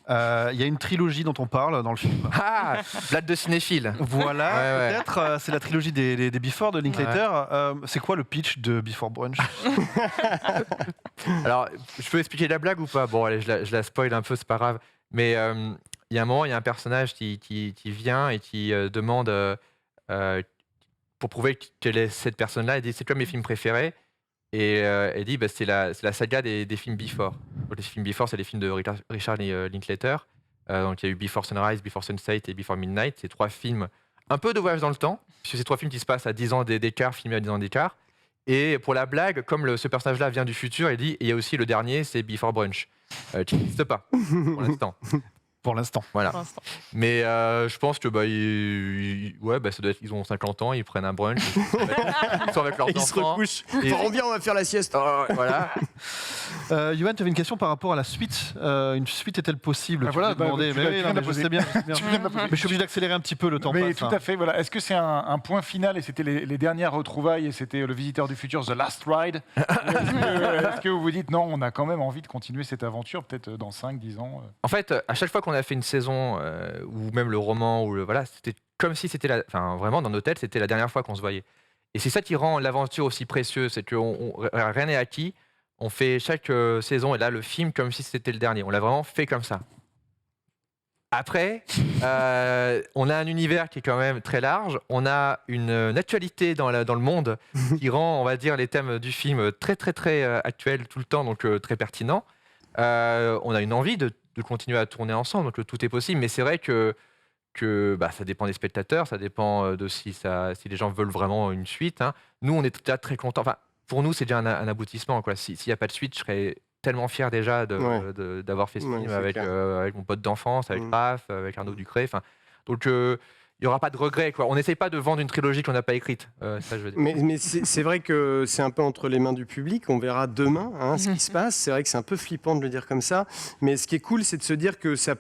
Il y a une trilogie dont on parle dans le film. Ah, blague de cinéphile. Voilà, peut-être. C'est la trilogie des Before de Linklater. C'est quoi le pitch de Before Brunch? Alors, je peux expliquer la blague ou pas? Bon, allez, je la spoil un peu, c'est pas grave. Mais il y a un moment, il y a un personnage qui vient et qui demande... pour prouver qu'elle est cette personne-là, elle dit c'est quoi mes films préférés, et elle dit c'est la saga des films Before. Donc, les films Before, c'est les films de Richard Linklater. Donc il y a eu Before Sunrise, Before Sunset et Before Midnight. C'est 3 films un peu de voyage dans le temps, puisque c'est 3 films qui se passent à 10 ans d'écart, filmés à 10 ans d'écart. Et pour la blague, comme ce personnage-là vient du futur, il dit, et il y a aussi le dernier, c'est Before Brunch, qui n'existe pas pour l'instant. Pour l'instant. Voilà. Mais je pense que ça doit être, ils ont 50 ans, ils prennent un brunch, ils sont avec leurs enfants. Ils se recouchent. On va faire la sieste. Voilà. Yoann, tu avais une question par rapport à la suite. Une suite est-elle possible? Je sais bien. Mais je suis obligé d'accélérer un petit peu, le temps passe. Tout à fait. Voilà. Est-ce que c'est un point final et c'était les dernières retrouvailles et c'était le visiteur du futur, The Last Ride? Est-ce que vous vous dites non, on a quand même envie de continuer cette aventure, peut-être dans 5-10 ans? En fait, à chaque fois qu'on a fait une saison, ou même le roman, c'était comme si c'était vraiment dans nos têtes, c'était la dernière fois qu'on se voyait. Et c'est ça qui rend l'aventure aussi précieuse, c'est que rien n'est acquis. On fait chaque saison, et là, le film, comme si c'était le dernier. On l'a vraiment fait comme ça. Après, on a un univers qui est quand même très large. On a une actualité dans le monde qui rend, on va dire, les thèmes du film très, très, très actuels tout le temps, donc très pertinents. On a une envie de continuer à tourner ensemble, donc tout est possible. Mais c'est vrai que ça dépend des spectateurs, ça dépend de si les gens veulent vraiment une suite. Hein. Nous, on est déjà très contents. Enfin, pour nous, c'est déjà un aboutissement, quoi. S'il n'y a pas de suite, je serais tellement fier déjà d'avoir fait ce film avec mon pote d'enfance, avec Raph, avec Arnaud Ducré. Donc, il n'y aura pas de regret, quoi. On n'essaye pas de vendre une trilogie qu'on n'a pas écrite. Ça, je veux dire. Mais c'est vrai que c'est un peu entre les mains du public. On verra demain ce qui se passe. C'est vrai que c'est un peu flippant de le dire comme ça. Mais ce qui est cool, c'est de se dire que ça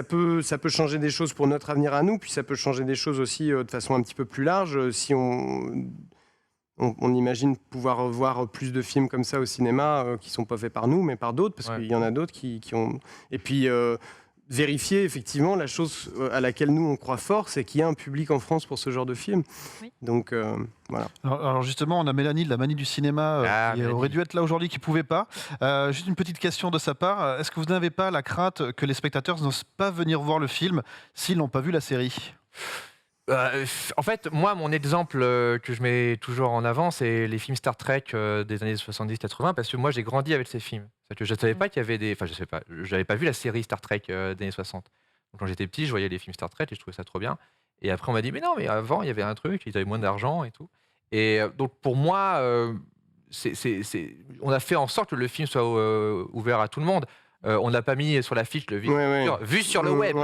peut changer des choses pour notre avenir à nous, puis ça peut changer des choses aussi de façon un petit peu plus large. Si on imagine pouvoir voir plus de films comme ça au cinéma qui ne sont pas faits par nous, mais par d'autres, parce qu'il y en a d'autres qui ont... Et puis... vérifier effectivement la chose à laquelle nous on croit fort, c'est qu'il y a un public en France pour ce genre de film. Oui. Donc voilà. Alors justement, on a Mélanie de la Manie du cinéma qui aurait dû être là aujourd'hui, qui ne pouvait pas. Juste une petite question de sa part. Est-ce que vous n'avez pas la crainte que les spectateurs n'osent pas venir voir le film s'ils n'ont pas vu la série? En fait, moi, mon exemple que je mets toujours en avant, c'est les films Star Trek des années 70-80, parce que moi, j'ai grandi avec ces films. C'est que je ne savais pas qu'il y avait des... Enfin, je sais pas, j'avais pas vu la série Star Trek des années 60. Donc, quand j'étais petit, je voyais les films Star Trek et je trouvais ça trop bien. Et après, on m'a dit, mais non, mais avant, il y avait un truc, ils avaient moins d'argent et tout. Et donc, pour moi, on a fait en sorte que le film soit ouvert à tout le monde. On n'a pas mis sur l'affiche le vu sur le web.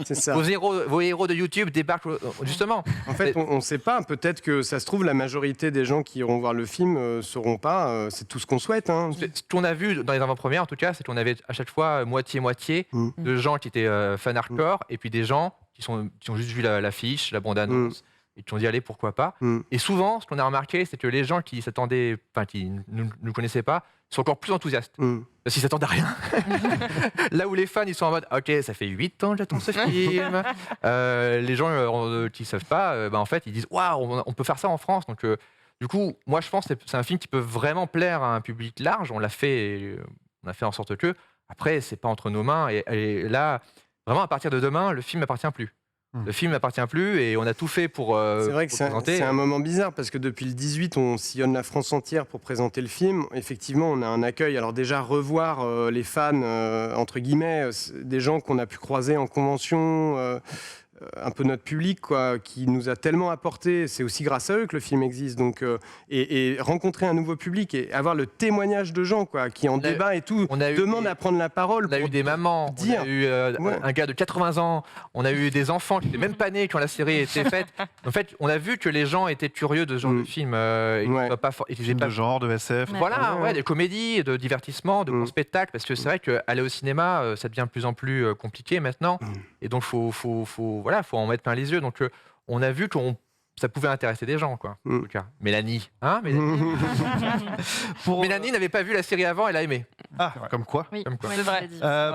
C'est ça. Vos héros de YouTube débarquent justement. En fait, on ne sait pas. Peut-être que ça se trouve, la majorité des gens qui iront voir le film ne sauront pas. C'est tout ce qu'on souhaite. Ce qu'on a vu dans les avant-premières, en tout cas, c'est qu'on avait à chaque fois moitié-moitié de gens qui étaient fans hardcore et puis des gens qui ont juste vu l'affiche, la bande-annonce. Et qui ont dit allez, pourquoi pas. Et souvent, ce qu'on a remarqué, c'est que les gens qui s'attendaient, enfin qui ne nous connaissaient pas, sont encore plus enthousiastes. Parce qu'ils s'attendent à rien. Là où les fans, ils sont en mode ok, ça fait 8 ans que j'attends ce film. Les gens qui ne savent pas, en fait, ils disent waouh, on peut faire ça en France. Donc, du coup, moi, je pense que c'est un film qui peut vraiment plaire à un public large. On a fait en sorte que. Après, c'est pas entre nos mains. Et là, vraiment, à partir de demain, le film n'appartient plus. Le film n'appartient plus et on a tout fait pour. C'est vrai que c'est un moment bizarre parce que depuis le 18, on sillonne la France entière pour présenter le film. Effectivement, on a un accueil. Alors déjà, revoir les fans, entre guillemets, des gens qu'on a pu croiser en convention, un peu notre public, quoi, qui nous a tellement apporté. C'est aussi grâce à eux que le film existe. Donc, et rencontrer un nouveau public et avoir le témoignage de gens quoi, qui en débat et tout, demandent à prendre la parole. On a eu des mamans, on a eu un gars de 80 ans, on a eu des enfants qui n'étaient même pas nés quand la série était faite. En fait, on a vu que les gens étaient curieux de ce genre de film. De genre, de SF. Voilà, des comédies, de divertissement, de bons spectacles. Parce que c'est vrai qu'aller au cinéma, ça devient de plus en plus compliqué maintenant. Et donc, il faut en mettre plein les yeux. Donc, on a vu que ça pouvait intéresser des gens, quoi. En tout cas. Mélanie. Mélanie n'avait pas vu la série avant, elle a aimé. Comme quoi. Oui, comme quoi. c'est vrai.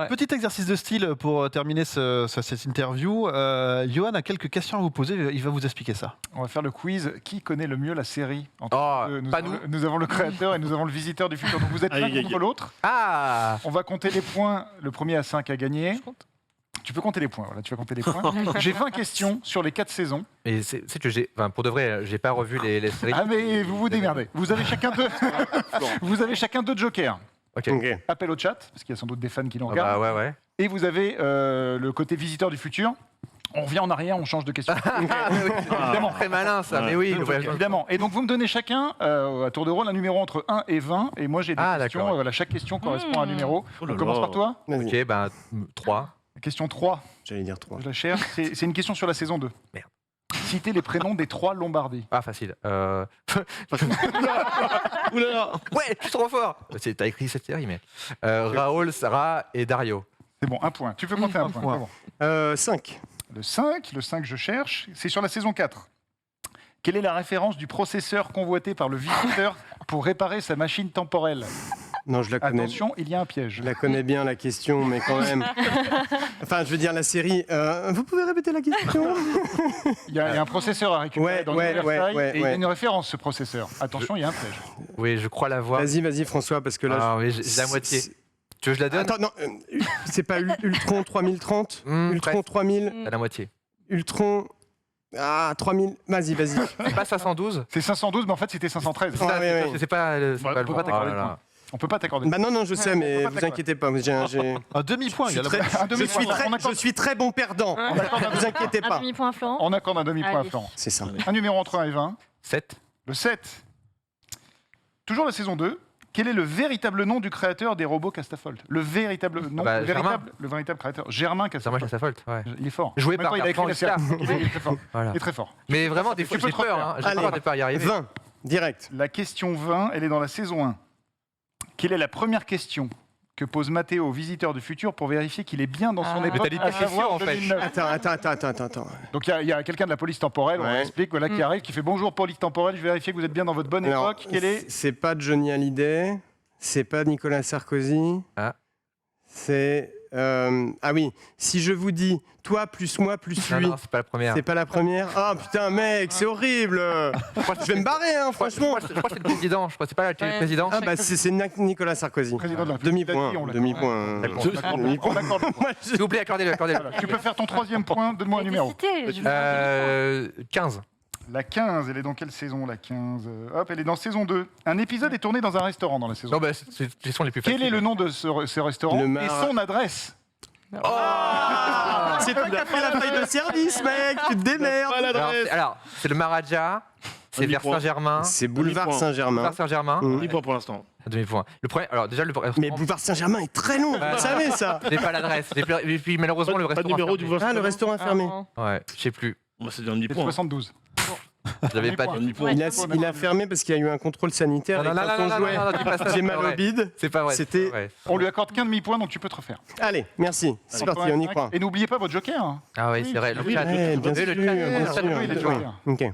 Petit exercice de style pour terminer cette interview. Johan a quelques questions à vous poser, il va vous expliquer ça. On va faire le quiz. Qui connaît le mieux la série nous avons le créateur et nous avons le visiteur du futur. Donc vous êtes l'un contre l'autre. On va compter les points. Le premier à 5 a gagné. Tu peux compter les points, voilà, tu vas compter les points. J'ai 20 questions sur les 4 saisons. Et c'est que pour de vrai, j'ai pas revu les séries. Ah mais vous vous démerdez. Vous avez chacun deux jokers. Okay. Appel au chat, parce qu'il y a sans doute des fans qui nous regardent. Ouais. Et vous avez le côté visiteur du futur. On revient en arrière, on change de question. Évidemment. Très malin ça, mais oui. Évidemment. Et donc vous me donnez chacun, à tour de rôle, un numéro entre 1 et 20. Et moi j'ai des questions. Voilà, chaque question correspond à un numéro. On commence par toi. Ok, 3. Question 3. J'allais dire 3. Je la cherche. C'est une question sur la saison 2. Merde. Citez les prénoms des 3 Lombardie. Facile. Oulala. Ouais, je suis trop fort. T'as écrit cette série, mais. Raoul, Sarah et Dario. C'est bon, un point. Tu peux compter un point. Bon. 5. Le 5, je cherche. C'est sur la saison 4. Quelle est la référence du processeur convoité par le visiteur pour réparer sa machine temporelle ? Non, je la connais. Attention, il y a un piège. Je la connais bien, la question, mais quand même. Enfin, je veux dire, la série. Vous pouvez répéter la question ? Il y a un processeur à récupérer dans l'Universal et il y a une référence, ce processeur. Attention, il y a un piège. Oui, je crois la voir. Vas-y, François, parce que là. Oui, j'ai la moitié. Tu veux que je la donne ? Attends, non. C'est pas Ultron 3030 Ultron 3000 T'as la moitié. Ultron. 3000. Vas-y. C'est pas 512 ? C'est 512, mais en fait, c'était 513. C'est pas le point. On peut pas t'accorder. Bah non, je sais, mais vous inquiétez pas. Un demi-point. Je suis très bon perdant. Ne vous inquiétez pas. Un demi-point à Florent. On accorde un demi-point à Florent. C'est ça. Un numéro entre 1 et 20. 7. Le 7. Toujours la saison 2. Quel est le véritable nom du créateur des robots Castafold ? Le véritable nom, le véritable créateur. Germain Castafold. Il est fort. Joué par il a écrit la série. Il est très fort. Voilà. Il est très fort. Mais vraiment, des fois, j'ai peur. J'ai peur de pas y arriver. 20, direct. La question 20, elle est dans la saison 1. Quelle est la première question que pose Mathéo au visiteur du futur pour vérifier qu'il est bien dans son époque, à savoir en fait. 2009. Attends. Donc il y a quelqu'un de la police temporelle, on explique, qui arrive, qui fait bonjour police temporelle, je vais vérifier que vous êtes bien dans votre bonne époque. C'est pas Johnny Hallyday, c'est pas Nicolas Sarkozy, c'est Ah oui, si je vous dis toi plus moi plus lui. Non, c'est pas la première. C'est pas la première. Ah putain, mec, c'est horrible. Je vais me barrer, hein, franchement. Je crois que c'est le président. Je crois que c'est pas le président. Ah bah c'est Nicolas Sarkozy. Demi-point. Demi-point. S'il vous plaît, accordez-le. Tu peux faire ton 3e point. Donne-moi un numéro. 15. La 15, elle est dans quelle saison, la 15 Hop, elle est dans saison 2. Un épisode est tourné dans un restaurant dans la saison. Non, bah, c'est les sons les plus faciles. Quel est le nom de ce restaurant et son adresse? C'est toi qui as fait la feuille de service, mec. Tu te démerdes. Alors, c'est le Maharaja. C'est vers Saint-Germain. C'est boulevard Saint-Germain. Boulevard Saint-Germain. Demi-point pour l'instant. Demi-point. Le premier, alors déjà le restaurant. Mais boulevard Saint-Germain est très long. Vous savez ça. J'ai pas l'adresse. Et puis malheureusement le restaurant. Pas de numéro du Ah, le restaurant est fermé. Ouais, je sais plus. Moi, c'est un demi-point. 72. J'avais pas de demi-point. Il a fermé parce qu'il y a eu un contrôle sanitaire. Non, J'ai mal au bide. C'est pas vrai. On lui accorde qu'un demi-point, donc tu peux te refaire. Allez, merci. C'est parti, on y croit. Et n'oubliez pas votre joker. Ah oui, c'est vrai. Le chat. Bien sûr. Ok.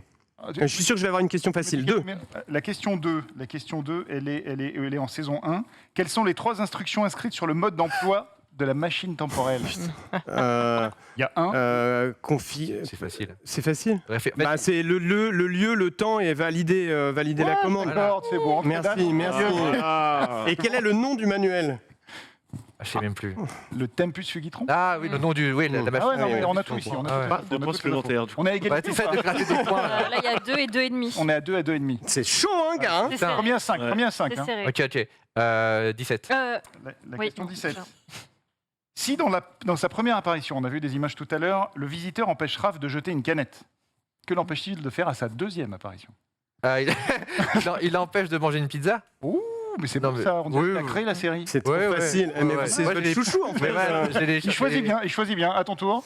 Je suis sûr que je vais avoir une question facile. 2. La question 2, elle est en saison 1. Quelles sont les 3 instructions inscrites sur le mode d'emploi de la machine temporelle? Il y a 1. C'est facile. C'est facile. Bah, c'est le lieu, le temps et valider la commande. C'est bon. Merci. Et quel est le nom du manuel? Je sais même plus. Le Tempus Fugitron. Ah oui, le nom du. Oui, la machine. Ah ouais, non, on a tout ici. On a Pas de points supplémentaires. On a égalité. Là, il y a 2 et 2,5. On est à 2 et 2,5. C'est chaud, hein, gars. Combien 5 C'est serré. Ok. 17. La question 17. Si dans sa première apparition, on a vu des images tout à l'heure, le visiteur empêche Raph de jeter une canette, que l'empêche-t-il de faire à sa 2e apparition? Il l'empêche de manger une pizza. Ouh, mais c'est pour ça, on dirait qu'il a créé la série. C'est trop facile. Mais c'est votre chouchou, en fait. Il choisit bien. À ton tour.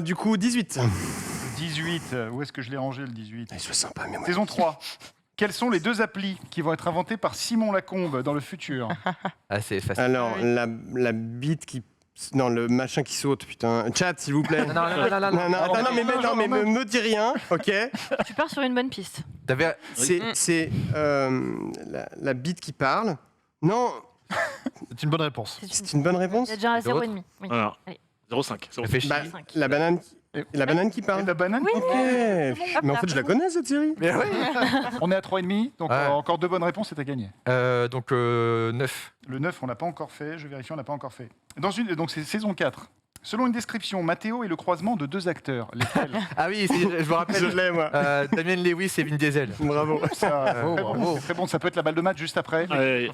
Du coup, 18. 18, où est-ce que je l'ai rangé, le 18? Sois sympa, mais moi. Saison 3. Quelles sont les 2 applis qui vont être inventées par Simon Lacombe dans le futur? C'est facile. Alors, la bite qui... Non, le machin qui saute, putain. Chat, s'il vous plaît. Non, mais me dis rien, ok? Tu pars sur une bonne piste. C'est la bite qui parle. Non. C'est une bonne réponse. C'est une bonne réponse? Il y a déjà un 0,5. Oui. Alors, 0,5. La banane qui parle. La banane qui parle. Mais en fait, je la connais, cette série. Mais oui. On est à 3,5, donc encore 2 bonnes réponses et t'as gagné. 9. Le 9, on l'a pas encore fait. Je vérifie, on l'a pas encore fait. Donc c'est saison 4. Selon une description, Mathéo est le croisement de 2 acteurs. Lesquels? Ah oui, je me rappelle. Je l'ai, moi. Damien Lewis et Vin Diesel. Bravo. C'est très bon. Ça peut être la balle de match juste après. Ouais.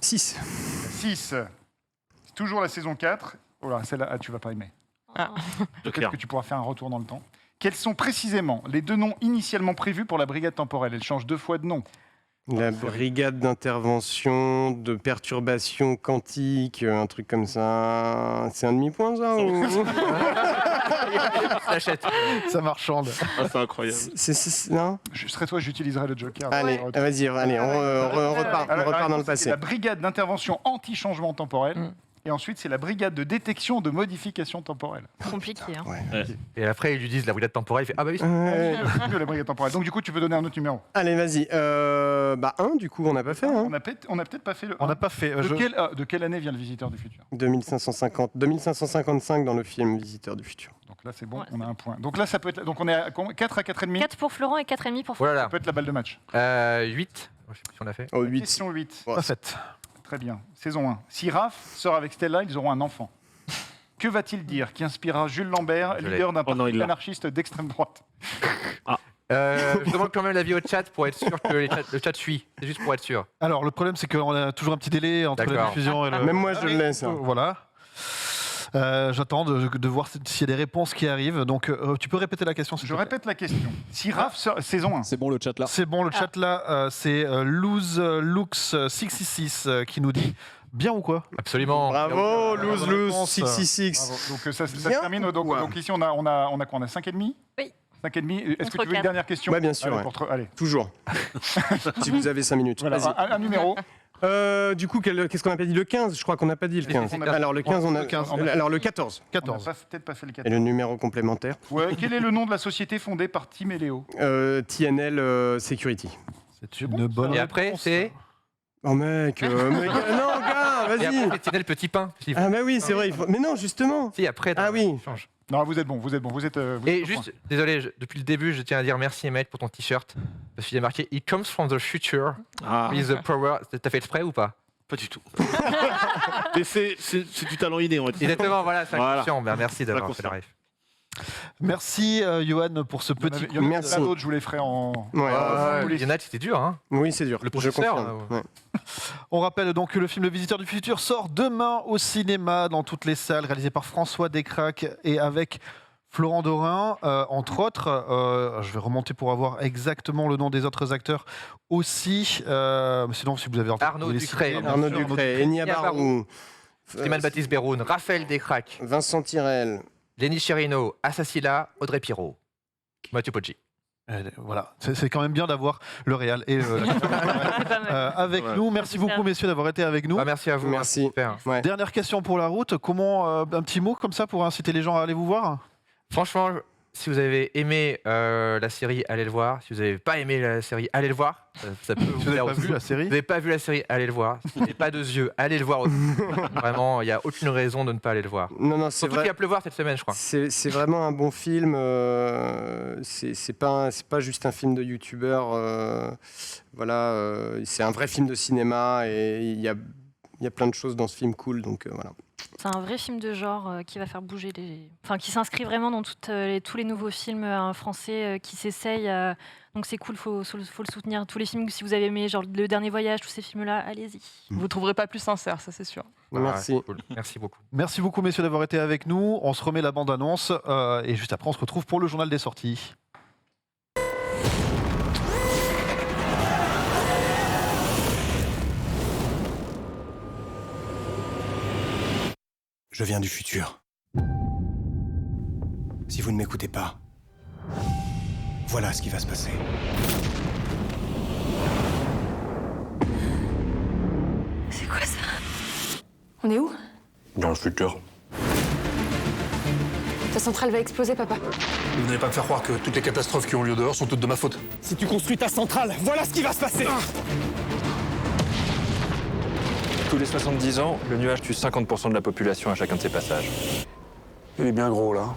6. 6. C'est toujours la saison 4. Oh là, celle-là, tu vas pas aimer. Peut-être que tu pourras faire un retour dans le temps. Quels sont précisément les 2 noms initialement prévus pour la brigade temporelle? Elle change 2 fois de nom. La brigade d'intervention, de perturbation quantique, un truc comme ça. C'est un demi-point, ça ou... Ça marchande. C'est incroyable. Non, Je serais toi, j'utiliserais le Joker. Allez, vas-y, on repart dans le passé. C'est la brigade d'intervention anti-changement temporel. Et ensuite, c'est la brigade de détection de modification temporelle. Compliqué, hein. Et après, ils lui disent la brigade temporelle. Il fait ah bah oui. La brigade temporelle. Donc du coup, tu peux donner un autre numéro. Allez, vas-y. 1, du coup, on n'a pas fait. Hein. On n'a peut-être pas fait le 1. On n'a pas fait. De quelle année vient le Visiteur du Futur? 2555 dans le film Visiteur du Futur. Donc là, c'est bon, on a un point. Donc là, ça peut être. Donc on est à 4 à 4,5. 4 pour Florent et 4,5 pour Florent. Voilà. Ça peut être la balle de match. 8. Je sais plus si on a fait. 8. Question 8. 7. Très bien. Saison 1. Si Raph sort avec Stella, ils auront un enfant. Que va-t-il dire qui inspirera Jules Lambert, leader d'un parti anarchiste d'extrême droite? Je demande quand même l'avis au chat pour être sûr que le chat suit. C'est juste pour être sûr. Alors, le problème, c'est qu'on a toujours un petit délai entre la diffusion et le... Même moi, je le laisse. Voilà. J'attends de voir s'il y a des réponses qui arrivent. Donc, tu peux répéter la question? Je répète la question. Si Raph sort... Saison 1. C'est bon le chat là. C'est bon le chat là. C'est LoseLux666 qui nous dit bien ou quoi? Absolument. Bravo, LoseLux666. Donc ça se termine. Donc ici, on a quoi? On a 5,5? Oui. 5,5. Est-ce que tu veux une dernière question? Oui, bien sûr. Allez. Toujours. Si vous avez 5 minutes. Voilà, un numéro. Du coup, qu'est-ce qu'on n'a pas dit? Le 15, je crois qu'on n'a pas dit le 15. Alors le 15, alors le 14. On n'a peut-être pas fait le 14. Et le numéro complémentaire? Ouais, quel est le nom de la société fondée par Tim et Léo? TNL Security. C'est une bonne Et après, c'est... Oh mec, non gars, vas-y. Et après, c'était le petit pain. Ah bah oui, c'est vrai. Mais non, justement. Si, après. Ah oui. Change. Non, vous êtes bon, vous êtes bon, vous êtes. Et juste, désolé, depuis le début, je tiens à dire merci Emmaël pour ton t-shirt. Parce qu'il y a marqué It comes from the future with the power. T'as fait exprès ou pas? Pas du tout. Mais c'est du talent inné, on va dire. Exactement, voilà, c'est inconscient. Ben, merci d'avoir fait le rêve. Merci Johan pour ce petit Il y en a plein d'autres, je vous les ferai en. Il y en a, c'était dur. Hein. Oui, c'est dur. Le professeur. On rappelle donc que le film Le Visiteur du Futur sort demain au cinéma dans toutes les salles, réalisé par François Descraques et avec Florent Dorin, entre autres. Je vais remonter pour avoir exactement le nom des autres acteurs aussi. Sinon, si vous avez Arnaud Ducré, Enya Barou, Slimane Baptiste Beroun, Raphaël Descraques, Vincent Tirel, Lenny Chirino, Assassila, Audrey Pirot, Mathieu Poggi. Voilà, c'est quand même bien d'avoir le Real et avec nous. Merci beaucoup, messieurs, d'avoir été avec nous. Merci à vous. Merci. Ouais. Dernière question pour la route. Comment un petit mot comme ça pour inciter les gens à aller vous voir? Franchement, si vous avez aimé la série, allez le voir. Si vous n'avez pas aimé la série, allez le voir. Ça peut vous n'avez pas vu la série? Vous n'avez pas vu la série, allez le voir. Si vous n'avez pas de yeux, allez le voir aussi. Vraiment, il n'y a aucune raison de ne pas aller le voir. Non, c'est surtout qu'il va pleuvoir cette semaine, je crois. C'est vraiment un bon film. C'est pas juste un film de youtubeur. C'est un vrai film de cinéma et il y a plein de choses dans ce film cool. Donc voilà. C'est un vrai film de genre qui va faire bouger qui s'inscrit vraiment dans tous les nouveaux films français qui s'essayent. Donc c'est cool, faut le soutenir. Tous les films, si vous avez aimé, genre Le Dernier Voyage, tous ces films-là, allez-y. Vous ne trouverez pas plus sincère, ça c'est sûr. Merci. Cool. Merci beaucoup. Merci beaucoup, messieurs, d'avoir été avec nous. On se remet la bande-annonce et juste après, on se retrouve pour le journal des sorties. Je viens du futur. Si vous ne m'écoutez pas, voilà ce qui va se passer. C'est quoi ça? On est où? Dans le futur. Ta centrale va exploser, papa. Vous n'allez pas me faire croire que toutes les catastrophes qui ont lieu dehors sont toutes de ma faute. Si tu construis ta centrale, voilà ce qui va se passer. Tous les 70 ans, le nuage tue 50% de la population à chacun de ses passages. Il est bien gros, là.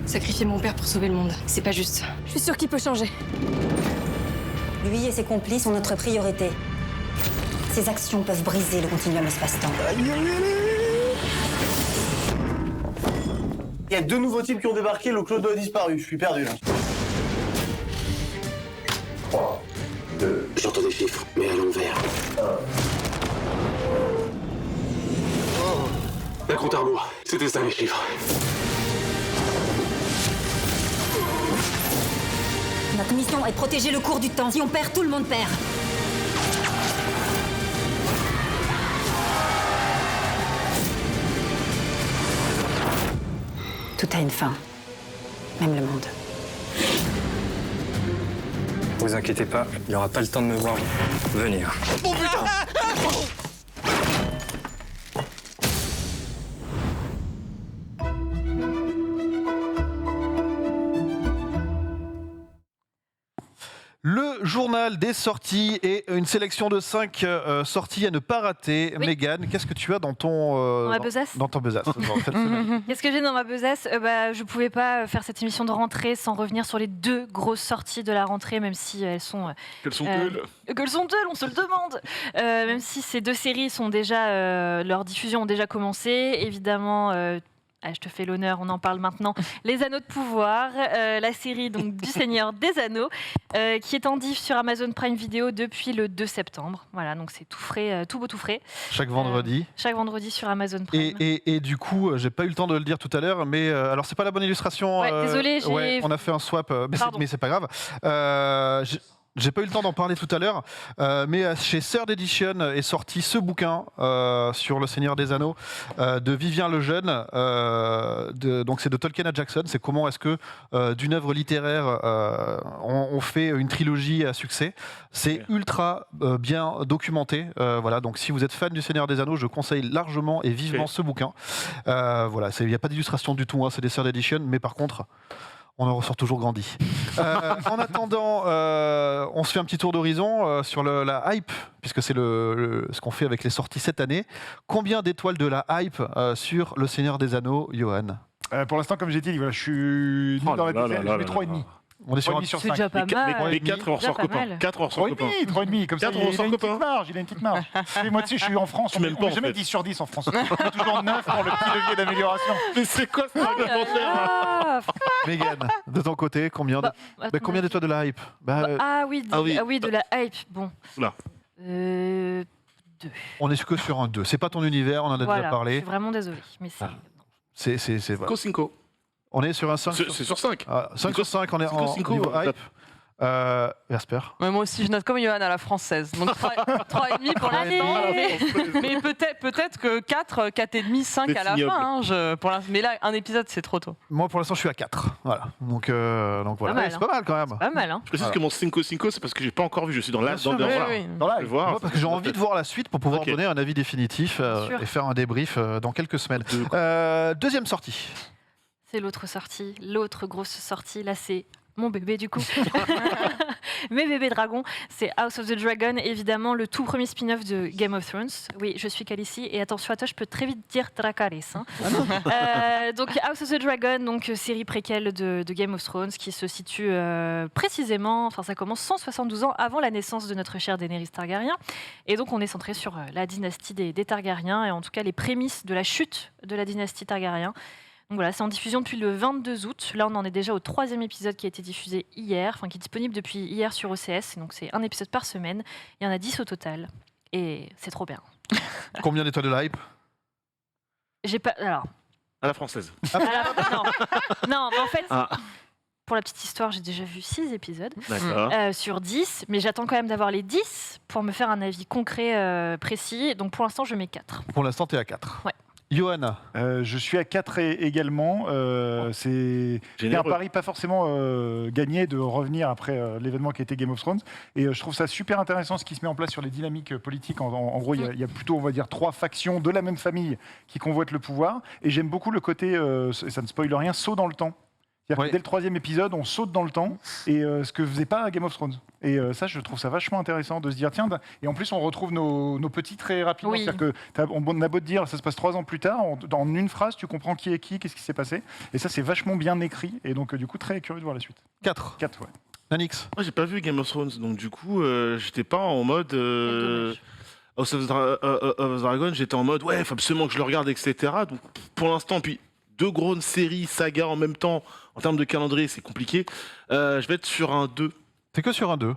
Sacrifier mon père pour sauver le monde, c'est pas juste. Je suis sûre qu'il peut changer. Lui et ses complices sont notre priorité. Ses actions peuvent briser le continuum espace-temps. Il y a 2 nouveaux types qui ont débarqué, le clodo a disparu. Je suis perdu, là. 3, 2... J'entends des chiffres, mais à l'envers. La compte à rebours. C'était ça, les chiffres. Notre mission est de protéger le cours du temps. Si on perd, tout le monde perd. Tout a une fin. Même le monde. Vous inquiétez pas, il n'aura pas le temps de me voir venir. Oh putain! Le journal des sorties et une sélection de 5 sorties à ne pas rater. Oui. Mégane, qu'est-ce que tu as dans ton ma besace dans ton besace cette semaine? Qu'est-ce que j'ai dans ma besace? Je ne pouvais pas faire cette émission de rentrée sans revenir sur les 2 grosses sorties de la rentrée, même si elles sont... Quelles sont-elles? Quelles sont-elles? On se le demande. Même si ces 2 séries sont déjà... leur diffusion ont déjà commencé. Évidemment... je te fais l'honneur, on en parle maintenant. Les Anneaux de pouvoir, la série donc, du Seigneur des Anneaux, qui est en diff sur Amazon Prime Video depuis le 2 septembre. Voilà, donc c'est tout frais, tout beau, tout frais. Chaque vendredi. Chaque vendredi sur Amazon Prime. Et du coup, j'ai pas eu le temps de le dire tout à l'heure, mais alors c'est pas la bonne illustration. Ouais, désolé, on a fait un swap, mais c'est pas grave. J'ai pas eu le temps d'en parler tout à l'heure, mais chez Third Edition est sorti ce bouquin sur le Seigneur des Anneaux de Vivien Lejeune. Donc c'est de Tolkien à Jackson. C'est comment est-ce que d'une œuvre littéraire on fait une trilogie à succès. C'est ultra bien documenté. Voilà. Donc si vous êtes fan du Seigneur des Anneaux, je conseille largement et vivement ce bouquin. Voilà. Il n'y a pas d'illustration du tout. Hein, c'est des Third Edition, mais par contre. On en ressort toujours grandi. En attendant, on se fait un petit tour d'horizon sur la hype, puisque c'est ce qu'on fait avec les sorties cette année. Combien d'étoiles de la hype sur Le Seigneur des Anneaux, Johan? Pour l'instant, comme j'ai dit, voilà, je suis nul dans la tête, je mets 3,5. On est sur un C'est déjà pas mal. Les 4 hors sans copain. 4 hors sans copain. 3,5, comme ça, il a une petite marge, il a une petite marge. Moi, tu sais, je suis en France, on met jamais 10 sur 10 en France. On met toujours 9 pour le petit levier d'amélioration. Mais c'est quoi ce réglementaire? Mégane, de ton côté, combien d'étoiles de la hype? Oui, de la hype. Bon. Là. 2. On est que sur un 2. C'est pas ton univers, on en a déjà parlé. Je suis vraiment désolée. Mais c'est... C'est voilà. 5. On est sur un 5. C'est sur 5. 5 sur 5, on est en niveau hype. Jasper. Moi aussi, je note comme Johan à la française. Donc 3,5 pour l'instant. Mais peut-être que 4, 4,5, 5 à la fin. Mais là, un épisode, c'est trop tôt. Moi, pour l'instant, je suis à 4. Voilà. Donc voilà. C'est pas mal quand même. Pas mal. Je précise que mon 5, c'est parce que j'ai pas encore vu. Je suis dans la parce que j'ai envie de voir la suite pour pouvoir donner un avis définitif et faire un débrief dans quelques semaines. Deuxième sortie. C'est l'autre sortie, l'autre grosse sortie. Là, c'est mon bébé du coup. Mes bébés dragons, c'est House of the Dragon, évidemment le tout premier spin-off de Game of Thrones. Oui, je suis Khaleesi et attention à toi, je peux très vite dire Dracarys. Donc House of the Dragon, donc série préquelle de Game of Thrones qui se situe précisément, enfin ça commence 172 ans avant la naissance de notre cher Daenerys Targaryen. Et donc on est centré sur la dynastie des Targaryens et en tout cas les prémices de la chute de la dynastie Targaryen. Donc voilà, c'est en diffusion depuis le 22 août. Là, on en est déjà au 3e épisode qui a été diffusé hier, qui est disponible depuis hier sur OCS. Donc c'est un épisode par semaine. Il y en a 10 au total. Et c'est trop bien. Combien d'étoiles de la hype? J'ai pas... Alors... À la française. Non, mais en fait... Pour la petite histoire, j'ai déjà vu 6 épisodes sur 10, mais j'attends quand même d'avoir les 10 pour me faire un avis concret, précis. Donc pour l'instant, je mets 4. Pour l'instant, tu es à 4. Ouais. Johan. Je suis à 4 également. C'est un pari pas forcément gagné de revenir après l'événement qui a été Game of Thrones. Et je trouve ça super intéressant ce qui se met en place sur les dynamiques politiques. En gros, il y a plutôt, on va dire, 3 factions de la même famille qui convoitent le pouvoir. Et j'aime beaucoup le côté, ça ne spoile rien, saut dans le temps. C'est-à-dire que dès le 3e épisode, on saute dans le temps, et ce que faisait pas Game of Thrones. Et ça, je trouve ça vachement intéressant de se dire, tiens, et en plus, on retrouve nos petits très rapidement. Oui. C'est-à-dire qu'on a beau te dire, ça se passe 3 ans plus tard, dans une phrase, tu comprends qui est qui, qu'est-ce qui s'est passé. Et ça, c'est vachement bien écrit, et donc, du coup, très curieux de voir la suite. 4. 4, ouais. Nanix. Moi, j'ai pas vu Game of Thrones, donc du coup, j'étais pas en mode... House of Dragon, j'étais en mode, ouais, il faut absolument que je le regarde, etc. Donc, pour l'instant, puis 2 grosses séries, sagas en même temps, en termes de calendrier, c'est compliqué. Je vais être sur un 2. T'es que sur un 2?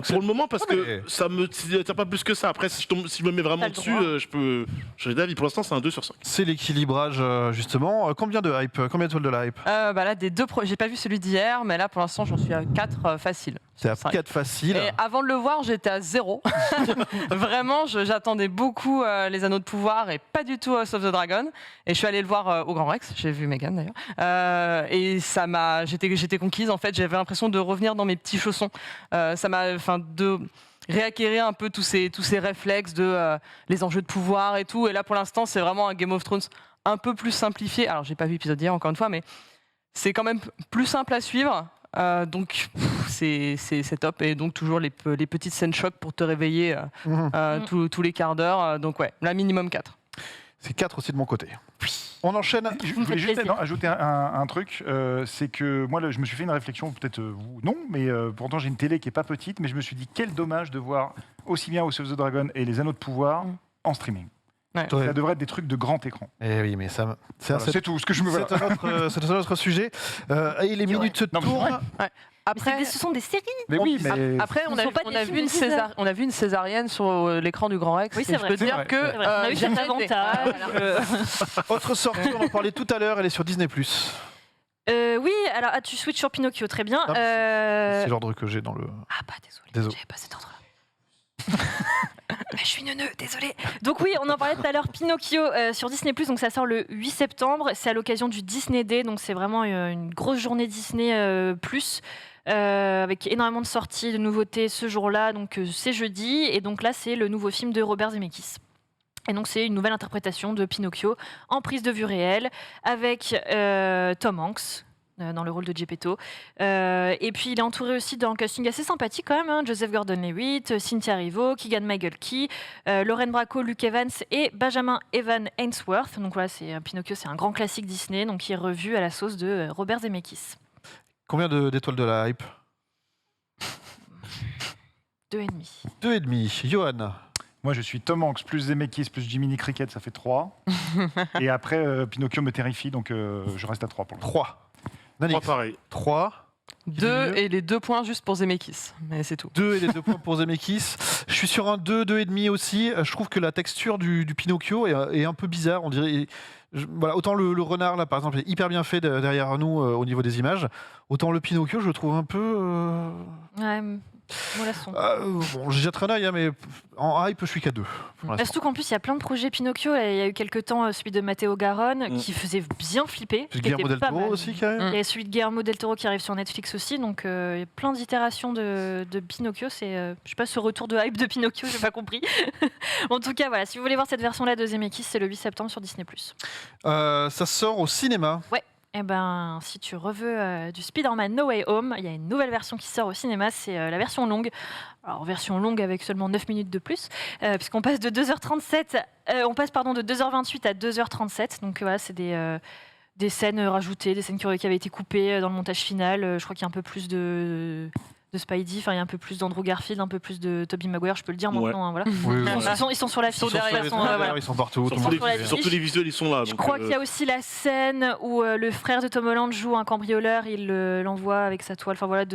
Pour le moment, parce que ça me tire pas plus que ça. Après, si je me mets vraiment dessus, je peux changer d'avis. Pour l'instant, c'est un 2 sur 5. C'est l'équilibrage, justement. Combien de hype? Combien d'étoiles de la hype? Là, j'ai pas vu celui d'hier, mais là, pour l'instant, j'en suis à 4 facile. C'est à 4 facile. Et avant de le voir, j'étais à 0. Vraiment, j'attendais beaucoup Les Anneaux de Pouvoir et pas du tout House of the Dragon. Et je suis allée le voir au Grand Rex. J'ai vu Mégane d'ailleurs. Et ça j'étais conquise. En fait, j'avais l'impression de revenir dans mes petits chaussons. Ça m'a, de réacquérir un peu tous ces réflexes de les enjeux de pouvoir et tout. Et là, pour l'instant, c'est vraiment un Game of Thrones un peu plus simplifié. Alors, j'ai pas vu l'épisode d'hier, encore une fois, mais c'est quand même plus simple à suivre. Donc c'est top, et donc toujours les petites scènes choc pour te réveiller tous les quarts d'heure, donc ouais, là minimum 4. C'est 4 aussi de mon côté. On enchaîne. Je voulais juste ajouter un truc, c'est que moi je me suis fait une réflexion, peut-être vous non, mais pourtant j'ai une télé qui est pas petite, mais je me suis dit quel dommage de voir aussi bien House of the Dragon et Les Anneaux de Pouvoir en streaming. Ouais. Ça devrait être des trucs de grand écran. Eh oui, mais ça, c'est tout ce que je me vois. C'est un autre sujet. Et les minutes tournent. Après, ce sont des séries. Mais oui, mais après on a vu une césarienne sur l'écran du Grand Rex. Oui, c'est vrai. Je peux dire que on a eu cet avantage. Autre sortie, on en parlait tout à l'heure, elle est sur Disney+. Oui, alors tu switches sur Pinocchio, très bien. C'est l'ordre que j'ai dans le... Ah bah désolé, j'avais pas cet ordre-là. Je suis neuneux, désolée. Donc oui, on en parlait tout à l'heure, Pinocchio sur Disney+, donc ça sort le 8 septembre, c'est à l'occasion du Disney Day, donc c'est vraiment une grosse journée Disney+, avec énormément de sorties, de nouveautés ce jour-là, donc c'est jeudi, et donc là c'est le nouveau film de Robert Zemeckis. Et donc c'est une nouvelle interprétation de Pinocchio en prise de vue réelle, avec Tom Hanks, dans le rôle de Geppetto. Et puis il est entouré aussi d'un casting assez sympathique quand même, hein. Joseph Gordon-Levitt, Cynthia Erivo, Keegan-Michael Key, Lauren Bracco, Luke Evans et Benjamin Evan Ainsworth. Donc voilà, Pinocchio, c'est un grand classique Disney, donc qui est revu à la sauce de Robert Zemeckis. Combien d'étoiles de la hype? 2,5. 2,5. Johan? Moi, je suis Tom Hanks plus Zemeckis plus Jiminy Cricket, ça fait 3. Et après, Pinocchio me terrifie, donc je reste à 3 pour le 3. 3 pareil. 3. 2 et les 2 points juste pour Zemeckis, mais c'est tout. 2 et les 2 points pour Zemeckis. Je suis sur un 2, 2,5 aussi. Je trouve que la texture du Pinocchio est un peu bizarre. On dirait, voilà, autant le renard, là, par exemple, est hyper bien fait derrière nous au niveau des images. Autant le Pinocchio, je le trouve un peu... Ouais, mollasson. Bon, j'y jetterai un œil, hein, mais en hype, je suis qu'à 2. Surtout qu'en plus, il y a plein de projets Pinocchio. Il y a eu quelques temps celui de Matteo Garonne qui faisait bien flipper. Guillermo del Toro aussi, quand même. Il y a celui de Guillermo del Toro qui arrive sur Netflix aussi. Donc, il y a plein d'itérations de Pinocchio. C'est, je sais pas, ce retour de hype de Pinocchio, j'ai pas compris. En tout cas, voilà, si vous voulez voir cette version-là de Zemeckis, c'est le 8 septembre sur Disney+. Ça sort au cinéma. Ouais. Eh ben, si tu reveux du Spider-Man No Way Home, il y a une nouvelle version qui sort au cinéma, c'est la version longue. Alors, version longue avec seulement 9 minutes de plus, puisqu'on passe de 2h28 à 2h37. Donc voilà, c'est des scènes rajoutées, des scènes qui avaient été coupées dans le montage final. Je crois qu'il y a un peu plus de Spidey, enfin il y a un peu plus d'Andrew Garfield, un peu plus de Tobey Maguire, je peux le dire maintenant. Hein, voilà. Ils sont sur la fiche. Ils sont partout. Surtout les visuels, ils sont là. Je crois qu'il y a aussi la scène où le frère de Tom Holland joue un cambrioleur, il l'envoie avec sa toile. Enfin voilà,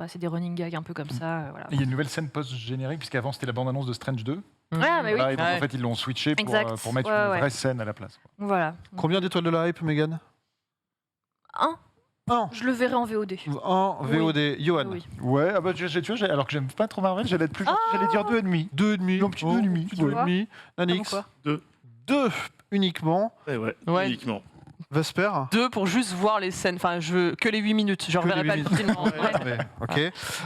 c'est des running gags un peu comme ça. Voilà. Il y a une nouvelle scène post-générique, puisqu'avant c'était la bande-annonce de Strange 2. Ah, mais oui. Et donc, en fait, ils l'ont switché pour mettre une vraie scène à la place. Voilà. Combien d'étoiles de la hype, Megan? 1. Je le verrai en VOD. En VOD, Johan. Oui. Ouais, alors que j'aime pas trop Marvel, j'allais être plus gentil, j'allais dire 2,5. 2,5. Un petit 2,5. 2,5. Nanix. 2. 2 uniquement. Ouais, uniquement. Vesper. 2 pour juste voir les scènes. Enfin, je veux que les 8 minutes. Je ne reverrai pas le film. Ok.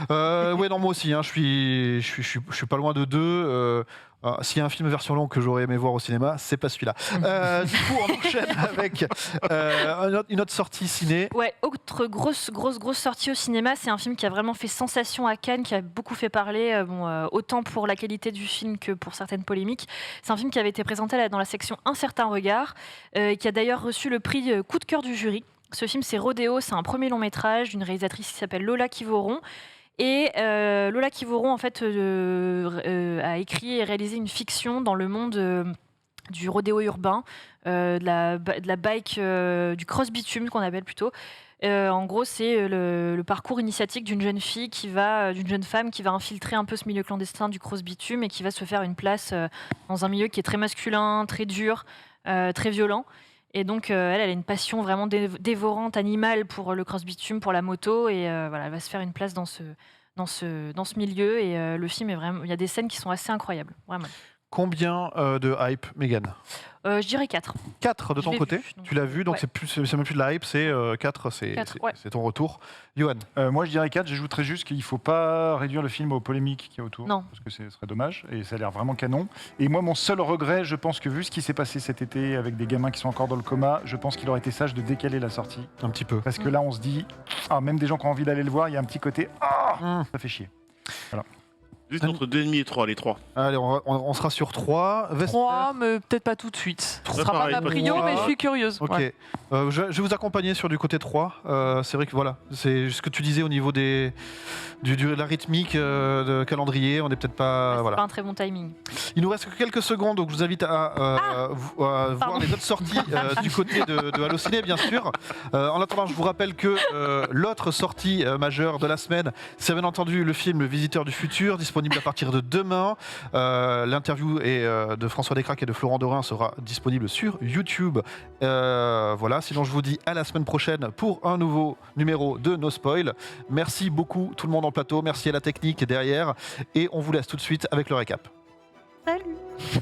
Ouais, non, moi aussi. Hein, je suis pas loin de 2. S'il y a un film version longue que j'aurais aimé voir au cinéma, c'est pas celui-là. Du coup, on enchaîne avec une autre sortie ciné. Ouais, autre grosse sortie au cinéma, c'est un film qui a vraiment fait sensation à Cannes, qui a beaucoup fait parler, autant pour la qualité du film que pour certaines polémiques. C'est un film qui avait été présenté dans la section Un certain regard, qui a d'ailleurs reçu le prix coup de cœur du jury. Ce film, c'est Rodéo, c'est un premier long métrage d'une réalisatrice qui s'appelle Lola Kivoron. Et Lola Kivoron, en fait, a écrit et réalisé une fiction dans le monde du rodéo urbain, de la bike, du cross-bitume qu'on appelle plutôt. En gros, c'est le parcours initiatique d'une jeune femme qui va infiltrer un peu ce milieu clandestin du cross-bitume et qui va se faire une place dans un milieu qui est très masculin, très dur, très violent. Et donc, elle a une passion vraiment dévorante, animale pour le cross-bitume, pour la moto. Et voilà, elle va se faire une place dans ce milieu. Et le film est vraiment... Il y a des scènes qui sont assez incroyables, vraiment. Combien de hype, Megan? Je dirais 4. 4 de ton côté? Tu l'as vu, donc ouais. c'est même plus de la hype, c'est 4, c'est ton retour. Johan? Moi je dirais 4, j'ajouterais juste qu'il ne faut pas réduire le film aux polémiques qu'il y a autour. Non. Parce que ce serait dommage, et ça a l'air vraiment canon. Et moi mon seul regret, je pense que vu ce qui s'est passé cet été avec des gamins qui sont encore dans le coma, je pense qu'il aurait été sage de décaler la sortie. Un petit peu. Parce que là on se dit, même des gens qui ont envie d'aller le voir, il y a un petit côté, ça fait chier. Voilà. Juste entre 2,5 et 3, les 3. Allez, on sera sur 3. 3, mais peut-être pas tout de suite. Ce sera pas ma prio, mais je suis curieuse. Ok. Ouais. Je vais vous accompagner sur du côté 3. C'est vrai que voilà, c'est ce que tu disais au niveau de la rythmique de calendrier. On n'est peut-être pas. C'est pas un très bon timing. Il nous reste quelques secondes, donc je vous invite à voir les autres sorties du côté de Allociné, bien sûr. En attendant, je vous rappelle que l'autre sortie majeure de la semaine, c'est bien entendu le film Le Visiteur du Futur, disponible à partir de demain. L'interview de François Descraques et de Florent Dorin sera disponible sur YouTube. Voilà, sinon je vous dis à la semaine prochaine pour un nouveau numéro de No Spoil. Merci beaucoup tout le monde en plateau, merci à la technique derrière et on vous laisse tout de suite avec le récap. Salut.